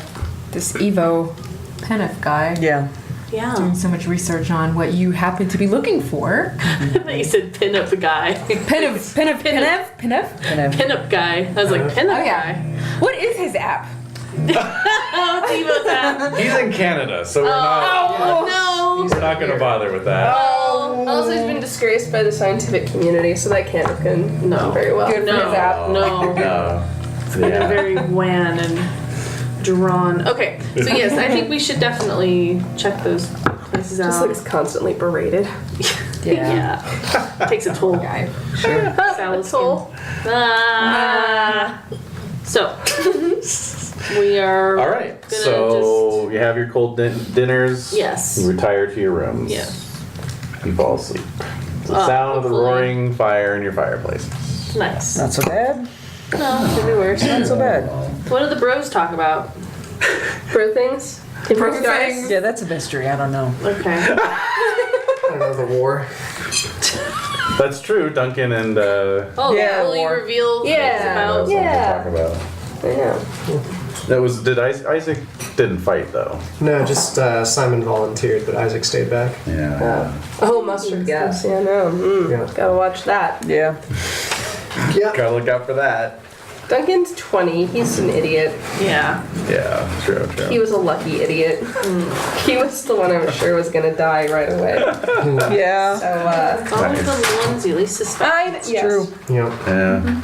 E: this Evo Penif guy
D: Yeah.
B: Yeah.
E: doing so much research on what you happen to be looking for.
B: I thought you said pin up guy.
E: Penif.
D: And I've-
B: Pin up guy. I was like pin up
E: Oh yeah.
B: guy.
E: What is his app?
B: Oh, it's Evo's that.
G: He's in Canada, so we're
B: Oh
G: not going to bother with that.
F: Also, he's been disgraced by the scientific community, so that can't have gone very well.
E: Good for
B: no.
E: his app.
B: No.
G: No.
B: It's been
G: Yeah.
B: very wan and drawn. Okay, so yes, I think we should definitely check those places
F: Just
B: out.
F: looks constantly berated.
B: Yeah. Takes a toll.
E: Guy.
B: Salad
F: toll.
B: skin. So we are.
G: All right.
B: Gonna
G: So you have your cold dinners.
B: Yes.
G: You retire to your rooms.
B: Yes.
G: You fall asleep. The sound of the
B: hopefully.
G: roaring fire in your fireplace.
B: Nice.
D: Not so bad.
B: No.
F: Could be worse.
D: Not so bad.
B: What do the bros talk about?
F: Bro things?
E: Bro things.
D: Yeah, that's a mystery. I don't know.
B: Okay.
C: I don't know, the war.
G: That's true. Duncan and
B: Oh,
D: Yeah,
B: fully
D: or-
B: revealed
F: Yeah.
B: things about.
F: Yeah.
G: talk about.
F: Yeah.
G: That was Isaac didn't fight though.
C: No, just Simon volunteered, but Isaac stayed back.
G: Yeah.
F: Oh, mustard gas. Yeah, no.
C: Yeah.
F: Gotta watch that.
D: Yeah.
C: Yeah.
G: Gotta look out for that.
F: Duncan's 20. He's an idiot.
B: Yeah.
G: Yeah. True.
F: He was a lucky idiot. He was the one I was sure was gonna die right away.
D: Yeah.
F: So,
B: It's always the ones you least suspect.
F: yes.
D: True.
C: Yep.
G: Yeah.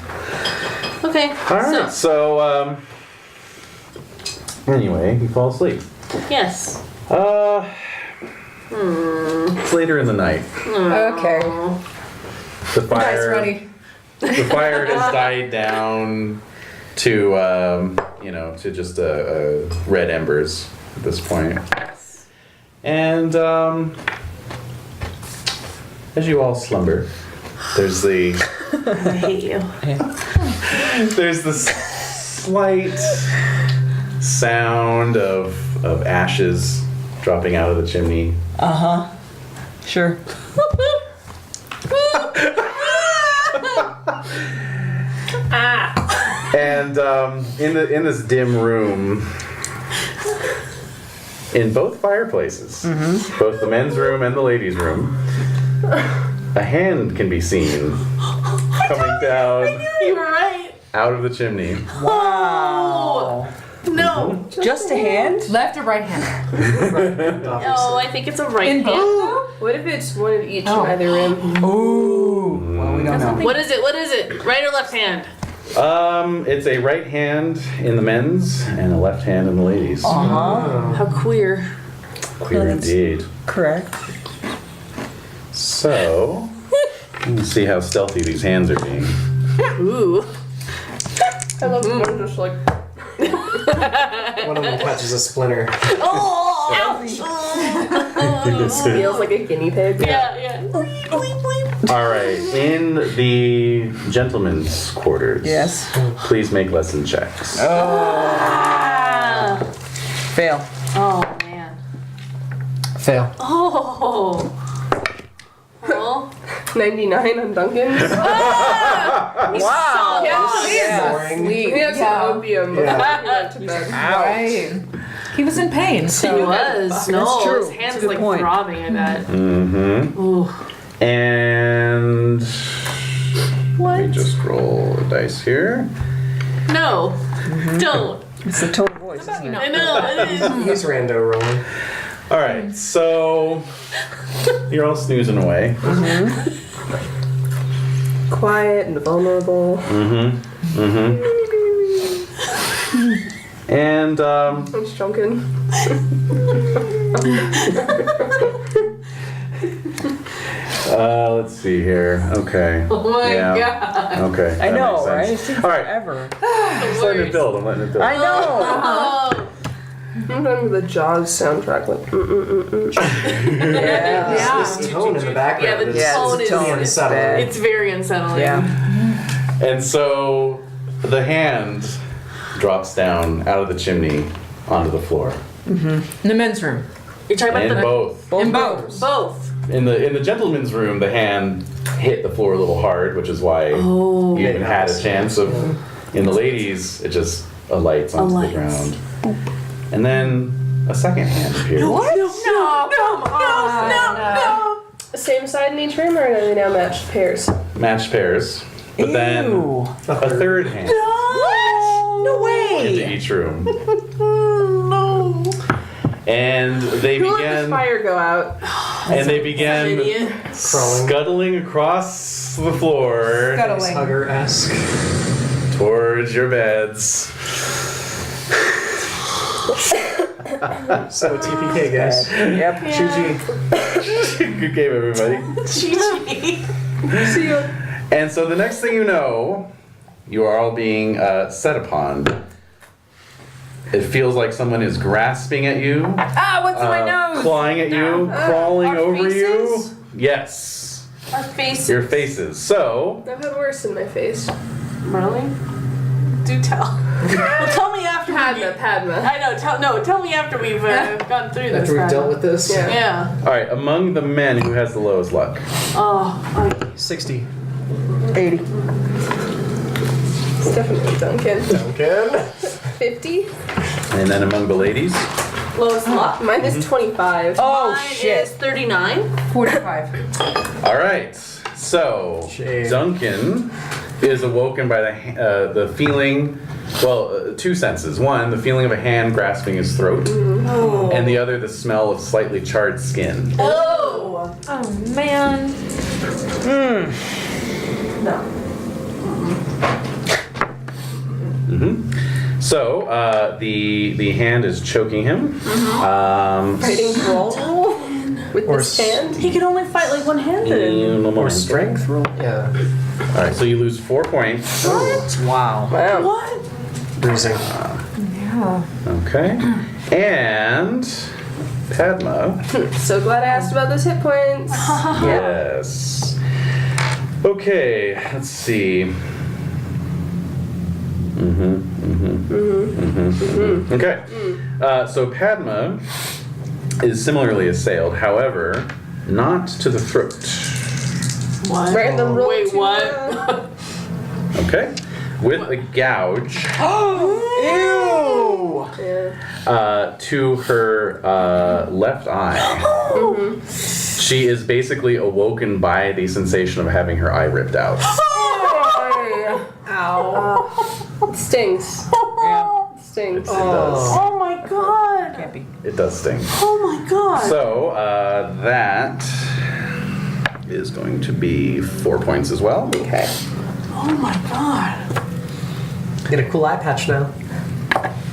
B: Okay.
G: All right. So anyway, you fall asleep.
B: Yes.
G: It's later in the night.
E: Okay.
G: The
E: Nice,
G: fire.
E: ready.
G: The fire has died down to to just red embers at this point. And as you all slumber, there's the
B: I hate you.
G: there's the slight sound of ashes dropping out of the chimney.
D: Sure.
G: And in this dim room, in both fireplaces, both the men's room and the ladies' room, a hand can be seen coming down
B: You were right.
G: out of the chimney.
B: Oh no.
D: Just a hand?
E: Left or right hand?
B: Oh, I think it's a right
E: In
B: hand.
F: What if it's one of each
E: Oh.
F: in either room?
D: Ooh. Well, we don't know.
B: What is it? What is it? Right or left hand?
G: It's a right hand in the men's and a left hand in the ladies.
B: How queer.
G: Queer
D: that's-
G: indeed.
D: Correct.
G: So, let's see how stealthy these hands are being.
B: Ooh.
F: I love one just like.
C: One of them catches a splinter.
B: Oh, ouch.
F: Feels like a guinea pig.
B: Yeah.
G: All right, in the gentlemen's quarters.
D: Yes.
G: Please make lesson checks.
B: Ah.
D: Fail.
B: Oh man.
C: Fail.
B: Oh. Well.
F: 99 on Duncan.
D: Wow.
F: Yeah,
C: Boring.
F: we had some opium before
C: Yeah.
F: we went to bed.
E: Right. He was in pain.
B: He
E: So
B: was. No,
D: That's true.
B: his
D: That's
B: hands
D: a good
B: like
D: point.
B: throbbing, I bet.
G: Mm-hmm.
B: Ooh.
G: And
B: What?
G: let me just roll a dice here.
B: No. Don't.
D: It's the tone of voice, isn't it?
B: I know, it is.
C: He's rando rolling.
G: All right, so you're all snoozing away.
F: Quiet and vulnerable.
G: And
F: I'm just joking.
G: let's see here. Okay.
B: Oh my god.
G: Okay.
D: I
G: that
D: know,
G: makes
D: right? It
G: sense.
D: seems
G: All right.
D: forever.
G: Just letting it build. I'm letting it build.
D: I know.
B: Oh.
F: I'm done with the Jaws soundtrack. Like,
D: Yeah.
C: This tone in the background.
B: Yeah, the
C: is
B: tone is-
C: totally
B: it's
C: unsettling.
D: bad.
B: It's very unsettling.
D: Yeah.
G: And so the hand drops down out of the chimney onto the floor.
E: in the men's room.
B: You're talking about
G: And
B: the
G: both.
E: In both.
B: both.
G: In the gentleman's room, the hand hit the floor a little hard, which is why
B: Oh.
G: you even had a chance of. In the ladies, it just alights onto the
B: Alights.
G: ground. And then a second hand appears.
B: What? No, come on. No.
F: same side in each room, or are they now matched pairs?
G: Matched pairs. But then
D: Ew.
G: a third hand
D: What? No
G: into
D: way.
G: each room.
B: No.
F: Who
G: And they
F: let this
G: began
F: fire go out?
B: Idiot.
C: Crawling.
G: scuttling across the floor
E: Scuttling.
C: Hugger-esque.
G: towards your beds.
C: So TPK, guys.
D: Yep.
C: GG.
G: Good game, everybody.
B: GG.
F: See you.
G: And so the next thing you know, you are all being set upon. It feels like someone is grasping at you,
E: Ah, what's in my nose?
G: clawing at you, crawling
B: our
G: over
B: faces?
G: you. Yes,
B: Our faces.
G: your faces. So,
F: I've had worse in my face.
B: Really? Do tell. Well, tell me after.
F: Padma.
B: I know. Tell me after we've gone through this.
C: After we've
B: Padma.
C: dealt with this?
F: Yeah.
B: Yeah.
G: all right, among the men, who has the lowest luck?
B: Oh.
C: 60.
D: 80.
F: It's definitely Duncan.
C: Duncan.
F: 50?
G: And then among the ladies?
B: Lowest luck.
F: Mine is 25.
D: Oh,
B: Mine
D: shit.
B: is 39.
E: 45.
G: All right, so
C: Jade.
G: Duncan is awoken by the feeling, well, two senses. One, the feeling of a hand grasping his throat, and the other, the smell of slightly charred skin.
B: Oh.
E: Oh man.
B: No.
G: So the hand is choking him.
F: Fighting brawl with
C: Or
F: this
C: s-
F: hand.
B: He can only fight like one-handed.
C: Or strength roll. Yeah.
G: All right, so you lose 4 points.
D: Wow.
F: Wow.
B: What?
C: Bruising.
E: Yeah.
G: Okay, and Padma.
F: So glad I asked about those hit points.
G: Yes. Okay, let's see. Okay. So Padma is similarly assailed, however, not to the throat.
B: What?
F: Random roll
B: Wait,
F: to,
B: what?
G: Okay. With a gouge
D: Ew.
F: Yeah.
G: to her left eye. She is basically awoken by the sensation of having her eye ripped out.
F: It stings.
D: Yeah.
F: It stings.
G: It does.
B: Oh my god.
D: Can't be.
G: It does sting.
B: Oh my god.
G: So that is going to be 4 points as well.
F: Okay.
B: Oh my god.
C: Get a cool eye patch now.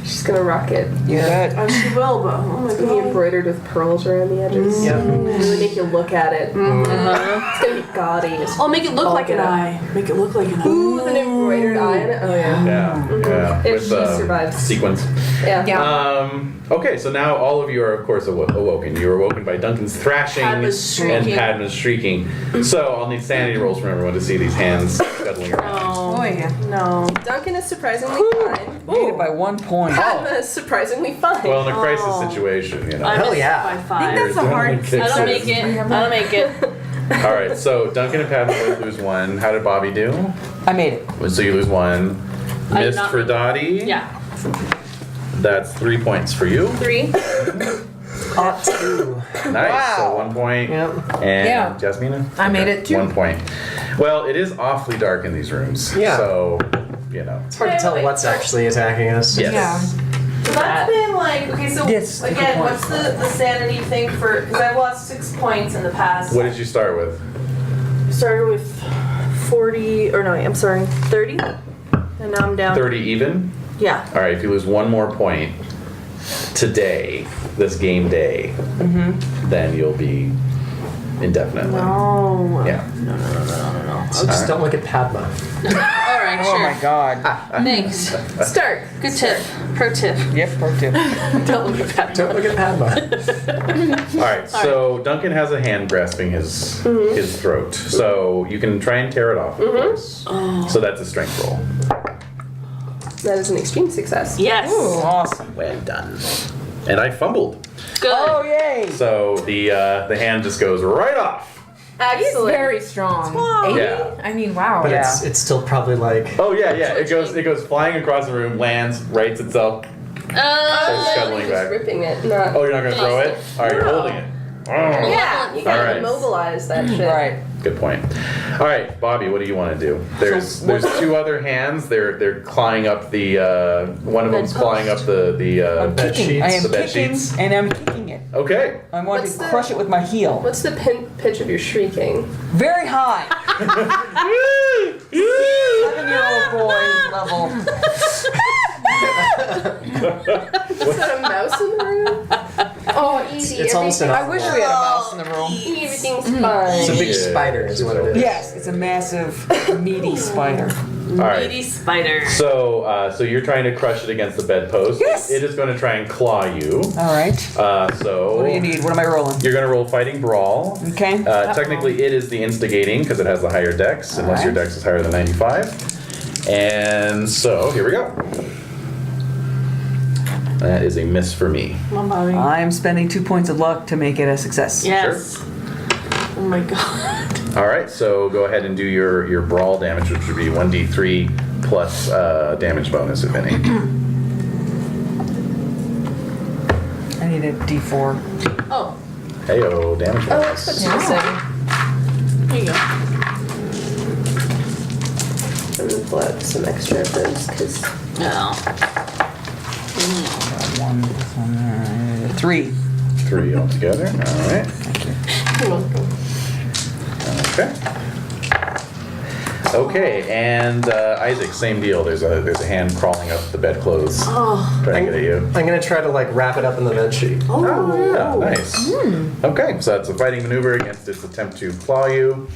F: She's gonna rock it.
D: You bet.
B: Oh, she will, but oh my
F: It's gonna be
B: god.
F: embroidered with pearls around the edges.
C: Yep.
F: Really make you look at it. It's gonna be gaudy.
B: Oh, make it look
F: All
B: like an
F: good.
B: eye. Make it look like an eye.
F: Ooh, with an embroidered eye in it. Oh yeah.
G: Yeah.
F: If
G: With
F: she survives.
G: sequence.
F: Yeah.
E: Yeah.
G: Okay, so now all of you are, of course, awoken. You are awoken by Duncan's thrashing
B: Padma's shrieking.
G: and Padma's shrieking. So I'll need sanity rolls from everyone to see these hands scuttling around.
B: Oh,
E: Oh yeah.
B: no.
F: Duncan is surprisingly fine.
D: Beat it by 1 point.
F: Padma is surprisingly fine.
G: Well, in a crisis situation, you know.
B: I
C: Hell
B: missed
C: yeah.
B: by
E: I think
B: 5.
E: that's a hard
G: I
B: I don't
E: success.
B: make it. I don't make it.
G: All right, so Duncan and Padma both lose 1. How did Bobby do?
D: I made it.
G: So you lose 1.
B: I did
G: Missed
B: not
G: for
B: make it.
G: Dottie.
B: Yeah.
G: That's 3 points for you.
B: 3.
G: Nice. So 1 point.
C: Yep.
G: And
E: Yeah.
G: Jasmina?
E: I made it too.
G: 1 point. Well, it is awfully dark in these rooms.
C: Yeah.
G: So, you know.
C: It's hard to tell what's actually attacking us.
G: Yes.
E: Yeah.
B: So that's been like, okay, so
D: Yes, good
B: again,
D: point.
B: what's the sanity thing for, because I've lost 6 points in the past.
G: What did you start with?
B: Started with 40, or no, I'm sorry, 30, and now I'm down.
G: 30 even?
B: Yeah.
G: All right, if you lose 1 more point today, this game day, then you'll be indefinitely.
B: No.
G: Yeah.
B: No.
C: So just don't look at Padma.
B: All right,
D: Oh
B: sure.
D: my god.
B: Thanks. Start. Good tip. Pro tip.
D: Yep, pro tip.
B: Don't look at that.
C: Don't look at Padma.
G: All right, so Duncan has a hand grasping his throat, so you can try and tear it off, of course. So that's a strength roll.
F: That is an extreme success.
B: Yes.
D: Awesome.
G: Well done. And I fumbled,
B: Good.
D: Oh, yay!
G: so the hand just goes right off.
E: He's
B: Excellent.
E: very strong. 80?
G: Yeah.
E: I mean, wow.
C: But
D: Yeah.
C: it's still probably like.
G: Oh yeah. It goes flying across the room, lands, rights itself. Starts scuttling
F: Just
G: back.
F: ripping it. Not.
G: Oh, you're not gonna throw it? All right, you're holding it. Oh.
F: Yeah, you gotta
G: All right.
F: immobilize that shit.
D: Right.
G: Good point. All right, Bobby, what do you want to do? There's 2 other hands. They're clawing up the one of them's clawing up the
D: I'm
C: bed
D: kicking. I
C: sheets.
D: am
G: The bed
D: kicking,
G: sheets.
D: and I'm kicking it.
G: Okay.
D: I want
F: What's
D: to
F: the-
D: crush it with my heel.
F: What's the pitch of your shrieking?
D: Very high. 7-year-old boy level.
F: Is that a mouse in the room? Oh, easy.
C: It's almost
F: everything-
C: enough.
D: I wish we had a mouse in the room.
F: Everything's fine.
C: It's a big
G: Yeah.
C: spider, is what it is.
D: Yes, it's a massive, meaty spider.
G: All right.
B: Meaty spider.
G: So you're trying to crush it against the bedpost.
D: Yes.
G: It is going to try and claw you.
D: All right.
G: So
D: What do you need? What am I rolling?
G: You're going to roll fighting brawl.
D: Okay.
G: Technically, it is the instigating because it has the higher dex, unless your
D: Alright.
G: dex is higher than 95. And so here we go. That is a miss for me.
B: Come on, Bobby.
D: I am spending 2 points of luck to make it a success.
B: Yes. Oh my god.
G: All right, so go ahead and do your brawl damage, which would be 1d3 plus damage bonus, if any.
D: I need a D4.
B: Oh,
G: Heyo, damage
F: Oh,
G: bonus.
F: that's what you said.
B: there you go.
F: I'm gonna pull out some extra of those because
B: No.
D: 1, 3.
G: 3 altogether. All right.
B: You're welcome.
G: Okay. Okay, and Isaac, same deal. There's a hand crawling up the bedclothes, trying to get at you.
C: I'm gonna try to like wrap it up in the bed sheet.
G: Oh, yeah, nice. Okay, so that's a fighting maneuver against its attempt to claw you.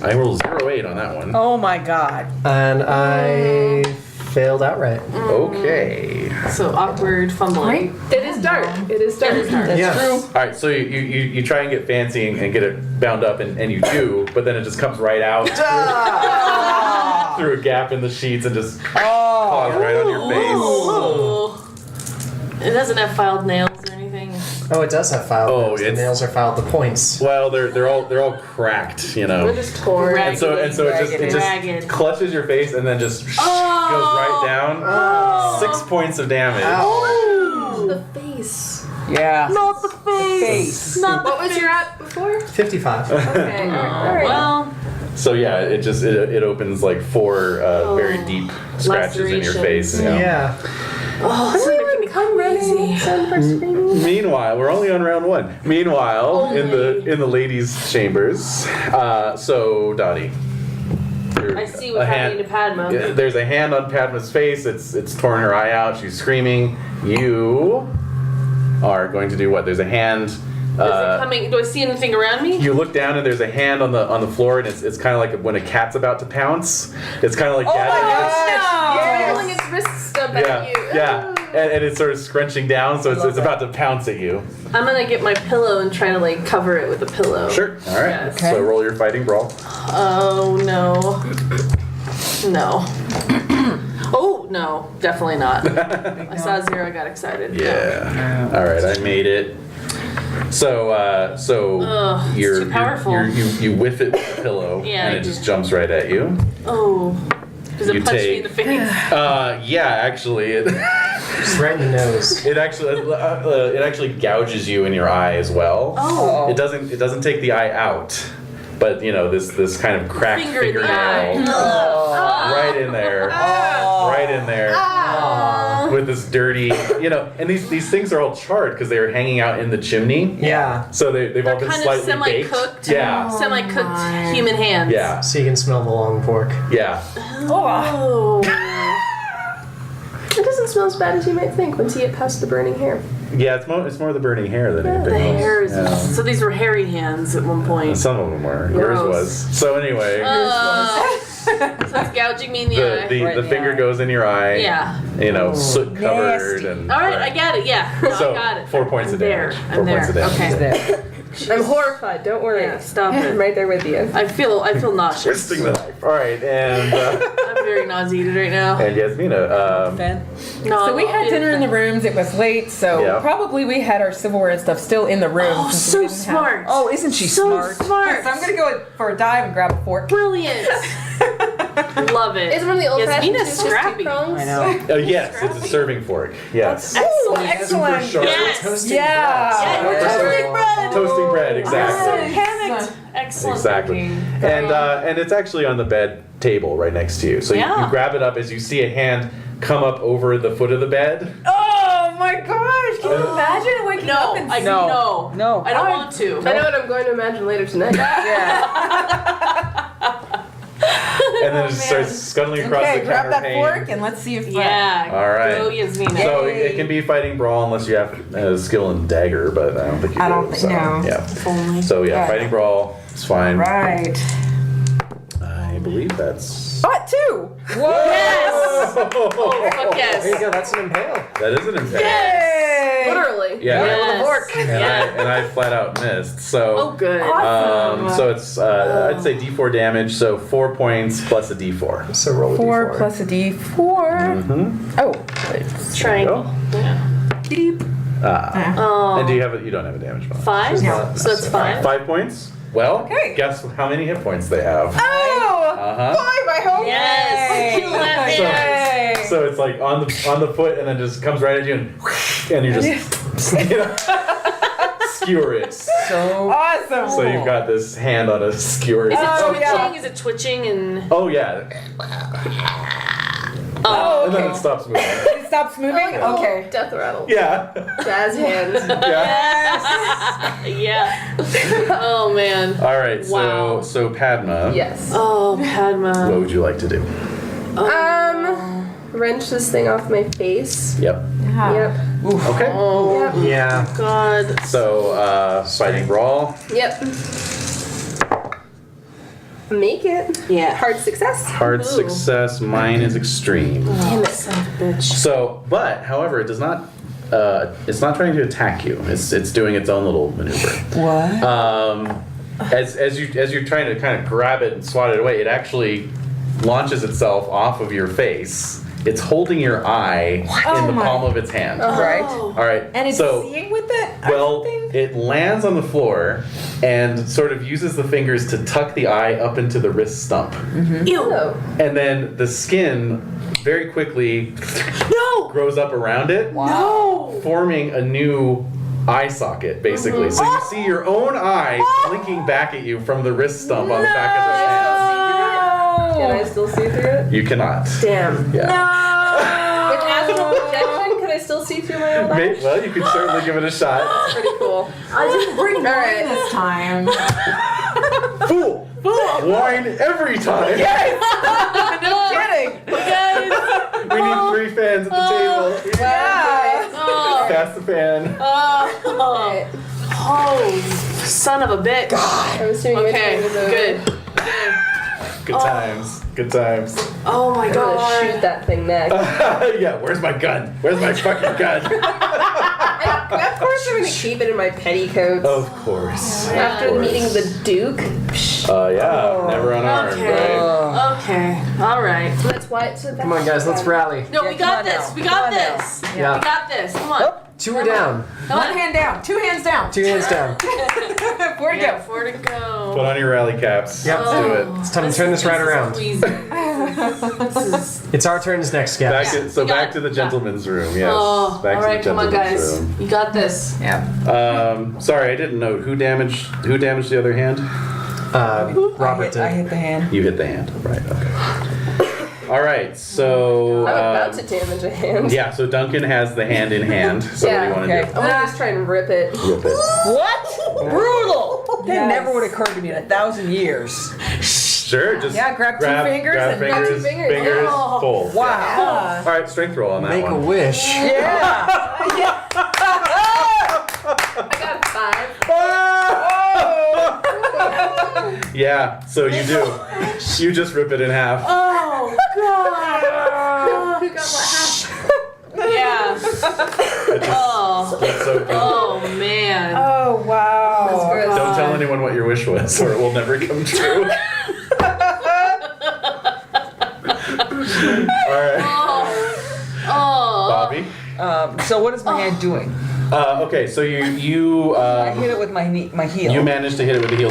G: I rolled 0-8 on that one.
D: Oh my god.
C: And I failed outright.
G: Okay.
B: So awkward fumbling.
F: it is dark. It is dark.
B: It is dark.
C: Yeah.
G: All right, so you try and get fancy and get it bound up, and you do, but then it just comes right out through a gap in the sheets and just claws right on your face.
B: Oh. It doesn't have filed nails or anything.
C: Oh, it does have filed
G: Oh,
C: nails. The
G: it's-
C: nails are filed. The points.
G: Well, they're all cracked, you know.
F: We're just torn.
B: Raggedy.
G: And so it just
B: Ragged.
G: clutches your face and then just goes right down. 6 points of damage.
F: Oh, the face.
D: Yeah.
B: Not the face. Not the
F: What was your at before?
C: 55.
F: Okay. All right.
B: Well,
G: So yeah, it opens like 4 very deep scratches in your face.
C: Yeah.
B: oh, this is making me crazy.
G: Meanwhile, we're only on round 1. Meanwhile, in the ladies' chambers, so Dottie.
B: I see what's happening to Padma.
G: There's a hand on Padma's face. It's torn her eye out. She's screaming. You are going to do what? There's a hand.
B: Is it coming? Do I see anything around me?
G: You look down and there's a hand on the floor, and it's kind of like when a cat's about to pounce. It's kind of like
F: Pulling its wrist stump
G: yeah,
F: at you.
G: yeah, and it's sort of scrunching down, so it's about to pounce at you.
B: I'm gonna get my pillow and try to like cover it with a pillow.
G: Sure. All right.
B: Yes.
D: Okay.
G: So roll your fighting brawl.
B: Oh no. No. Oh no, definitely not. I saw 0, I got excited.
G: Yeah. All right, I made it. So
B: Ugh, it's too powerful.
G: you whiff it with the pillow,
B: Yeah,
G: and
B: I
G: it just
B: do.
G: jumps right at you.
B: Oh. Does it
G: You
B: punch me
G: take-
B: in the face?
G: Yeah, actually, it
C: Just right in the nose.
G: It actually gouges you in your eye as well.
B: Oh.
G: It doesn't take the eye out, but this kind of cracked
B: Finger in the eye.
G: fingernail right in there, right in there. With this dirty, and these things are all charred because they were hanging out in the chimney.
C: Yeah.
G: So they've all been
B: Kind of
G: slightly
B: semi-cooked.
G: baked. Yeah.
B: Semi-cooked human hands.
G: Yeah.
C: So you can smell the long pork.
G: Yeah.
B: Oh.
F: It doesn't smell as bad as you might think once you get past the burning hair.
G: Yeah, it's more the burning hair than anything
B: The
G: else.
B: hairs.
G: Yeah.
B: So these were hairy hands at one point.
G: Some of them were. Yours
B: Gross.
G: was. So anyway,
B: So it's gouging me in the eye.
G: the finger goes in your eye.
B: Yeah.
G: Soot covered
D: nasty.
G: and.
B: All right, I get it. Yeah, no,
G: So
B: I got it.
G: 4 points of damage.
B: I'm
G: 4
B: there.
G: points of damage.
B: Okay.
D: There.
F: I'm horrified. Don't worry.
B: Yeah, stop
F: I'm
B: it.
F: right there with you.
B: I feel nauseous.
G: Twisting the knife. All right, and
B: I'm very nauseated right now.
G: Yasmina.
D: Fan?
B: No,
E: So we had dinner in the rooms. It was late, so
G: Yeah.
E: probably we had our silverware and stuff still in the room.
B: Oh,
E: since
B: so
E: we didn't have-
B: smart.
D: Oh, isn't she
B: so
D: smart?
B: smart.
E: So I'm gonna go for a dive and grab a fork.
B: Brilliant. Love it.
F: Is one of the old-fashioned
B: Yasmina's
F: just two
B: scrappy.
F: prongs?
D: I know.
G: Yes, it's a serving fork. Yes.
B: Excellent.
E: Excellent.
G: Super sharp.
B: Yes.
C: Toasting
E: Yeah.
C: bread.
B: Toasting bread.
G: Toasting bread, exactly.
B: Panicked. Excellent.
G: Exactly.
B: thinking.
G: And it's actually on the bed table right next to you. So
B: Yeah.
G: you grab it up as you see a hand come up over the foot of the bed.
E: Oh my gosh! Can you imagine waking
B: No,
E: up and
B: I
D: No. No.
B: I don't want to.
F: I know what I'm going to imagine later tonight.
G: And then it just starts scuttling across
E: okay,
G: the
E: grab
G: counter
E: that
G: pane.
E: fork and let's see if
B: Yeah.
G: All right.
B: Go, Yasmina.
G: So it can be fighting brawl unless you have skill in dagger, but I don't think you do.
E: I don't think-
G: so,
E: no.
G: Yeah.
B: Only.
G: So yeah,
E: Yeah.
G: fighting brawl is fine.
E: Right.
G: I believe that's.
E: What two?
B: Yes.
G: Oh,
B: Oh, fuck
C: There you
B: yes.
C: go. That's an impale.
G: that is an impale.
E: Yay!
F: Literally.
G: Yeah.
B: Yes.
G: And,
B: Yeah.
G: I flat out missed. So.
B: Oh, good.
G: So it's I'd say D4 damage, so 4 points plus a D4.
C: So roll a
E: 4
C: d4.
E: plus a D4. Oh.
B: Triangle. Yeah.
E: Deep.
B: Oh.
G: And do you have you don't have a damage bonus.
B: 5?
C: No.
B: So it's 5.
G: 5 points? Well,
E: Okay.
G: guess how many hit points they have.
E: Oh!
G: Uh-huh.
E: 5, I hope.
B: Yes. Kill that
G: So-
B: man.
E: Yay!
G: So it's like on the foot and then just comes right at you and you just skewer it.
D: So
E: Awesome.
G: So you've got this hand on a skewer.
B: Is it
E: Oh,
B: twitching?
E: yeah.
B: Is it twitching and?
G: Oh yeah.
B: Oh,
G: And then
E: okay.
G: it stops moving.
E: It stops moving?
F: Oh,
E: Okay.
F: Death rattle.
G: Yeah.
F: Jazz hands.
G: Yeah.
B: yeah. Oh man.
G: All right.
B: Wow.
G: So Padma.
F: Yes.
B: Oh, Padma.
G: What would you like to do?
F: Wrench this thing off my face.
G: Yep.
F: Yep.
G: Okay.
B: Oh
F: Yep.
C: Yeah.
B: God.
G: So fighting brawl.
F: Yep. Make it.
B: Yeah.
F: Hard success.
G: Hard
B: Ooh.
G: success. Mine is extreme.
B: Damn it, son of a bitch.
G: So, but however, it does not. It's not trying to attack you. It's doing its own little maneuver.
D: what?
G: As you're trying to kind of grab it and swat it away, it actually launches itself off of your face. It's holding your eye in
E: Oh
G: the
E: my-
G: palm of its hand.
E: Right.
B: Oh.
G: All right.
E: And it's
G: so,
E: seeing with it?
G: well, it lands on the floor and sort of uses the fingers to tuck the eye up into the wrist stump.
B: Ew.
F: Oh.
G: And then the skin very quickly
B: No.
G: grows up around it,
B: No.
G: forming a new eye socket, basically. So you see your own eye blinking back at you from the wrist stump on the back of the hand.
F: Can I still see through it?
G: You cannot.
F: Damn.
G: Yeah.
F: With astral projection, can I still see through my own body?
G: Well, you can certainly give it a shot.
F: Pretty cool.
E: I didn't bring
F: All right.
E: this time.
G: Fool! Wine every time!
E: No kidding.
B: Guys.
G: We need 3 fans at the table.
E: Yeah.
B: Oh.
G: Pass the fan.
B: Oh. Oh. Son of a bitch.
F: I'm assuming my
B: Okay.
F: turn is over.
B: Good.
G: Good times. Good times.
B: Oh my
F: I'm gonna
B: God.
F: shoot that thing next.
G: Yeah, where's my gun? Where's my fucking gun?
F: Of course I'm gonna keep it in my petticoats.
G: Of course.
F: After meeting the Duke.
G: Yeah, never unarmed,
B: Okay.
G: right?
B: Okay. All right.
F: That's why it's
C: Come on, guys. Let's rally.
B: No, we
D: come
B: got
D: on
B: this.
D: now.
B: We
D: Come
B: got
D: on now.
B: this.
C: Yeah.
B: We got this. Come on.
C: Two are down.
E: One hand down, 2 hands down.
C: 2 hands down.
E: 4 to
B: Yeah,
E: go.
B: 4 to go.
G: Put on your rally caps.
C: Yep.
G: Let's do it.
C: It's time to turn this right around. It's our turns next, guys.
G: Back to the gentleman's room. Yes.
B: Oh,
G: back
B: all
G: to
B: right,
G: the
B: come on,
G: gentleman's
B: guys.
G: room.
B: You got this.
E: Yeah.
G: Sorry, I didn't note who damaged the other hand.
C: Robert
D: I
C: did.
D: hit the hand.
G: You hit the hand, right? Okay. All right, so
F: I'm about to damage a hand.
G: yeah, so Duncan has the hand in hand. So
F: Yeah,
G: what do you want to
D: okay.
F: I want to just try and rip it.
G: do? Rip it.
D: What? Brutal! That
F: Yes.
D: never would have occurred to me in 1,000 years.
G: Sure, just
E: Yeah, grab 2 fingers
G: grab
E: and
G: fingers,
F: grab 2 fingers.
G: fingers,
F: Oh.
G: pull.
D: Wow.
G: All right, strength roll on that
C: Make a
G: one.
C: wish.
D: Yeah.
F: I got a 5.
G: Yeah, so you do. You just rip it in half.
B: Oh, God.
F: Who got what half?
B: Yeah. Oh.
G: That's so good.
B: Oh, man.
E: Oh, wow.
F: That's gross.
G: Don't tell anyone what your wish was, or it will never come true. All right,
B: Oh.
G: Bobby.
D: So what is my hand doing?
G: Okay, so you
D: I hit it with my heel.
G: you managed to hit it with the heel.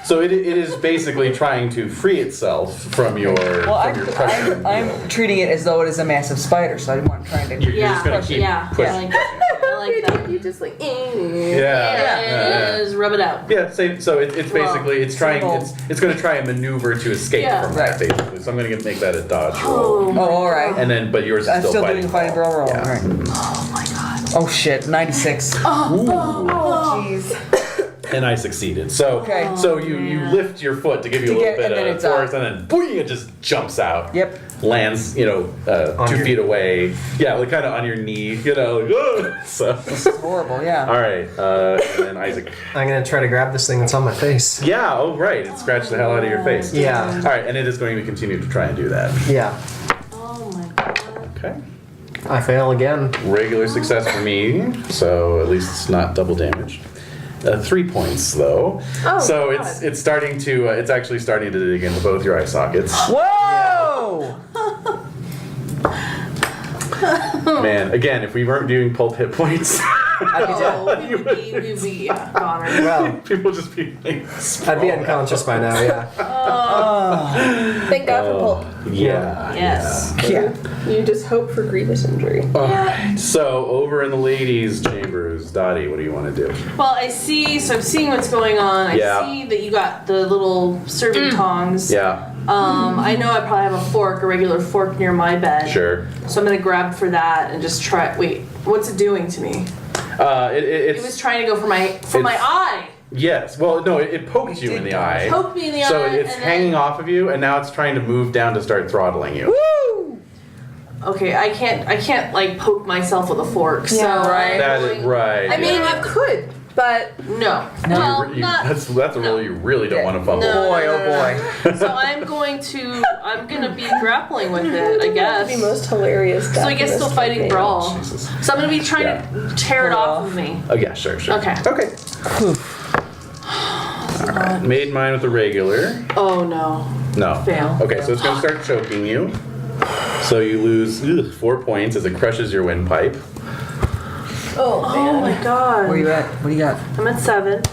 G: So it is basically trying to free itself from your
D: well,
G: from your pressure.
D: I'm treating it as though it is a massive spider, so I want trying to.
G: You're
B: Yeah.
G: just gonna keep
B: Yeah.
G: pushing.
B: I like that. I like that.
F: You just like,
G: Yeah.
B: Just rub it out.
G: Yeah, so it's basically it's trying
D: simple.
G: it's going to try and maneuver to escape
B: Yeah.
G: from that
D: Right.
G: basically. So I'm going to make that a dodge roll,
D: Oh, all right.
G: and then but yours is
D: I'm still
G: fighting
D: doing a fighting brawl roll.
G: Yeah.
D: All right.
B: Oh, my God.
D: Oh shit, 96.
E: Oh, jeez.
G: And I succeeded. So
D: Okay.
G: so you
B: man.
G: lift your foot to give you a
D: To
G: little
D: get-
G: bit
D: and then
G: of
D: it's
G: force,
D: out.
G: and then boing, it just jumps out.
D: Yep.
G: Lands 2
C: your-
G: feet away. Yeah, like kind of on your knee. Like, ugh. So
D: This is horrible. Yeah.
G: all right, and then Isaac.
C: I'm gonna try to grab this thing that's on my face.
G: Yeah. Oh right, it scratched the hell out of your face.
C: Yeah.
G: All right, and it is going to continue to try and do that.
C: Yeah.
B: Oh, my God.
G: Okay.
C: I fail again.
G: Regular success for me, so at least it's not double damage. 3 points though.
F: Oh,
G: so
F: God.
G: it's starting to it's actually starting to dig into both your eye sockets.
D: Whoa!
G: Man, again, if we weren't doing pulp hit points,
B: Oh, we'd be yeah, goner.
C: Well,
G: people just be like,
C: I'd be unconscious by now. Yeah.
F: Thank God for pulp.
G: yeah.
B: Yes.
D: Yeah.
F: You just hope for grievous injury.
G: Alright, so over in the ladies' chambers, Dottie, what do you want to do?
B: Well, I'm seeing what's going on. I
G: Yeah.
B: see that you got the little serving tongs.
G: Yeah,
B: I know I probably have a fork, a regular fork near my bed.
G: sure.
B: So I'm gonna grab for that and just try. Wait, what's it doing to me? It was
G: It's
B: trying to go for my eye.
G: yes. Well, no, it poked you in the eye.
B: Poked me in the
G: So
B: eye.
G: it's
B: and
G: hanging
B: then,
G: off of you, and now it's trying to move down to start throttling you.
B: Okay, I can't like poke myself with a fork. So
E: Yeah,
D: right.
B: I'm
G: That is
B: going-
G: right.
B: I mean,
G: yeah.
B: I could, but no. Well,
G: You-
B: not.
G: that's a role you really don't want to fumble.
B: No.
D: Boy, oh boy.
B: So I'm gonna be grappling with it, I guess.
F: That'd be most hilarious.
B: So I guess still fighting brawl.
G: Jesus.
B: So I'm gonna be trying
G: Yeah.
B: to tear it off of me.
G: Oh yeah, sure.
B: Okay.
G: Okay. All right. Made mine with a regular.
B: Oh no.
G: No.
B: Fail.
G: Okay, so it's going to start choking you. So you lose 4 points as it crushes your windpipe.
F: Oh
B: Oh my god.
D: Where you at? What do you got?
B: I'm at 7.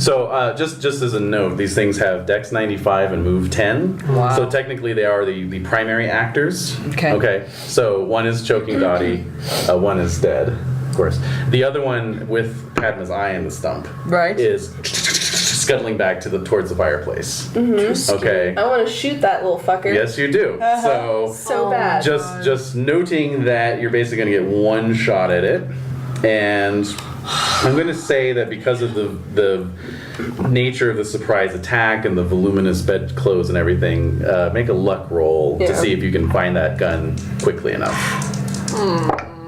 G: So just as a note, these things have Dex 95 and Move 10.
D: Wow.
G: So technically they are the primary actors.
D: Okay.
G: Okay. So one is choking Dottie, one is dead, of course. The other one with Padma's eye in the stump
D: Right.
G: is scuttling back towards the fireplace. Okay.
F: I want to shoot that little fucker.
G: Yes, you do. So
F: So bad.
G: just noting that you're basically going to get one shot at it, and I'm going to say that because of the nature of the surprise attack and the voluminous bedclothes and everything, make a luck roll to
F: Yeah.
G: see if you can find that gun quickly enough.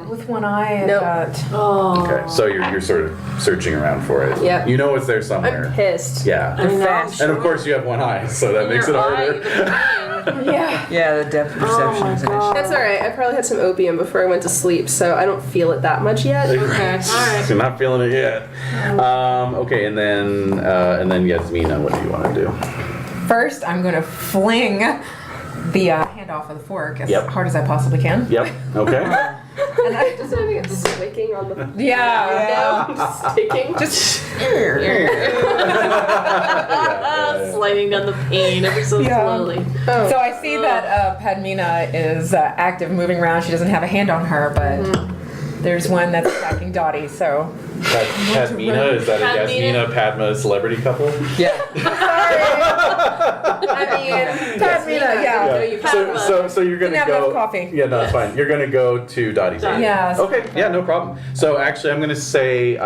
E: With one eye, I've
F: Nope.
E: got.
B: Oh.
G: Okay, so you're sort of searching around for it.
F: Yep.
G: You know it's there somewhere.
F: I'm pissed.
G: Yeah.
B: I know.
D: fast.
G: And of course you have one eye, so that makes it
B: Your
G: harder.
B: eye,
E: Yeah.
D: Yeah, the depth perception
B: my
D: is an issue.
B: God.
F: That's alright. I probably had some opium before I went to sleep, so I don't feel it that much yet.
B: Okay. Alright.
G: You're not feeling it yet. Okay, and then Yasmina, what do you want to do?
E: First, I'm going to fling the hand off of the fork as
G: Yep.
E: hard as I possibly can.
G: Yep. Okay.
E: And I,
F: Just having it swicking on the
E: yeah.
F: no, just sticking.
E: Just
B: Sliding down the pane ever so
E: Yeah.
B: slowly.
E: so I see that Padmina is active, moving around. She doesn't have a hand on her, but there's one that's attacking Dottie. So
G: Padmina, is that a
B: Padmina?
G: Yasmina Padma celebrity couple?
D: Yeah.
F: I mean,
E: Padmina, yeah.
G: So you're gonna
E: Didn't have
G: go.
E: enough coffee.
G: Yeah, no, it's fine. You're gonna go to Dottie's.
B: Dottie.
E: Yeah.
G: Okay, yeah, no problem. So actually, I'm gonna say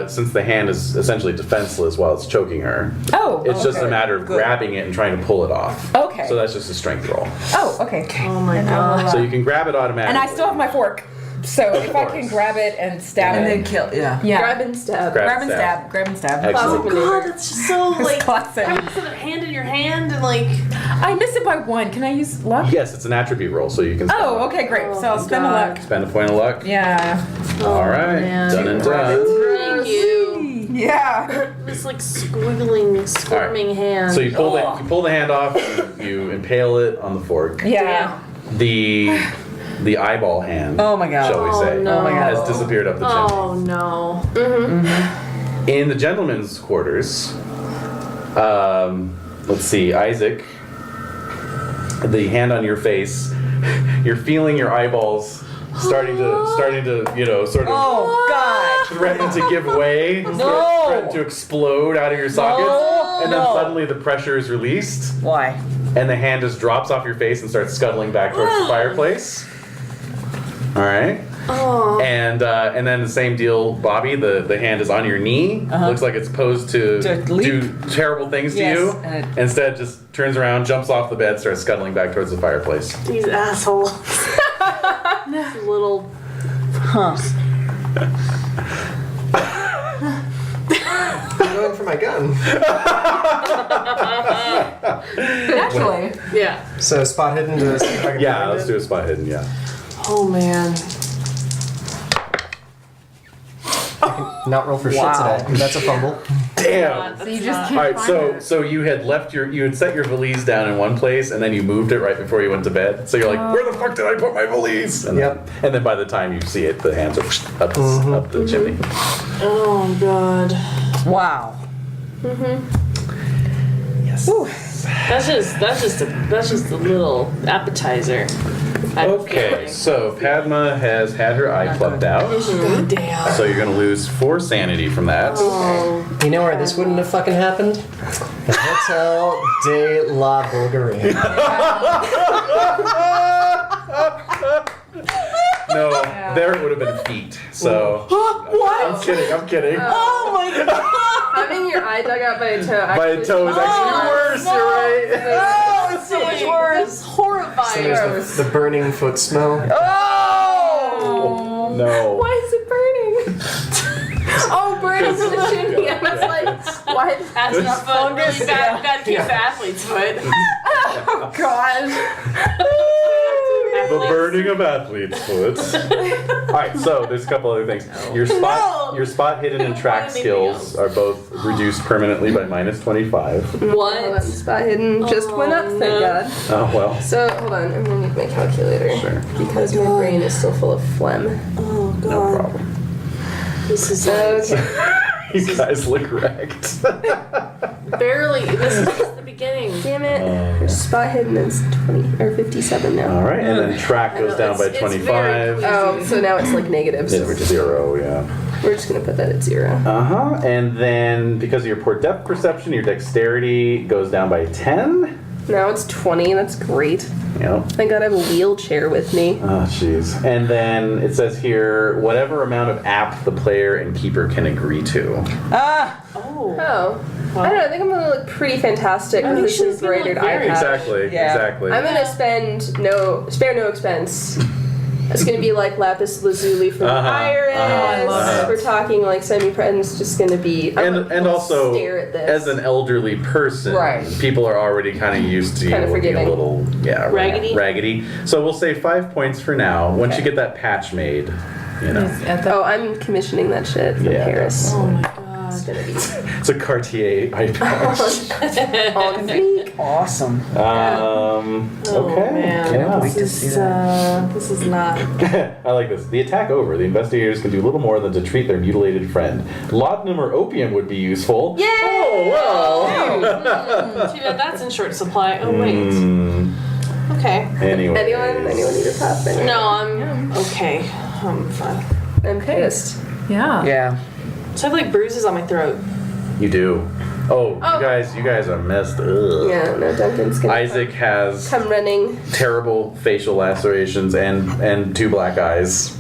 G: since the hand is essentially defenseless while it's choking her,
E: Oh.
G: it's just a
E: okay.
G: matter of
D: Good.
G: grabbing it and trying to pull it off.
E: Okay.
G: So that's just a strength roll.
E: Oh, okay.
B: Oh my
E: And I will,
B: god.
G: So you can grab it automatically.
E: and I still have my fork. So if I can
G: course.
E: grab it and stab
D: And
E: it.
D: then kill. Yeah.
E: Yeah.
F: grab and stab.
E: Grab and stab. Grab and stab.
G: Excellent.
B: Oh god, that's just so like
E: classic.
B: having this other hand in your hand and like
E: I missed it by 1. Can I use luck?
G: Yes, it's an attribute roll, so you can. Spend
E: Oh, okay, great. So I'll spend a
B: God.
E: luck.
G: Spend a point of luck.
E: Yeah.
G: All right,
B: man.
G: done and done.
B: thank you.
E: Yeah.
B: This like squiggling, squirming hand.
G: So you pull the hand off. You impale it on the fork.
E: Yeah.
G: The eyeball hand.
D: Oh my god.
G: Shall we say?
B: no.
D: Oh my God.
G: Has disappeared up the chimney.
B: Oh no.
G: In the gentleman's quarters, let's see, Isaac, the hand on your face, you're feeling your eyeballs starting to, sort of
D: Oh god.
G: threaten to give way, threaten to explode out of your sockets,
D: No.
G: and then
D: No.
G: suddenly the pressure is released,
D: Why?
G: and the hand just drops off your face and starts scuttling back towards the fireplace. All right.
B: Oh.
G: And then the same deal, Bobby. The hand is on your knee. Looks like it's posed to
D: leap.
G: do terrible things to
D: Yes,
G: you.
D: and it-
G: Instead, just turns around, jumps off the bed, starts scuttling back towards the fireplace.
B: These assholes. Little
D: Huh.
C: I'm going for my gun.
E: Naturally.
B: yeah.
C: So spot hidden to see if I can
G: Yeah,
C: find
G: let's
C: it.
G: do a spot hidden. Yeah.
B: Oh man.
C: Not roll for
D: Wow.
C: shit today. That's a fumble.
G: Damn.
E: So you just
G: All
E: can't
G: right,
E: find
G: so
E: it.
G: so you had set your valise down in one place, and then you moved it right before you went to bed. So you're like, where the fuck did I put my valise? And
C: Yep.
G: then by the time you see it, the hands are up the chimney.
B: Oh god.
D: Wow.
G: Yes.
B: That's just a little appetizer.
G: Okay, so Padma has had her eye plucked out.
B: Damn.
G: So you're gonna lose 4 sanity from that.
B: Oh.
C: You know where this wouldn't have fucking happened? The Hotel de la Bulgaria.
G: No, there it would have been feet. So I'm kidding.
B: Oh my god.
F: Having your eye dug out by a toe.
G: My toe is actually worse.
B: no.
G: You're right.
B: Oh, it's so much worse. It's
C: So
B: horrifying.
C: there's the burning foot smell.
B: Oh.
G: No.
F: Why is it burning? Oh, burning to the chimney. I was like, why?
B: That's not fun. Really bad case of athlete's foot.
E: Oh god.
G: The burning of athlete's foot. All right, so there's a couple other things. Your spot hidden and track
B: Anything
G: skills are both reduced permanently by -25.
F: Hold on,
B: What?
F: spot hidden just went up, thank
B: no.
F: God.
G: Oh well.
F: So, hold on, I'm gonna need my calculator.
G: Sure.
F: Because my brain is still full of phlegm.
B: Oh god.
G: No problem.
B: This is
F: Okay.
G: You guys look wrecked.
B: barely. This is just the beginning.
F: Damn it. Spot hidden is 20 or 57 now.
G: All right, and then track
B: I
G: goes
B: know,
G: down by
B: it's very
G: 25.
F: Oh, so now it's like negative, so we're
G: It's
F: just
G: 0, yeah.
F: we're just gonna put that at 0.
G: And then because of your poor depth perception, your dexterity goes down by 10.
F: Now it's 20. That's great.
G: Yep.
F: Thank God I have a wheelchair with me.
G: Oh, jeez. And then it says here, whatever amount of app the player and keeper can agree to.
D: Ah.
B: Oh.
F: Oh. I don't know. I think I'm gonna look pretty fantastic
B: I
F: with
B: think
F: this
B: she's gonna
F: embroidered
B: look
F: eye
B: very-
F: patch.
G: Exactly.
D: Yeah.
G: Exactly.
F: I'm gonna spare no expense. It's gonna be like lapis lazuli for the iris.
E: I love
F: We're talking like semi-print. It's just gonna be. I'm
G: And
F: gonna
G: also,
F: stare at this.
G: as an elderly person,
E: Right.
G: people are already kind of used to you
F: Kinda
G: looking a
F: forgiving.
G: little, raggedy. So we'll say 5 points for now. Once you get that patch made, you know,
E: At the,
F: Oh, I'm commissioning that shit from
G: Yeah.
F: Paris.
B: Oh my
F: It's
B: god.
F: gonna be
G: it's a Cartier eye patch.
F: on fleek.
D: awesome.
G: Okay.
B: Man,
G: Yeah.
B: this is not.
G: I like this. The attack over. The investigators can do little more than to treat their mutilated friend. Laudanum or opium would be useful.
B: Yay!
G: Oh, well.
B: Too bad that's in short supply. Oh wait. Okay.
G: Anyway.
F: Anyone need a pop?
B: No, I'm okay. I'm fine.
F: I'm pissed.
E: Yeah.
D: Yeah.
B: So I have like bruises on my throat.
G: You do. Oh, you guys are messed up.
F: Yeah, no, Duncan's gonna
G: Isaac has
F: come running.
G: terrible facial lacerations and 2 black eyes.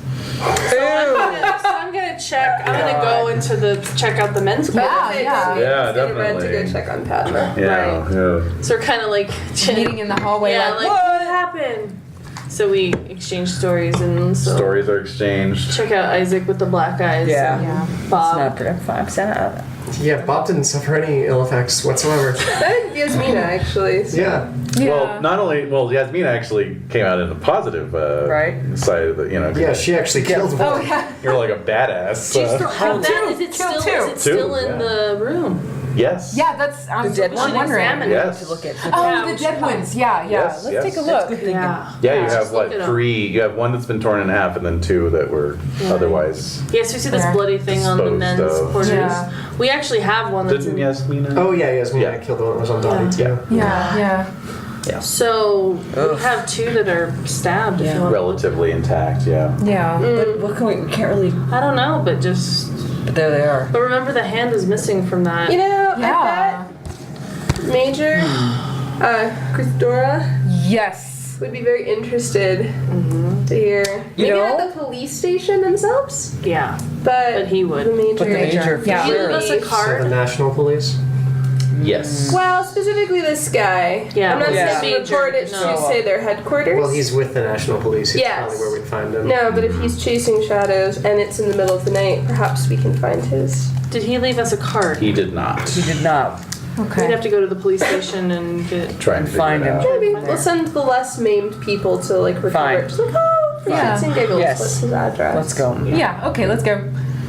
B: So I'm gonna check. I'm gonna go check out the men's club.
E: Yeah.
G: Yeah,
F: He's gonna run to
G: definitely.
F: go check on Padma.
G: Yeah,
B: Right.
G: yeah.
B: So we're kind of like
E: Meeting in the hallway.
B: yeah,
E: like,
B: like what happened? So we exchange stories and so
G: Stories are exchanged.
B: check out Isaac with the black eyes.
D: Yeah.
E: Yeah.
D: It's
B: Bob.
D: not pretty. 5% out of it.
C: Yeah, Bob didn't suffer any ill effects whatsoever.
F: That Yasmina actually. So.
C: Yeah.
G: Well, not only Yasmina actually came out in the positive
D: Right.
G: side of the
C: Yeah, she actually killed one.
E: oh yeah.
G: You're like a badass.
B: She's still, how bad is it
E: Kill
B: still?
E: two.
B: Is it still
G: Two,
B: in
G: yeah.
B: the room?
G: Yes.
E: Yeah, that's. I'm
D: The dead
E: I'm
D: one?
E: wondering.
B: Examine it.
G: Yes.
D: To look at.
E: Oh, the dead ones. Yeah, yeah.
G: Yes,
E: Let's
G: yes.
E: take a
D: That's
E: look.
D: good thinking.
B: Yeah.
G: Yeah, you have
B: just look
G: what,
B: at 'em.
G: 3? You have one that's been torn in half, and then 2 that were otherwise.
B: Yes, we see this
E: Yeah.
B: bloody thing on the
G: Disposed
B: men's
G: of.
B: quarters.
E: Yeah.
B: We actually have one that's
G: Didn't
B: in.
G: Yasmina?
C: Oh, yeah, Yasmina
G: Yeah.
C: killed the one that was on Dottie, too.
E: Yeah, yeah.
B: So
D: Ugh.
B: we have 2 that are stabbed. If
D: Yeah.
B: you want.
G: Relatively intact, yeah.
E: Yeah.
D: But what can we can't really.
B: I don't know, but just.
D: But there they are.
B: But remember, the hand is missing from that.
F: You know,
E: Yeah.
F: I bet Major Christora
E: Yes.
F: would be very interested to hear.
D: You
F: Maybe
D: know?
F: not the police station themselves,
B: Yeah,
F: but
B: but he would.
F: the major.
D: But the major.
E: Yeah.
B: He leave us a
C: So the
B: card.
C: National Police?
G: Yes.
F: Well, specifically this guy.
B: Yeah,
F: I'm not
D: yeah.
F: saying report it
B: No.
F: to say their headquarters.
C: Well, he's with the National Police. He's
F: Yes.
C: probably where we'd find him.
F: No, but if he's chasing shadows and it's in the middle of the night, perhaps we can find his.
B: Did he leave us a card?
G: He did not.
D: He did not.
B: We'd
E: Okay.
B: have to go to the police station and get.
G: Try and figure
D: Find
G: it
D: him.
G: out.
F: Maybe we'll send the less maimed people to like recover.
D: Fine.
F: Just like, oh, for
E: Yeah.
F: shits and giggles,
D: Yes.
F: what's his address?
D: Let's go.
E: Yeah. Okay. Let's go.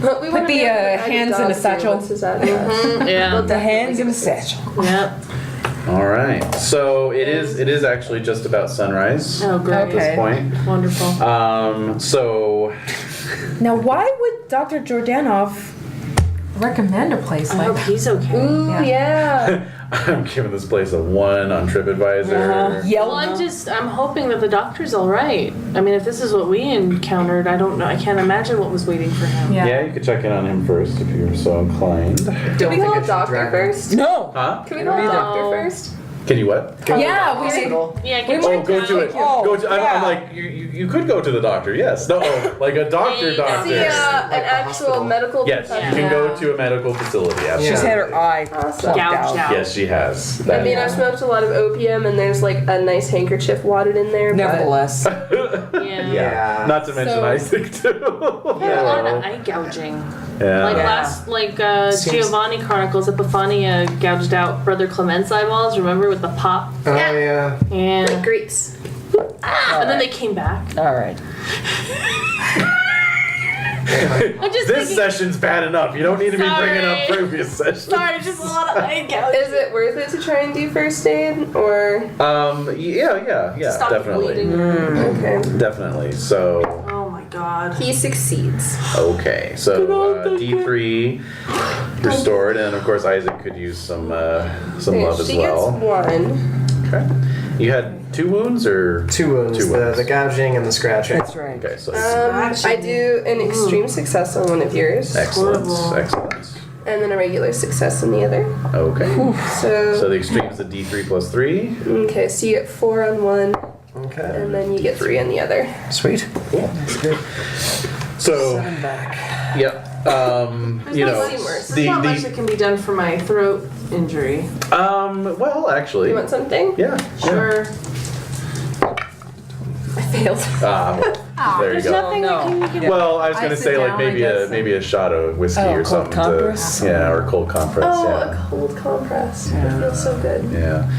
F: But we wanna
E: the,
F: be able to guide
E: hands
F: the
E: in a
F: dog to
E: satchel.
F: What's his address?
B: Yeah.
D: The hands in a satchel.
B: Yeah.
G: All right. So it is actually just about sunrise
B: Oh, great.
G: at this point.
B: Wonderful.
G: So
E: Now, why would Dr. Jordanov recommend a place
B: I
E: like
B: hope
E: that?
B: he's okay.
F: Ooh, yeah.
G: I'm giving this place a 1 on TripAdvisor.
B: Well, I'm hoping that the doctor's all right. I mean, if this is what we encountered, I don't know. I can't imagine what was waiting for him.
E: Yeah.
G: Yeah, you could check in on him first if you're so inclined.
F: Can we call a doctor first?
D: No.
G: Huh?
F: Can we call a
B: No.
F: doctor first?
G: Can you what?
E: Yeah, we
D: Hospital.
B: Yeah, I
E: We
B: can
E: might
G: Oh, go to it.
D: Oh,
G: Go to. I'm
D: yeah.
G: like you could go to the doctor. Yes. No. Like a doctor.
B: See,
G: Doctor.
F: See,
C: Like
F: an
C: the
F: actual
C: hospital.
F: medical
G: Yes, you
F: professional.
G: can go to a medical facility. Absolutely.
D: She's had her eye
F: Awesome.
D: plucked
B: Gouged out.
G: Yes, she has.
F: I
G: That-
F: mean, I've smoked a lot of opium, and there's like a nice handkerchief wadded in there.
D: Nevertheless.
B: Yeah.
G: yeah. Not to mention
E: So-
G: Isaac too.
B: I had a lot of eye gouging.
G: Yeah.
B: Like
C: Seems-
B: Giovanni Chronicles, Epiphania gouged out Brother Clement's eyeballs. Remember with the pop?
C: Oh, yeah.
B: Yeah.
F: Like grapes.
B: And then they came back.
D: All right.
B: I'm just
G: This
B: thinking.
G: session's bad enough. You don't need to be bringing up
B: Sorry.
G: previous sessions.
B: Sorry, just a lot of eye gouging.
F: Is it worth it to try and do first aid, or
G: Yeah,
B: Stop
G: definitely.
B: bleeding.
F: okay?
G: Definitely. So,
B: Oh my god.
F: He succeeds.
G: okay. So, D3 restored, and of course Isaac could use some love as
F: She
G: well.
F: gets one.
G: Okay. You had 2 wounds or
C: 2 wounds.
G: Two wounds.
C: The gouging and the scratching.
D: That's right.
G: Okay, so
F: I do an extreme success on one of yours,
G: excellent,
B: horrible.
G: excellent.
F: and then a regular success on the other.
G: Okay. So
F: So
G: the extreme is the D3 plus 3.
F: okay, so you get 4 on one,
C: Okay.
F: and then you get 3 on the other.
C: Sweet.
D: That's good.
G: So,
D: 7 back.
G: yep. You know,
F: There's
B: There's not much that can be done for my throat injury.
G: well, actually,
F: You want something?
G: yeah.
B: Sure.
F: I failed.
G: There you
B: There's
G: go.
B: nothing
D: no.
B: that can.
G: Well, I was
E: I
G: gonna
E: sit
G: say like
E: down, I
G: maybe
E: guess.
G: maybe a shot of whiskey
D: Oh,
G: or
D: cold
G: something.
D: compress?
G: Yeah, or cold compress.
F: Oh,
G: yeah.
F: a cold compress. It feels so good.
G: Yeah.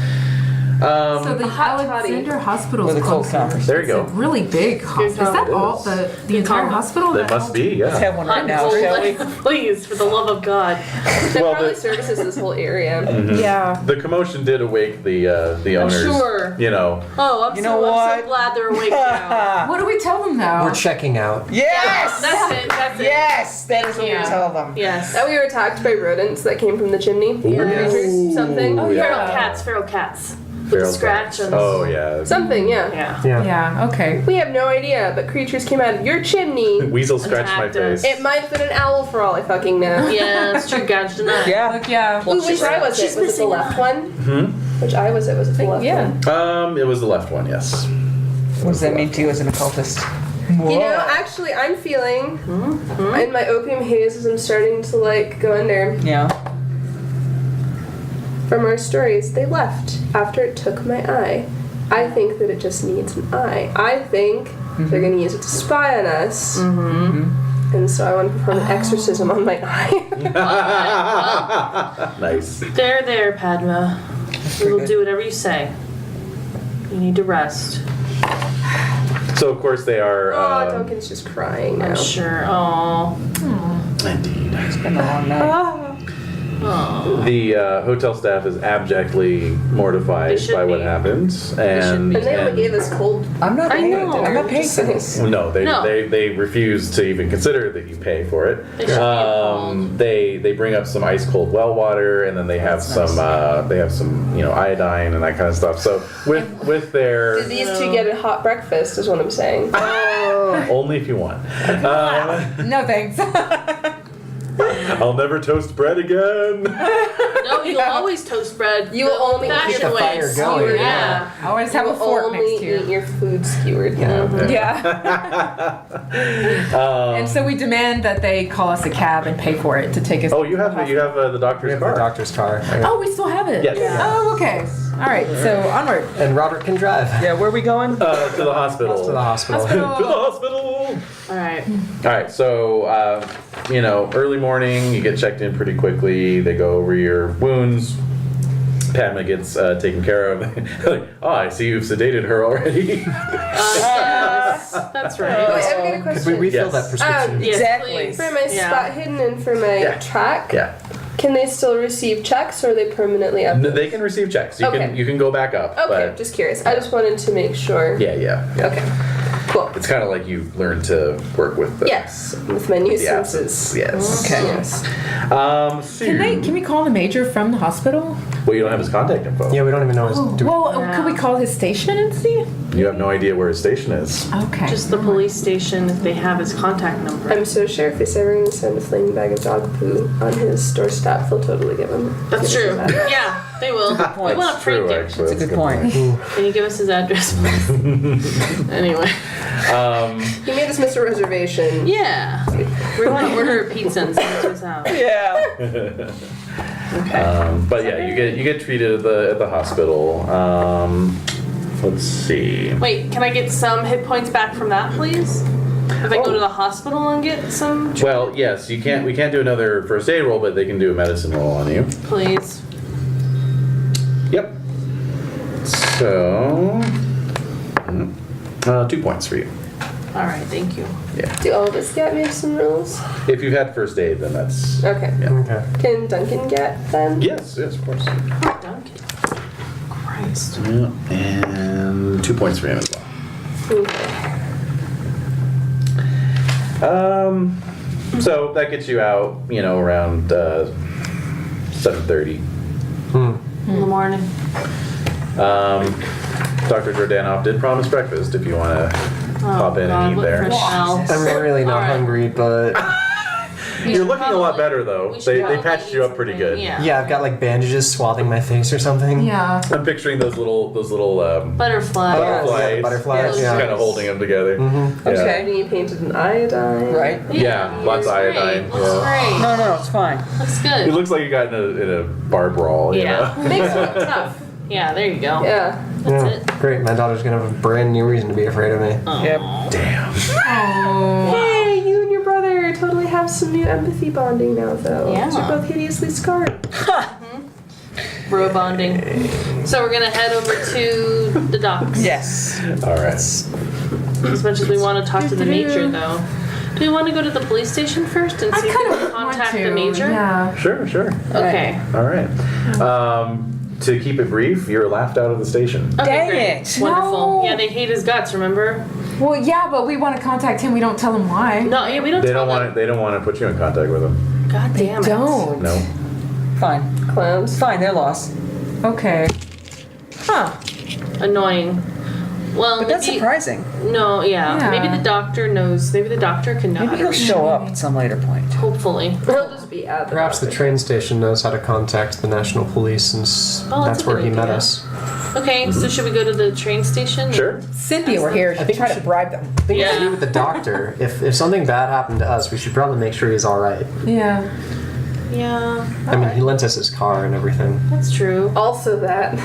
E: So the
F: hot
E: Alexander Hospital
D: With
E: is
D: a cold
E: closer.
D: conference.
G: There you go.
E: It's a really big hospital. Is that all the entire hospital?
G: That must be,
D: Let's
G: yeah.
D: have one right now, shall we?
B: Please, for the love of God.
F: That
G: Well,
F: probably
G: the-
F: services this whole area.
E: Yeah.
G: The commotion did awake the owners.
B: sure.
G: You know.
B: Oh, I'm
D: You
B: so
D: know what?
B: glad they're awake now.
E: What do we tell them though?
C: We're checking out.
D: Yes!
B: That's it. That's it.
D: Yes! That is what
B: Yeah.
D: we tell them.
B: Yes.
F: That we were attacked by rodents that came from the chimney. Or creatures, something.
G: Ooh,
B: Feral cats. With
G: Feral
B: the scratch
G: cats.
B: and
G: Oh, yeah.
F: Something, yeah.
B: yeah.
E: Yeah. Okay.
F: We have no idea, but creatures came out of your chimney.
G: Weasel scratched my
B: Attacked us.
G: face.
F: It might have been an owl for all I fucking know.
B: Yeah, it's true. Gouged an eye.
D: Yeah.
E: Look, yeah.
F: Ooh, which eye was it?
B: She's
F: Was it the
B: missing
F: left one? Which eye was it? Was it the left
E: Yeah.
F: one?
G: It was the left one, yes.
D: What does that mean to you as an occultist?
F: You know, actually, I'm feeling in my opium haze as I'm starting to like go under.
D: Yeah.
F: From our stories, they left after it took my eye. I think that it just needs an eye. I think they're going to use it to spy on us. And so I want to perform an exorcism on my eye.
G: Nice.
B: There, Padma. We will do whatever you say. You need to rest.
G: So, of course, they are.
F: Oh, Duncan's just crying now.
B: I'm sure. Oh.
G: Indeed.
D: It's been a long night.
G: The hotel staff is abjectly mortified
B: They should
G: by what
B: be.
G: happened, and
F: And they only gave us cold.
D: I'm not paying.
B: know.
D: I'm not paying for this.
G: well, no,
B: No.
G: they refuse to even consider that you pay for it.
B: They should be appalled.
G: They bring up some ice cold well water, and then they have some iodine and that kind of stuff. So with their
F: Did these two get a hot breakfast? Is what I'm saying.
G: only if you want.
E: No thanks.
G: I'll never toast bread again.
B: No, you'll always toast bread.
F: You will only
B: fashion
F: keep the
B: way.
C: fire going,
B: Skewered,
C: yeah.
B: yeah.
E: I always have a fork
F: only
E: next to
F: eat
E: you.
F: your food skewered.
E: Yeah. And so we demand that they call us a cab and pay for it to take us.
G: Oh, you have the
C: We
G: doctor's
C: have
G: car.
C: the doctor's car.
E: Oh, we still have it.
G: Yes.
E: Oh, okay. All right. So onward.
C: And Robert can drive.
D: Yeah, where are we going?
G: To the hospital.
C: To the hospital.
G: To the hospital.
B: All right.
G: All right, so early morning, you get checked in pretty quickly. They go over your wounds. Padma gets taken care of. Like, oh, I see you've sedated her already.
B: Yes, that's
F: Wait,
B: right.
F: I've got a
C: Could
F: question.
C: we refill
G: Yes.
C: that prescription?
B: Yes,
D: Exactly.
B: please.
F: For my
B: Yeah.
F: spot hidden and for my
G: Yeah.
F: track,
G: Yeah,
F: can they still receive checks or are they permanently up?
G: they can receive checks. You
F: Okay.
G: can go back up.
F: Okay,
G: but
F: just curious. I just wanted to make sure.
G: yeah.
F: Okay, cool.
G: It's kind of like you learn to work with the
F: Yes, with my new
G: the acids.
F: senses.
G: Yes.
D: Okay.
F: Yes.
E: Can we call the major from the hospital?
G: Well, you don't have his contact info.
C: Yeah, we don't even know his.
E: Well, could we call his station and see?
G: You have no idea where his station is.
E: Okay.
B: Just the police station if they have his contact number.
F: I'm so sure if he's ever going to send a flaming bag of dog poo on his doorstep, they'll totally give him.
B: That's
F: give
B: true.
F: us his address.
B: Yeah, they will. They
D: point.
B: want to prank
G: True,
B: you.
G: actually.
D: That's a good point.
B: Can you give us his address, please? Anyway.
F: He made us miss a reservation.
B: Yeah. We're going to order a pizza and send it to his house.
D: Yeah.
B: Okay.
G: But yeah, you get treated at the hospital. Let's see.
B: Wait, can I get some hit points back from that, please? If I go to the hospital and get some,
G: Well, yes, you can't. We can't do another first aid roll, but they can do a medicine roll on you.
B: please.
G: Yep. So, 2 points for you.
B: All right, thank you.
G: Yeah.
F: Do all of us get medicine rolls?
G: If you've had first aid, then that's.
F: Okay.
G: Yeah.
C: Okay.
F: Can Duncan get them?
G: Yes, of course.
B: Oh, Duncan. Christ.
G: Yeah, and 2 points for him as well. So that gets you out, around 7:30.
B: In the morning.
G: Dr. Jordanov did promise breakfast if you want to pop in and eat
B: look
G: there.
B: for shelves.
C: I'm really not
B: All right.
C: hungry, but
G: You're looking a lot better though.
B: We should
G: They
B: probably
G: patched
B: eat
G: you up pretty
B: something.
G: good.
B: Yeah.
C: yeah, I've got like bandages swathing my face or something.
E: Yeah.
G: I'm picturing those little
B: Butterfly.
G: butterflies.
C: butterflies,
G: Just
C: yeah.
G: kind of holding them together.
F: I'm
G: Yeah.
F: sorry, you painted in iodine.
D: Right?
G: Yeah, lots of
B: Looks great.
G: iodine,
B: Looks
G: yeah.
B: great.
D: No, it's fine.
B: Looks
G: It
B: good.
G: looks like you got in a bar brawl. You
B: Yeah.
G: know?
F: Makes it look tough.
B: Yeah, there you go.
F: Yeah.
B: That's
C: Yeah.
B: it.
C: Great, my daughter's gonna have a brand new reason to be afraid of me.
D: Yep.
G: Damn.
F: Hey, you and your brother totally have some new empathy bonding now, though.
B: Yeah.
F: You're both hideously scarred.
B: Bro bonding. So we're gonna head over to the docks.
D: Yes.
G: All right.
B: As much as we want to talk to the major, though. Do we want to go to the police station first and see if we can contact the major?
E: Yeah.
G: Sure.
B: Okay.
G: All right. To keep it brief, you're laughed out of the station.
B: Okay,
D: Dang
B: great.
D: it.
B: Wonderful.
E: No.
B: Yeah, they hate his guts, remember?
E: Well, yeah, but we want to contact him. We don't tell him why.
B: No, yeah, we don't
G: They
B: tell
G: don't want
B: them.
G: to. They don't want to put you in contact with them.
B: God damn it.
E: Don't.
G: No.
D: Fine.
F: Clowns.
D: Fine, they're lost.
E: Okay. Huh.
B: Annoying. Well,
D: But that's
B: maybe,
D: surprising.
B: No, yeah.
E: Yeah.
B: Maybe the doctor knows. Maybe the doctor can know
D: Maybe
B: how
D: he'll
B: to
D: show up at some later point.
B: Hopefully.
F: He'll just be at the
C: Perhaps the
F: doctor.
C: train station knows how to contact the National Police since
B: Oh, that's
C: that's
B: a
C: where
B: good
C: he met
B: idea.
C: us.
B: Okay, so should we go to the train station?
G: Sure.
E: Cynthia were here. She
C: think
E: tried
C: we
E: to
C: should-
E: bribe them.
C: I think we
B: Yeah.
C: should meet with the doctor. If something bad happened to us, we should probably make sure he's all right.
E: Yeah.
B: Yeah,
C: I mean, he lent us his car and everything.
B: that's true.
F: Also that.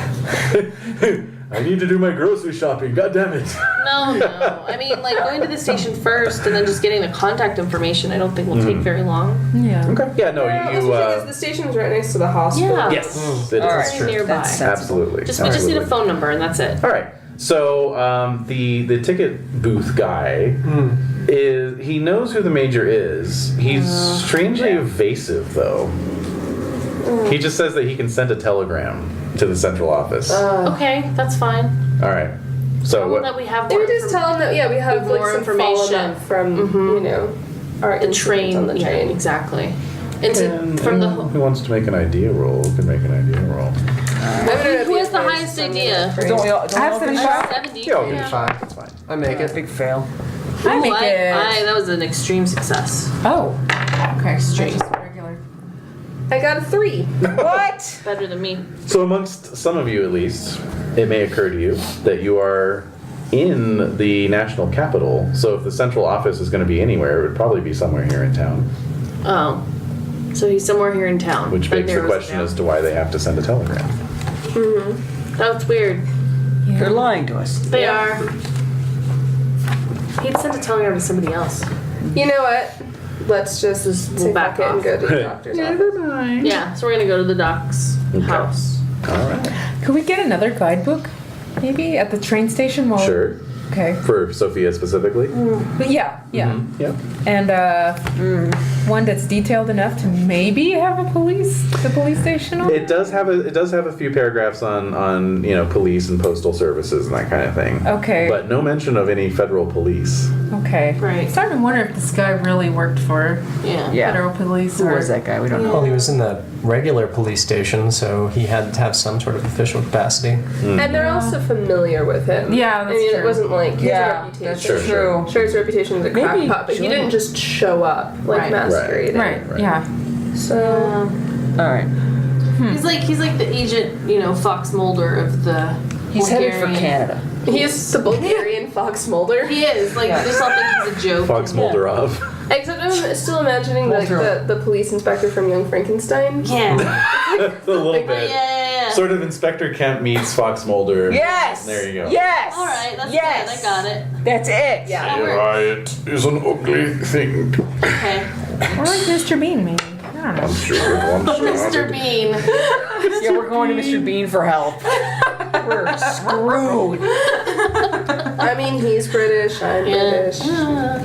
G: I need to do my grocery shopping. God damn it.
B: No. I mean, like, going to the station first and then just getting the contact information, I don't think will take very long.
E: Yeah.
G: Okay. Yeah. No.
F: Well,
G: You.
F: the thing is, the station's right next to the hospital.
B: Yeah.
G: Yes. It is.
D: All right.
B: Very nearby.
D: That's sensible.
G: Absolutely.
B: We just need a
G: Absolutely.
B: phone number and that's it.
G: All right. So the ticket booth guy he knows who the major is. He's strangely evasive though. He just says that he can send a telegram to the central office.
B: Okay, that's fine.
G: All right. So
B: Tell
G: what?
B: them that we have
F: They
B: more
F: would just tell him that we have
B: With
F: like
B: more
F: some
B: information.
F: follow-up from you know our
B: the
F: incident
B: train.
F: on the
B: Yeah,
F: train.
B: exactly. And to, from the
G: Who wants to make an idea roll can make an idea roll.
B: who has the highest idea?
D: Don't we all, don't
E: I have
D: we all
E: 75.
B: 70.
G: Yeah, I'll give
B: Yeah.
G: you 5. That's fine.
C: I make it.
D: Big fail.
E: I make
B: Ooh,
E: it.
B: that was an extreme success.
E: Oh. Okay.
B: Straight.
E: Just regular.
F: I got a 3.
D: What?
B: Better than me.
G: So amongst some of you at least, it may occur to you that you are in the national capital. So if the central office is going to be anywhere, it would probably be somewhere here in town.
B: Oh. So he's somewhere here in town.
G: Which
B: That
G: begs the
B: narrows it
G: question
B: down.
G: as to why they have to send a telegram.
B: That's weird.
D: They're lying to us.
B: They are. He'd send a telegram to somebody else.
F: You know what? Let's just take
B: back
F: back it and
B: off.
F: go to the doctor's office.
B: Yeah, so we're gonna go to the doc's house.
G: All right.
E: Could we get another guidebook? Maybe at the train station? While
G: Sure.
E: Okay.
G: For Sophia specifically.
E: But yeah.
G: Yeah.
E: And one that's detailed enough to maybe have the police station on.
G: It does have a few paragraphs on police and postal services and that kind of thing.
E: Okay.
G: But no mention of any federal police.
E: Okay.
B: Right.
E: I'm starting to wonder if this guy really worked for
B: Yeah.
D: Yeah.
E: federal police.
D: Who
E: or...
D: was that guy? We don't know.
C: Well, he was in the regular police station, so he had to have some sort of official capacity.
F: And they're also familiar with him.
E: Yeah,
F: I
E: that's
F: mean,
E: true.
F: it wasn't like his
D: Yeah,
F: reputation.
D: that's
G: Sure,
D: true.
F: Sure, his reputation was a
D: Maybe
F: crackpot, but he
D: Jordan-
F: didn't just show up like
E: Right.
F: masquerading.
E: Right.
G: Right.
E: Yeah.
F: So
D: All right.
B: He's like the agent, Fox Mulder of the.
D: He's headed for
B: Bulgarian-
D: Canada.
F: he is the Bulgarian Fox Mulder.
B: He is like
D: Yeah.
B: they still think he's a joke.
G: Fox Moldorov.
F: Except I'm still imagining like
D: Mulder.
F: the police inspector from Young Frankenstein.
B: Yeah.
G: A little bit.
B: Yeah.
G: Sort of Inspector Kemp meets Fox Mulder.
D: Yes.
G: There you go.
D: Yes.
B: All right, that's
D: yes.
B: good. I got it.
D: That's it.
B: That works.
G: It is an ugly thing.
B: Okay.
E: Or like Mr. Bean, maybe. I don't know.
G: Sure.
B: Mr. Bean.
D: Yeah, we're going to Mr. Bean for help. We're screwed.
F: I mean, he's British. I'm British.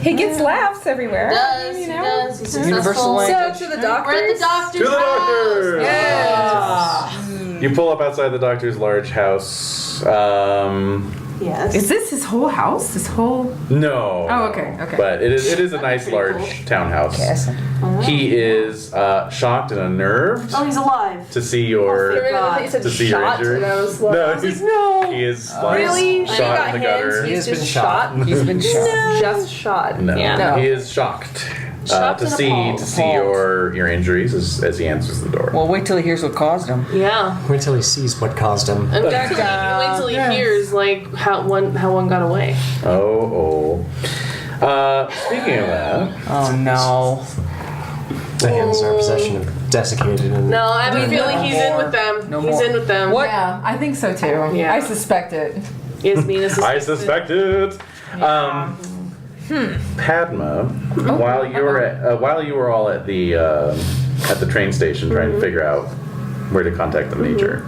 E: He gets laughs everywhere.
B: Does
E: you
B: he
E: know?
B: does? He's
D: Universal
B: successful.
D: language.
F: So to the
B: We're at
F: doctor.
B: the doctor's
G: To the
B: house.
G: doctor! You pull up outside the doctor's large house.
B: Yes.
E: Is this his whole house? His whole.
G: No.
E: Oh, okay, okay.
G: But it is a nice
B: pretty
G: large
B: cool.
G: townhouse.
D: Castle.
G: He is shocked and unnerved
B: Oh, he's alive.
G: to see
F: For a
G: your
F: minute, I thought you said
G: to see your
F: shot,
G: injury.
F: and I was like,
G: No, he is like
F: really?
G: shot
F: He got
G: in the
F: hands.
G: gutter.
F: He's
C: He has
F: just
C: been
F: shot.
C: shot.
D: He's been shot.
F: Just shot.
G: No,
B: Yeah.
G: he is shocked
B: Shocked
G: to
B: and
G: see
B: appalled.
G: your injuries as he answers the door.
D: Well, wait till he hears what caused him.
B: Yeah.
C: Wait till he sees what caused him.
B: And wait till he hears like how one got away.
G: Oh. Speaking of that,
D: Oh no.
C: The hands are possession of desiccated and
B: No, I have a feeling he's in with them.
D: No
B: he's
D: more.
B: in with them.
D: What?
E: Yeah, I think so too.
B: Yeah.
E: I suspect it.
B: Yasmin is
G: I suspect it. Padma, while you were all at the train station trying to figure out where to contact the major,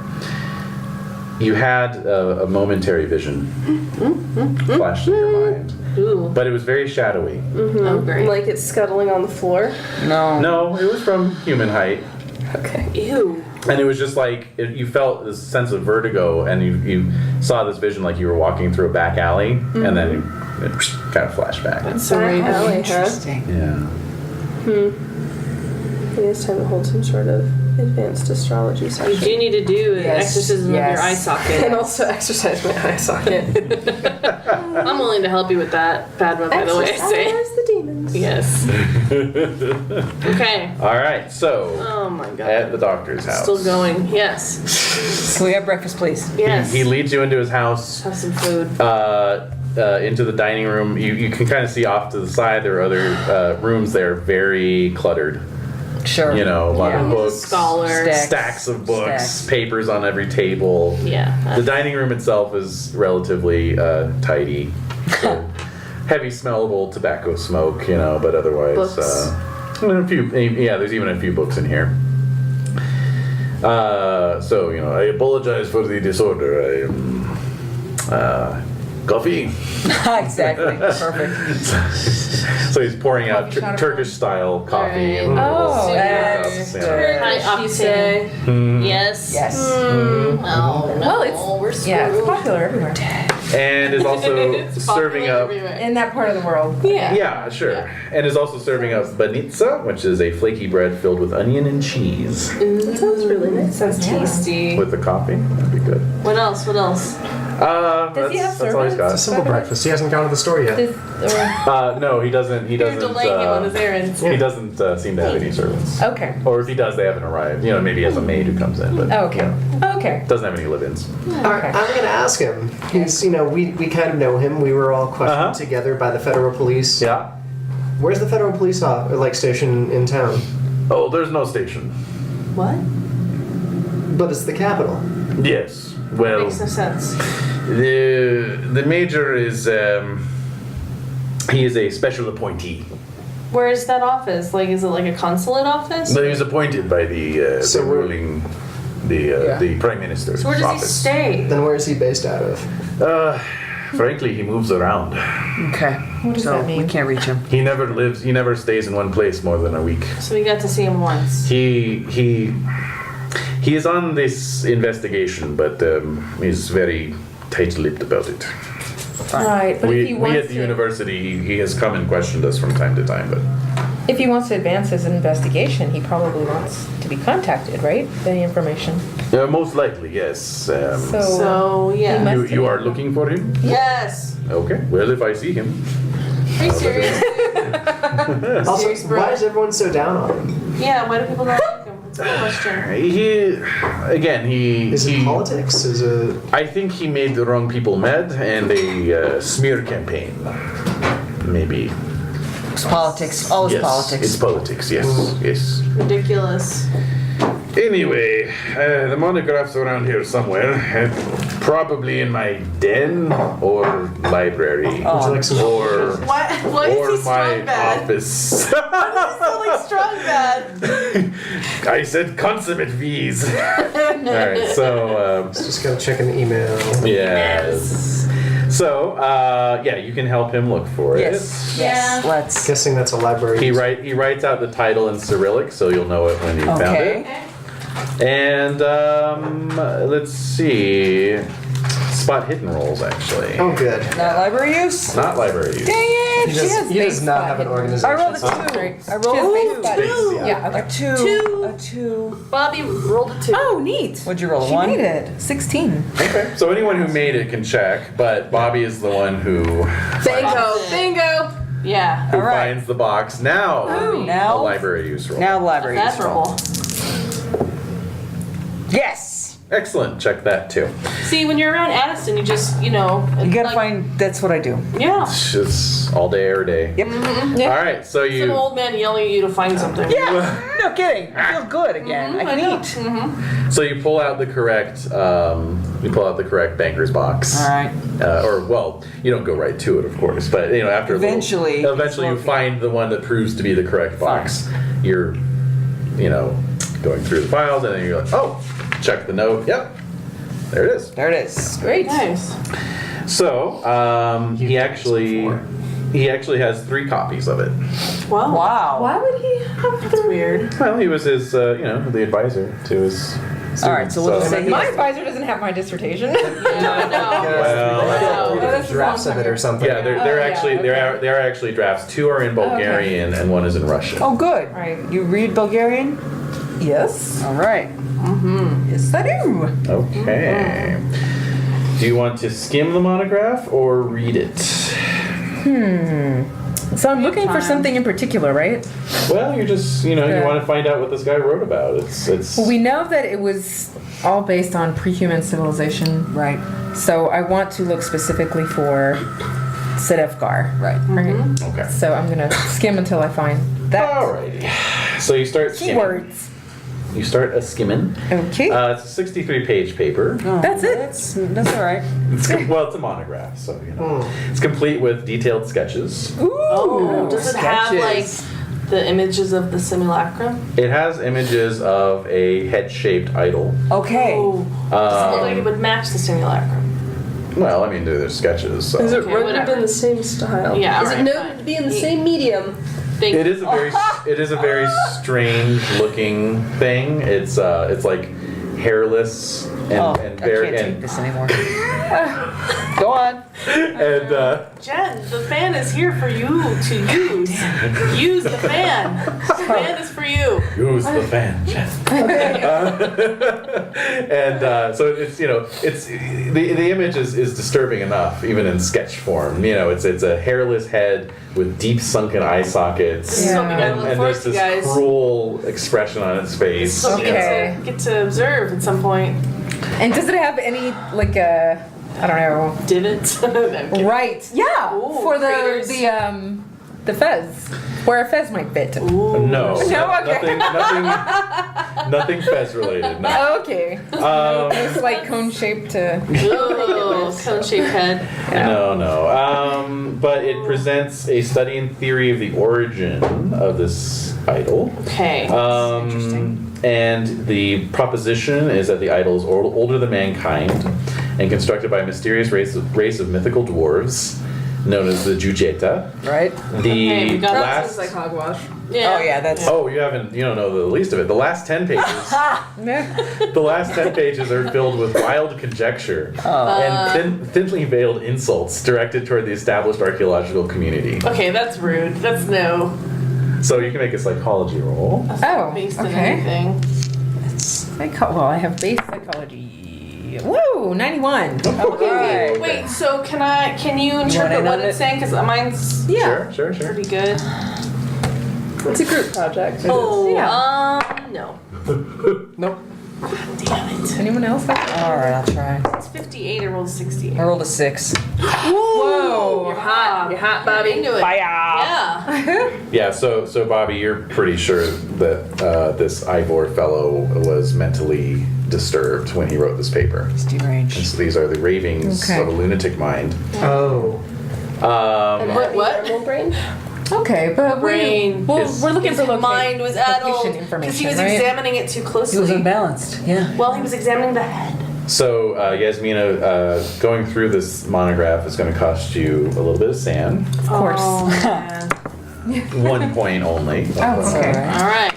G: you had a momentary vision flash through your mind,
B: Ooh.
G: but it was very shadowy.
B: Oh, great.
F: Like it's scuttling on the floor.
D: No.
G: No, it was from human height.
F: Okay.
B: Ew.
G: And it was just like, you felt this sense of vertigo, and you saw this vision like you were walking through a back alley, and then it kind of flashed back.
B: That's so very
F: Alley, huh?
D: Interesting.
G: Yeah.
F: Maybe it's time to hold some sort of advanced astrology
B: You
F: session.
B: do need to do an
D: Yes,
B: exorcism of your
D: yes.
B: eye socket.
F: And also exercise my eye socket.
B: I'm willing to help you with that, Padma, by the way I say.
F: Exercise the demons.
B: Yes. Okay.
G: All right, so
B: Oh my god.
G: at the doctor's house.
B: Still going. Yes.
D: Can we have breakfast, please?
B: Yes.
G: He leads you into his house.
B: Have some food.
G: Into the dining room. You can kind of see off to the side there are other rooms there, very cluttered.
D: Sure.
G: You know, a lot of
B: He's a
G: books,
B: scholar.
G: stacks of books,
D: Stacks.
G: papers on every table.
B: Yeah.
G: The dining room itself is relatively tidy. So heavy smell of old tobacco smoke, you know, but otherwise,
B: Books.
G: there's even a few books in here. So, you know, I apologize for the disorder. Coffee.
D: Exactly. Perfect.
G: So he's pouring out
E: Coffee shot of
G: Turkish-style coffee.
B: Right.
G: in little
E: Oh,
G: silver
D: that's
G: cups, you know.
B: High octane.
G: Mm-hmm.
B: Yes.
D: Yes.
B: Oh, no.
E: Well, it's
B: We're screwed.
E: yeah, it's popular everywhere
G: And is also
B: It's
G: serving
B: popular
G: up.
B: everywhere.
E: in that part of the world.
B: Yeah.
G: Yeah, sure. And is also serving up banitsa, which is a flaky bread filled with onion and cheese.
F: That sounds really nice.
B: Sounds tasty.
G: With the coffee, that'd be good.
B: What else? What else?
E: Does he have
G: that's all he's
C: It's a
E: servants?
C: simple breakfast. He hasn't gone to the store yet.
G: got. No, he doesn't. He
B: You're
G: doesn't.
B: delaying him on his errands.
G: He doesn't seem to have any servants.
E: Okay.
G: Or if he does, they haven't arrived. You know, maybe he has a maid who comes in, but
E: Okay. Okay.
G: doesn't have any live-ins.
C: Alright, I'm gonna ask him. He's, you know, we kind of know him. We were all questioned
G: Uh-huh.
C: together by the federal police.
G: Yeah.
C: Where's the federal police station in town?
G: Oh, there's no station.
B: What?
C: But it's the capital.
G: Yes. Well,
B: Makes no sense.
G: the major is he is a special appointee.
B: Where is that office? Like, is it like a consulate office?
G: But he was appointed by the
C: So we're-
G: ruling, the prime minister's
B: So where does he
G: office.
B: stay?
C: Then where is he based out of?
G: Frankly, he moves around.
D: Okay.
E: What does
D: so
E: that mean?
D: we can't reach him.
G: He never stays in one place more than a week.
B: So we got to see him once.
G: He is on this investigation, but he's very tight-lipped about it.
E: Right, but if he
G: We at
E: wants
G: the
E: to,
G: university, he has come and questioned us from time to time, but
E: if he wants to advance his investigation, he probably wants to be contacted, right? Any information.
G: most likely, yes.
B: So, yeah.
E: He must-
G: You are looking for him?
B: Yes.
G: Okay. Well, if I see him,
B: Are you serious?
C: Also,
B: Serious, bro.
C: why is everyone so down on him?
B: Yeah, why do people not like him? That's a good question.
G: he
C: Is it politics? Is it...
G: I think he made the wrong people mad and a smear campaign. Maybe.
D: It's politics. Always
G: Yes,
D: politics.
G: it's politics. Yes, yes.
B: Ridiculous.
G: Anyway, the monograph's around here somewhere. Probably in my den or library.
C: Would you like some...
G: Or
B: Why
G: or
B: is he
G: my
B: strong bad?
G: office.
B: Why is he strong bad?
G: I said consummate V's. Alright, so
C: Just gotta check an email.
G: yes. So, yeah, you can help him look for
D: Yes.
G: it.
D: Yes.
B: Yeah.
D: Let's.
C: Guessing that's a library.
G: He writes out the title in Cyrillic, so you'll know it when you found
D: Okay.
G: it. And let's see, spot hidden rolls actually,
C: Oh, good.
D: Not library use.
G: not library use.
E: Dang it!
C: He
E: She
C: does,
E: has
C: he does
E: base
C: not
E: spot
C: have an
E: hidden.
C: organization.
D: I rolled a
E: Oh,
D: two.
E: great.
D: I
E: She has
D: rolled
E: base
D: a
E: spot.
G: Base, yeah.
E: Yeah,
D: two.
E: okay.
D: A two.
B: Two.
D: A two.
B: Bobby rolled a 2.
E: Oh, neat.
D: What'd you roll?
E: She
D: One?
E: made it. 16.
G: Okay, so anyone who made it can check, but Bobby is the one who
F: Bingo! Bingo!
B: Yeah.
G: who
D: All right.
G: finds the box. Now,
D: Now-
G: a library use roll.
D: Now the library use roll.
B: Admirable.
D: Yes.
G: Excellent, check that too.
B: See, when you're around Addison, you just,
D: You gotta
B: like,
D: find. That's what I do.
B: Yeah.
G: It's just all day, every day.
D: Yep.
E: Yeah.
G: All right, so
B: It's an
G: you
B: old man yelling at you to find something.
D: Yeah. No kidding. I feel good again. I can eat.
G: so you pull out the correct banker's box.
D: All right.
G: Or well, you don't go right to it, of course, but after
D: Eventually,
G: a little, eventually you
D: it's
G: find the one that proves to be the correct box. You're, going through the files, and then you're like, oh, check the note. Yep, There it is.
D: There it is.
E: Great.
B: Nice.
G: So he actually has 3 copies of it.
B: Wow.
D: Wow.
E: Why would he have
B: That's weird.
G: Well, he was his, the advisor to his students.
D: All right, so we'll just say
E: My advisor doesn't have my dissertation.
B: Yeah, I know.
G: Well,
E: that's a
C: drafts
E: long
C: of it or something.
G: yeah, there are actually drafts. 2 are in Bulgarian and 1 is in Russian.
D: Oh, good.
E: Right.
D: You read Bulgarian?
E: Yes.
D: All right.
E: Yes, I do.
G: Okay. Do you want to skim the monograph or read it?
E: So I'm looking for something in particular, right?
G: Well, you're just, you
E: Okay.
G: want to find out what this guy wrote about. It's.
E: Well, we know that it was all based on pre-human civilization.
D: Right.
E: So I want to look specifically for Sedefgar.
D: Right.
E: Right.
G: Okay.
E: So I'm gonna skim until I find that.
G: Alrighty. So you start skimming.
E: Keywords.
G: You start a skimming.
E: Okay.
G: It's a 63-page paper.
D: Oh,
E: That's it?
D: That's all right.
G: It's it's a monograph, so it's complete with detailed sketches.
E: Ooh.
B: Oh, does it have like
D: sketches.
B: the images of the simulacrum?
G: It has images of a head-shaped idol.
D: Okay.
B: Oh, does it look like it would match the simulacrum?
G: Well, I mean, they're sketches. So.
F: Is it
B: Okay,
F: rendered
B: whatever.
F: in the same style?
B: Yeah,
F: Is
B: alright,
F: it noted
B: fine.
F: to be in the same medium?
B: Thank
G: It is a very strange looking thing. It's like hairless and,
D: Oh,
G: and
D: I
G: very
D: can't take
G: and
D: this anymore. Go on.
B: Jen, the fan is here for you to use. Use the fan. The fan is for you.
G: use the fan, Jen. And so it's it's the image is disturbing enough even in sketch form. It's a hairless head with deep sunken eye sockets,
E: Yeah.
B: Something I look
G: and
B: forward
G: there's
B: to,
G: this
B: guys.
G: cruel expression on its face.
B: So we
E: Okay.
B: get to observe at some point.
E: And does it have any like I don't know.
B: Divots.
E: Right. Yeah.
B: Ooh,
E: for
B: craters.
E: the fez, where a fez might fit.
B: Ooh.
G: No,
E: No, okay.
G: nothing fez related. No.
E: Okay.
G: Um,
E: It's like cone shaped.
B: Ooh, cone-shaped head.
G: No. But it presents a study and theory of the origin of this idol.
B: Okay.
G: And the proposition is that the idol is older than mankind and constructed by a mysterious race of mythical dwarves known as the Jujeta.
D: Right.
B: Okay, we
G: The
B: got
F: That
G: last.
F: seems like hogwash.
B: Yeah.
D: Oh yeah, that's.
G: Oh, you don't know the least of it. The last 10 pages. The last 10 pages are filled with wild conjecture and thinly veiled insults directed toward the established archaeological community.
B: Okay, that's rude. That's no.
G: So you can make a psychology roll.
E: Oh,
B: Based on
E: okay.
B: anything.
E: Well, I have base psychology. Woo, 91.
D: Okay.
B: Wait, so can you
D: want
B: interpret
D: in
B: what
D: on
B: it's
D: it?
B: saying? Because mine's
E: Yeah.
G: Sure.
B: pretty good.
F: It's a group project.
B: Oh,
E: Yeah.
B: no.
C: Nope.
B: Damn it.
E: Anyone else?
D: All right, I'll try.
B: It's 58. I rolled 68.
D: I rolled a 6.
E: Whoa.
B: You're hot.
F: You're hot, Bobby.
B: Into it.
D: Fire.
B: Yeah.
G: Yeah, so Bobby, you're pretty sure that this Ivor fellow was mentally disturbed when he wrote this paper.
D: It's deranged.
G: So these are the ravings
E: Okay.
G: of a lunatic mind.
C: Oh.
F: And
B: What?
F: what? Animal brain?
E: Okay, but
B: Brain.
E: we're looking
B: His
E: for
B: mind was addled
E: location
B: because
E: information,
B: he was
E: right?
B: examining it too
D: He was
B: closely.
D: unbalanced. Yeah.
B: Well, he was examining the head.
G: So, Yasmina, going through this monograph is going to cost you a little bit of sand.
E: Of course.
B: Oh, man.
G: 1 point only.
E: Oh, okay.
B: All right.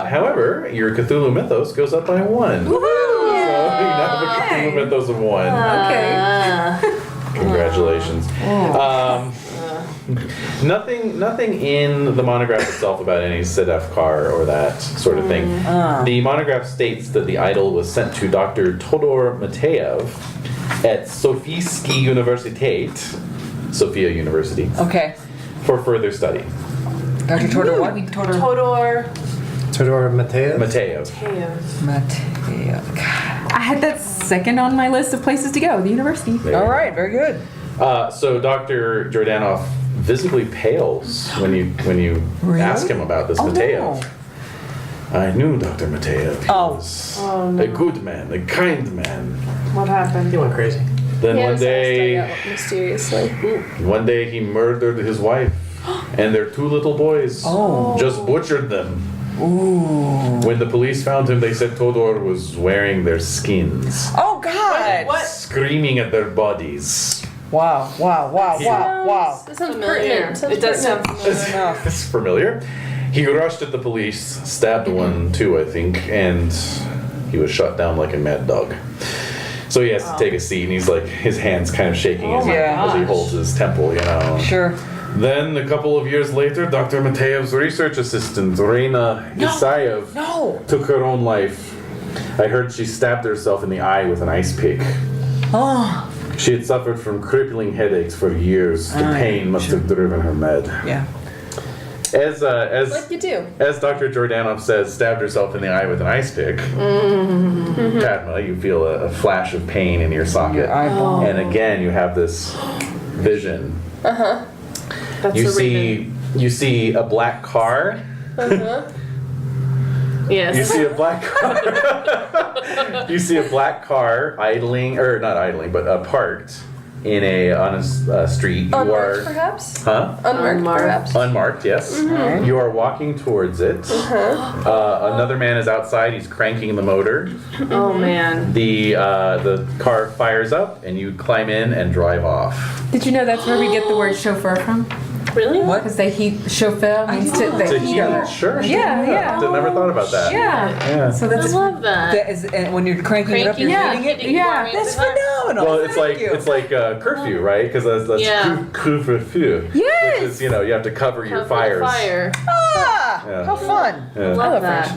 G: However, your Cthulhu mythos goes up by 1. So you now have a Cthulhu mythos of 1.
E: Okay.
G: Congratulations. Nothing in the monograph itself about any Sedefkar or that sort of thing. The monograph states that the idol was sent to Dr. Todor Mateev at Sofijski Universitet, Sofia University,
D: Okay.
G: for further study.
D: Dr. Todor what? Todor.
B: Todor
C: Todor Mateev?
G: Mateev.
B: Tev.
D: Mateo.
E: I had that second on my list of places to go, the university.
G: There you
D: All
G: go.
D: right. Very good.
G: So Dr. Jordanov visibly pales when you ask him about this
D: Oh,
G: Mateev.
D: no.
G: I knew Dr. Mateev. He
D: Oh.
G: was
B: Oh, no.
G: a good man, a kind man.
B: What happened?
C: He went crazy.
G: Then
F: Yeah,
G: one
F: so I
G: day,
F: stuck out mysteriously.
G: he murdered his wife and their 2 little boys.
D: Oh.
G: Just butchered them.
D: Ooh.
G: When the police found him, they said Todor was wearing their skins,
D: Oh God.
B: What?
G: screaming at their bodies.
D: Wow. Wow.
F: This sounds
B: Familiar.
F: pertinent. Sounds
B: It does sound
F: pertinent.
D: Fair enough.
G: It's familiar. He rushed at the police, stabbed one too, I think, and he was shot down like a mad dog. So he has to take a seat, and he's like, his hands kind of shaking as,
B: my
G: as he
B: gosh.
G: holds his temple, you know.
D: Sure.
G: Then, a couple of years later, Dr. Mateyev's research assistant, Renae Isayev,
D: No.
G: took her own life. I heard she stabbed herself in the eye with an ice pick.
D: Oh.
G: She had suffered from crippling headaches for years. The pain must have driven her mad.
D: Yeah.
F: Like you do.
G: As Dr. Jordanov says, stabbed herself in the eye with an ice pick. Padma, you feel a flash of pain in your socket.
D: Your eyeball.
G: And again, you have this vision.
B: That's
G: You
B: the
G: see, you see a black car.
B: Yes.
G: You see a black car. You see a black car idling, or not idling, but parked on a street. You
F: Unmarked, perhaps?
G: Huh?
F: Unmarked, perhaps.
G: Unmarked, yes. You are walking towards it. Another man is outside. He's cranking the motor.
B: Oh man.
G: The car fires up, and you climb in and drive off.
E: Did you know that's where we get the word chauffeur from?
B: Really?
D: What?
E: Because they heat chauffeur means to the
G: To
E: heater.
G: heat, sure.
E: Yeah.
G: I never thought about that.
E: Yeah. So
B: I
E: that's
B: love that.
D: That is, and when you're cranking it up, you're
B: Cranking,
D: heating it.
E: Yeah.
D: That's phenomenal.
G: Well, it's
D: Thank you.
G: like curfew, right? Because that's
B: Yeah.
G: couvre-feu.
E: Yes.
G: Which is, you have to cover your
B: Cover the
G: fires.
B: Fire.
D: Ah,
G: Yeah.
D: how fun.
G: Yeah.
B: Love
E: love
B: that.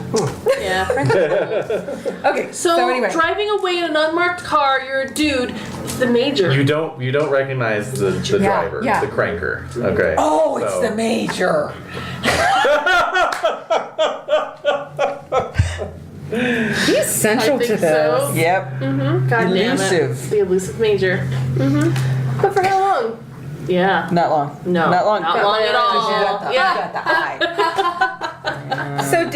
B: Yeah. French is cool.
E: okay.
B: So,
E: anyway,
B: driving away in an unmarked car, you're a dude. It's the major.
G: You don't recognize the driver,
E: yeah.
G: the cranker. Okay.
D: Oh, it's
G: So-
D: the major.
E: he's central
B: I think
E: to this.
B: so.
D: Yep.
B: God damn it.
D: Elusive.
B: The elusive major.
F: But for how long?
B: Yeah.
D: Not long.
B: No.
D: Not long.
B: Not long at all.
D: You got the,
B: Yeah.
D: you got the eye.
E: So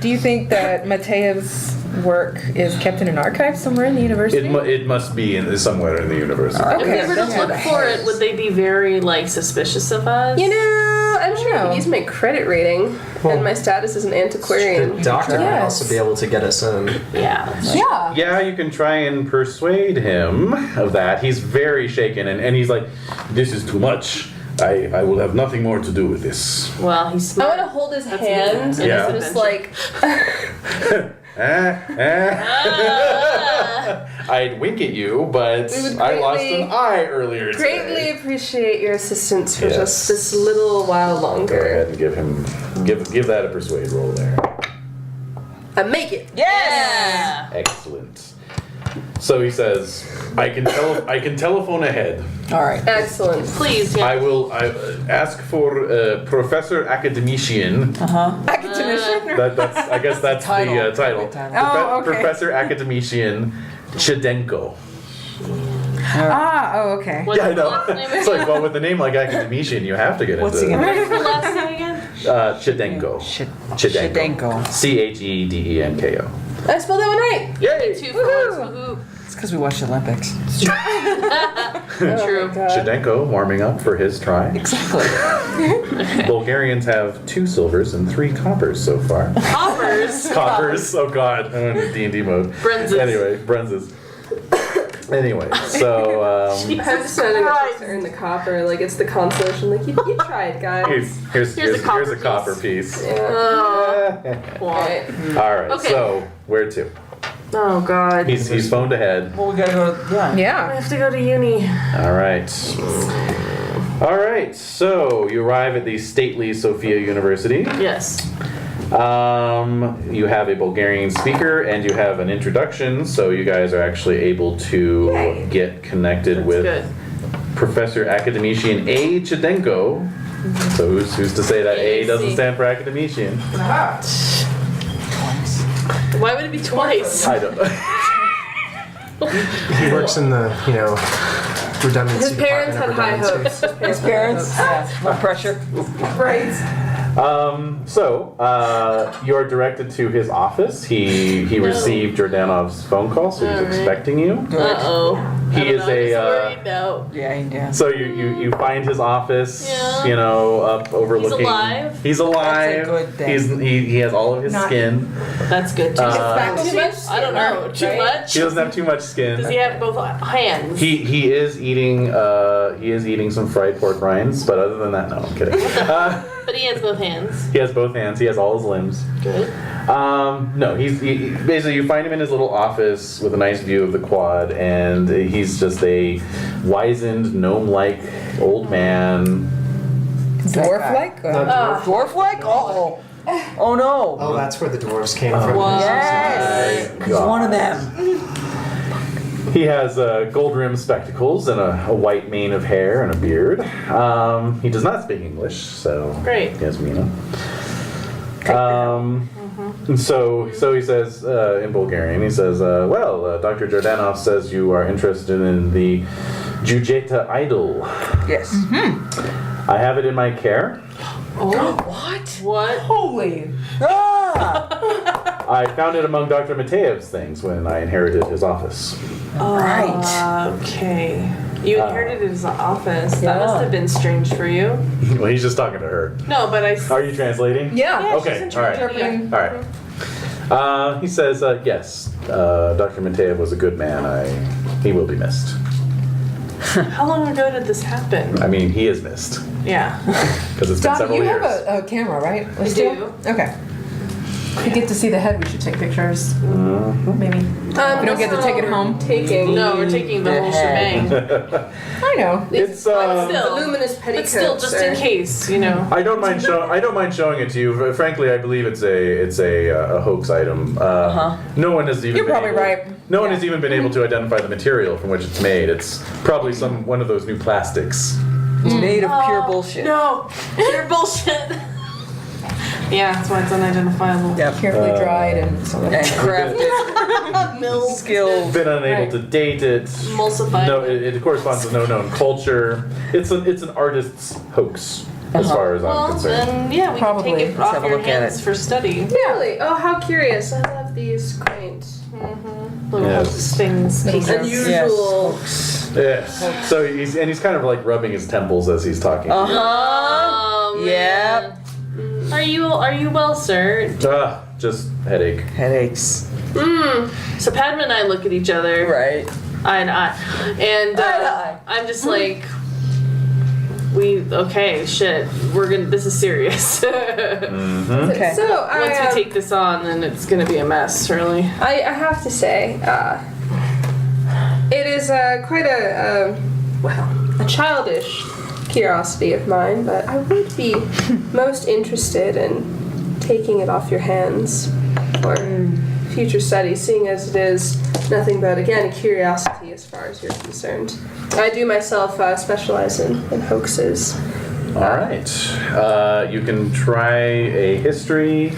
E: do you think that Mateyev's work is kept in an archive somewhere in the university?
G: It must be somewhere in the university.
B: If
E: Okay.
B: we were to
D: Yeah,
B: look
D: the
B: for it,
D: hairs.
B: would they be very suspicious of us?
F: You know, I'm sure I
E: Oh.
F: could use my credit rating and my status as an antiquarian.
C: The doctor might
E: Yes.
C: also be able to get us in.
B: Yeah.
E: Yeah.
G: Yeah, you can try and persuade him of that. He's very shaken, and he's like, "This is too much. I will have nothing more to do with this."
B: Well, he's
F: I
B: smart.
F: want to hold his
B: That's
F: hand
B: amazing.
F: and
G: Yeah.
F: just like,
G: I'd wink at you, but
F: We would
G: I lost
F: greatly-
G: an eye earlier today.
F: greatly appreciate your assistance for
G: Yes.
F: just this little while
G: Go
F: longer.
G: ahead and give that a persuade roll there.
F: I make it.
D: Yes.
G: Excellent. So he says, I can telephone ahead.
D: All right.
F: Excellent.
B: Please, yeah.
G: I will ask for Professor Academician.
E: Academician?
G: I guess that's
D: Title.
G: the title.
D: Title.
E: Oh, okay.
G: Professor Academician Chadenko.
E: Okay.
B: What's
G: Yeah, I
B: the
G: know.
B: last name
G: It's
B: again?
G: like, well, with a name like Academician, you have to get
D: What's
G: into
D: he
G: it.
D: gonna
B: What's the last name again?
G: Chadenko.
D: Chadenko.
G: Chadenko.
F: I spelled that one right.
G: Yay!
B: 2 for us. Woohoo.
D: It's because we watched the Olympics.
B: True.
G: Chadenko warming up for his try.
D: Exactly.
G: Bulgarians have 2 silvers and 3 coppers so far.
B: Hoppers.
G: Coppers? Oh god, I'm in D&D mode.
B: Brenzes.
G: Anyway, Brenzes. Anyway, so
F: I'm just trying to get to earn the copper. Like, it's the consolation. Like, you tried, guys.
G: here's
B: Here's a copper
G: a copper piece.
F: Yeah.
B: Oh.
F: Alright.
G: All right,
B: Okay.
G: so where to?
B: Oh God.
G: He's phoned ahead.
D: Well, we gotta go to, yeah.
B: I
E: Yeah.
B: have to go to uni.
G: All right. All right, so you arrive at the stately Sofia University.
B: Yes.
G: You have a Bulgarian speaker and you have an introduction, so you guys are actually able to get connected with
B: Good.
G: Professor Academician A. Chadenko. So who's to say that A doesn't stand for Academician?
B: Why would it be twice?
G: I don't know.
C: He works in the, redundancy
F: His parents had
C: department
F: high
C: of redundancy.
F: hopes.
D: His parents? Yeah. No pressure.
E: Right.
G: So you're directed to his office. He received Jordanov's phone call, so he's expecting you.
B: Uh-oh.
G: He is a.
D: Yeah.
G: So you find his office,
B: Yeah.
G: you know, up overlooking.
B: alive?
G: He's alive.
D: That's a good thing.
G: He has all of his
E: Not-
G: skin.
B: That's good too.
E: Faculty?
B: Too much? I don't know. Too
E: Right?
B: much?
G: He doesn't have too much
B: Does
G: skin.
B: he have both hands?
G: He is eating some fried pork rinds, but other than that, no, I'm kidding.
B: But he has both hands.
G: He has both hands. He has all his limbs.
B: Good.
G: No, basically you find him in his little office with a nice view of the quad, and he's just a wizened, gnome-like old man.
E: Dwarf-like?
D: Dwarf-like? Uh-oh. Oh no.
C: Oh, that's where the dwarves came from.
D: Yes. He's one of them.
G: He has gold-rimmed spectacles and a white mane of hair and a beard. He does not speak English, so
B: Great.
G: he has Mina. And so he says in Bulgarian, he says, well, Dr. Jordanov says you are interested in the Jujeta idol.
D: Yes.
G: I have it in my care.
B: What?
E: Holy.
D: Ah.
G: I found it among Dr. Matejev's things when I inherited his office.
D: Right.
B: Okay. You inherited his office. That
D: Yeah.
B: must have been strange for you.
G: Well, he's just talking to her.
B: No, but I.
G: Are you translating?
E: Yeah.
G: Okay, all right.
E: Interpreting.
G: All right. He says, yes, Dr. Mateev was a good man. He will be missed.
B: How long ago did this happen?
G: I mean, he is missed
B: Yeah.
G: because it's been
E: Dom,
G: several
E: you
G: years.
E: have a camera, right?
B: I do.
E: Okay. If we get to see the head, we should take pictures. Maybe. We don't get to take it home.
F: Taking.
B: No, we're taking the whole shebang.
E: I know.
G: It's
B: Still.
F: Voluminous petticoats.
B: But still, just in case, you know.
G: I don't mind showing it to you. Frankly, I believe it's a hoax item. No one has even.
E: You're
G: been
E: probably
G: able-
E: right.
G: No one has even been able to identify the material from which it's made. It's probably one of those new plastics.
D: It's made of pure bullshit.
B: No, pure bullshit. Yeah, that's why it's unidentifiable.
D: Yep.
E: Carefully dried and so on.
D: And crafted.
B: Milk,
D: Skilled.
G: Been unable
E: Right.
G: to date it.
B: emulsified.
G: No, it corresponds to no known culture. It's an artist's hoax, as far as I'm
B: Well,
G: concerned.
B: then, yeah, we
E: Probably.
B: can take it
D: Let's
B: off
D: have a
B: your
D: look at
B: hands
D: it.
B: for study.
F: Really? Oh, how curious. I love these quaint,
B: Little
G: Yes.
B: things. Pieces.
F: unusual.
G: Yes. So he's kind of like rubbing his temples as he's talking.
B: Oh, man.
D: Yep.
B: Are you well, sir?
G: Just headache.
D: Headaches.
B: So Padma and I look at each other,
D: Right.
B: eye and eye, and
D: Eye to eye.
B: I'm just like, shit, this is serious.
D: Okay.
F: So
B: Once we take this on, then it's gonna be a mess, really.
F: I have to say, it is quite a childish curiosity of mine, but I would be most interested in taking it off your hands for future study, seeing as it is nothing but, again, a curiosity as far as you're concerned. I do myself specialize in hoaxes.
G: All right. You can try a history,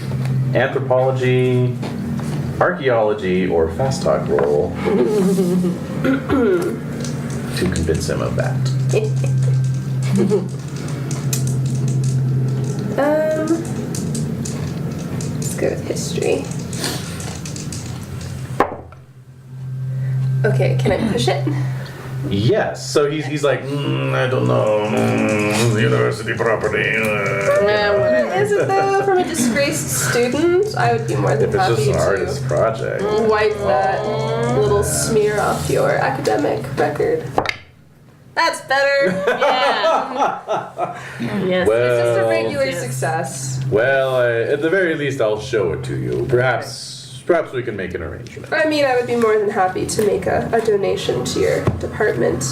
G: anthropology, archaeology, or fast talk roll to convince him of that.
F: Let's go with history. Okay, can I push it?
G: Yes. So he's like, I don't know, university property.
F: Is it though? From a disgraced student, I would be more than
G: If it's
F: happy
G: just an
F: to
G: artist project.
F: wipe that little smear off your academic record. That's better.
B: Yeah. Yes.
F: It's just a
G: Well,
F: regular
B: Yes.
F: success.
G: well, at the very least, I'll show it to you. Perhaps we can make an arrangement.
F: I mean, I would be more than happy to make a donation to your department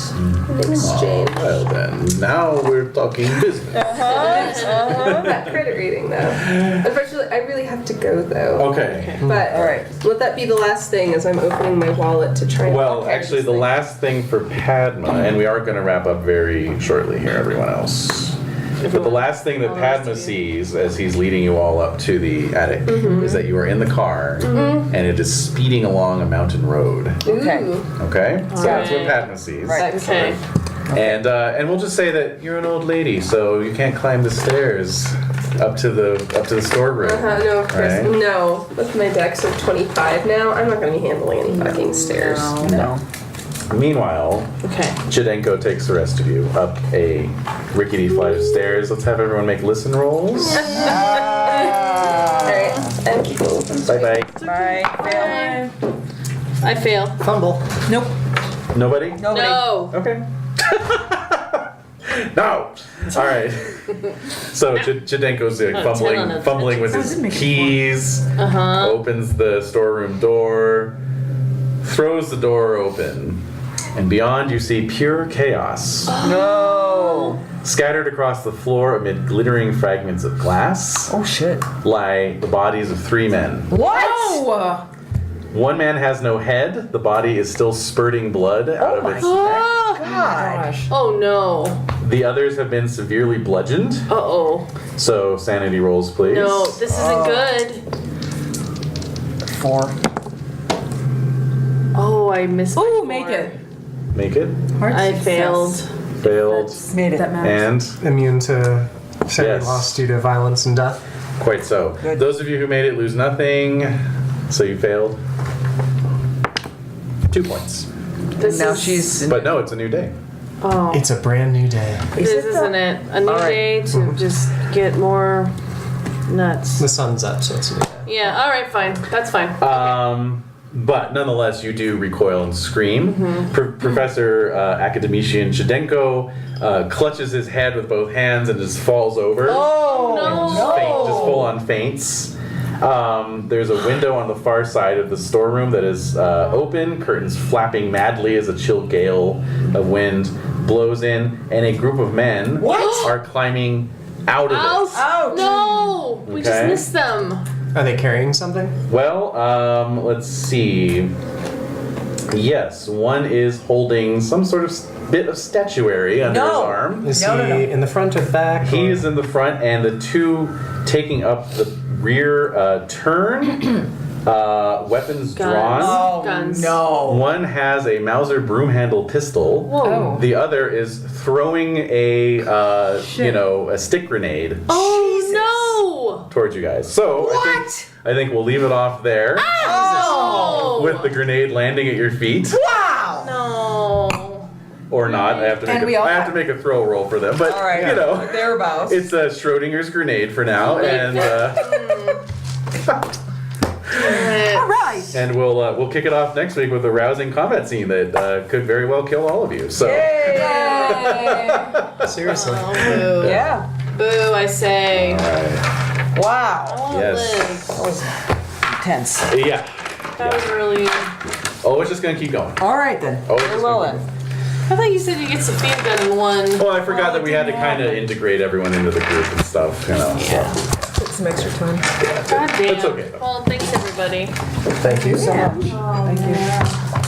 F: in exchange.
G: Well then, now we're talking business.
F: That credit rating, though. Unfortunately, I really have to go, though.
G: Okay.
F: But
D: All right.
F: let that be the last thing as I'm opening my wallet to try and
G: Well,
F: carry
G: actually,
F: this
G: the
F: thing.
G: last thing for Padma, and we are going to wrap up very shortly here, everyone else. But the last thing that Padma sees as he's leading you all up to the attic is that you are in the car and it is speeding along a mountain road.
D: Okay.
F: Ooh.
G: Okay? So that's what
B: Right.
G: Padma sees.
D: Right.
B: Okay.
G: And we'll just say that you're an old lady, so you can't climb the stairs up to the storeroom.
F: No, of course.
G: Right.
F: No. With my dex of 25 now, I'm not going to be handling any fucking stairs.
D: No.
G: Meanwhile,
B: Okay.
G: Jadenko takes the rest of you up a rickety flight of stairs. Let's have everyone make listen rolls.
F: Alright, and keep it open.
G: Bye-bye.
D: Bye. Fail.
B: I fail.
C: Fumble.
D: Nope.
G: Nobody?
D: Nobody.
B: No.
G: Okay. No. All right. So Jadenko's
B: Oh, 10 on
G: fumbling
B: a
G: with his keys.
B: Uh-huh.
G: Opens the storeroom door. Throws the door open, and beyond you see pure chaos.
D: No.
G: Scattered across the floor amid glittering fragments of glass
D: Oh shit.
G: lie the bodies of 3 men.
D: What?
E: Oh!
G: One man has no head. The body is still spurting blood out of its neck.
B: Oh,
D: God.
E: Gosh.
B: oh no.
G: The others have been severely bludgeoned.
B: Uh-oh.
G: So sanity rolls, please.
B: No, this isn't good.
D: 4.
B: Oh, I missed.
E: Ooh,
B: my
E: make
B: four.
E: it.
G: Make it.
E: Hard
B: I
E: success.
B: failed.
G: Failed.
D: Made it.
E: That matters.
G: And
C: Immune to sanity
G: Yes.
C: loss due to violence and death.
G: quite so.
D: Good.
G: Those of you who made it lose nothing. So you failed. 2 points.
B: This
D: Now
B: is,
D: she's.
G: But no, it's a new day.
B: Oh,
C: It's a brand new day.
B: this
D: it
B: isn't it. A new
D: All right.
B: day to just get more nuts.
C: The sun's up, so it's a new day.
B: Yeah. All right. Fine. That's fine.
G: But nonetheless, you do recoil and scream. Professor Academician Shadenko clutches his head with both hands and just falls over.
D: Oh
B: No.
G: Just full on faints. There's a window on the far side of the storeroom that is open, curtains flapping madly as a chill gale of wind blows in, and a group of men are climbing out of
B: Ouch!
G: it.
D: Ouch.
B: No, we just
G: Okay.
B: missed them.
C: Are they carrying something?
G: Well, let's see. Yes, one is holding some sort of bit of statuary under his
D: No.
G: arm.
C: Is
D: No,
C: he
D: no, no.
C: in the front or back?
G: He
C: or-
G: is in the front, and the two taking up the rear turn, weapons drawn.
D: Oh
B: Guns.
D: no.
G: One has a Mauser broom handle pistol.
B: Whoa.
G: The other is throwing a a stick grenade
B: Oh
G: towards you guys. So I think we'll leave it off there
B: no! Oh.
G: with the grenade landing at your feet.
D: Wow.
B: No.
G: Or not. I have to
E: And
G: make
E: we all
G: I have to make a throw roll for them. But
D: All right.
G: you know,
D: Thereabouts.
G: it's Schrodinger's grenade for now, and
D: All right.
G: and we'll kick it off next week with a rousing combat scene that could very well kill all of you. So
C: Seriously.
B: Oh, boo.
D: Yeah.
B: Boo, I say.
G: all right.
D: Wow.
B: Oh,
G: Yes.
B: Liz.
D: That was intense.
G: Yeah.
B: That was really.
G: Oh, it's just gonna keep going.
D: All right then.
G: Oh,
D: Very well then.
B: I thought you said you get Sophia gun in one.
G: Well, I forgot that we had to kind of integrate everyone into the group and stuff, you know.
B: Yeah.
E: Took some extra time.
B: God damn.
G: It's okay, though.
B: Well, thanks everybody.
C: Thank you.
D: So much. Thank you.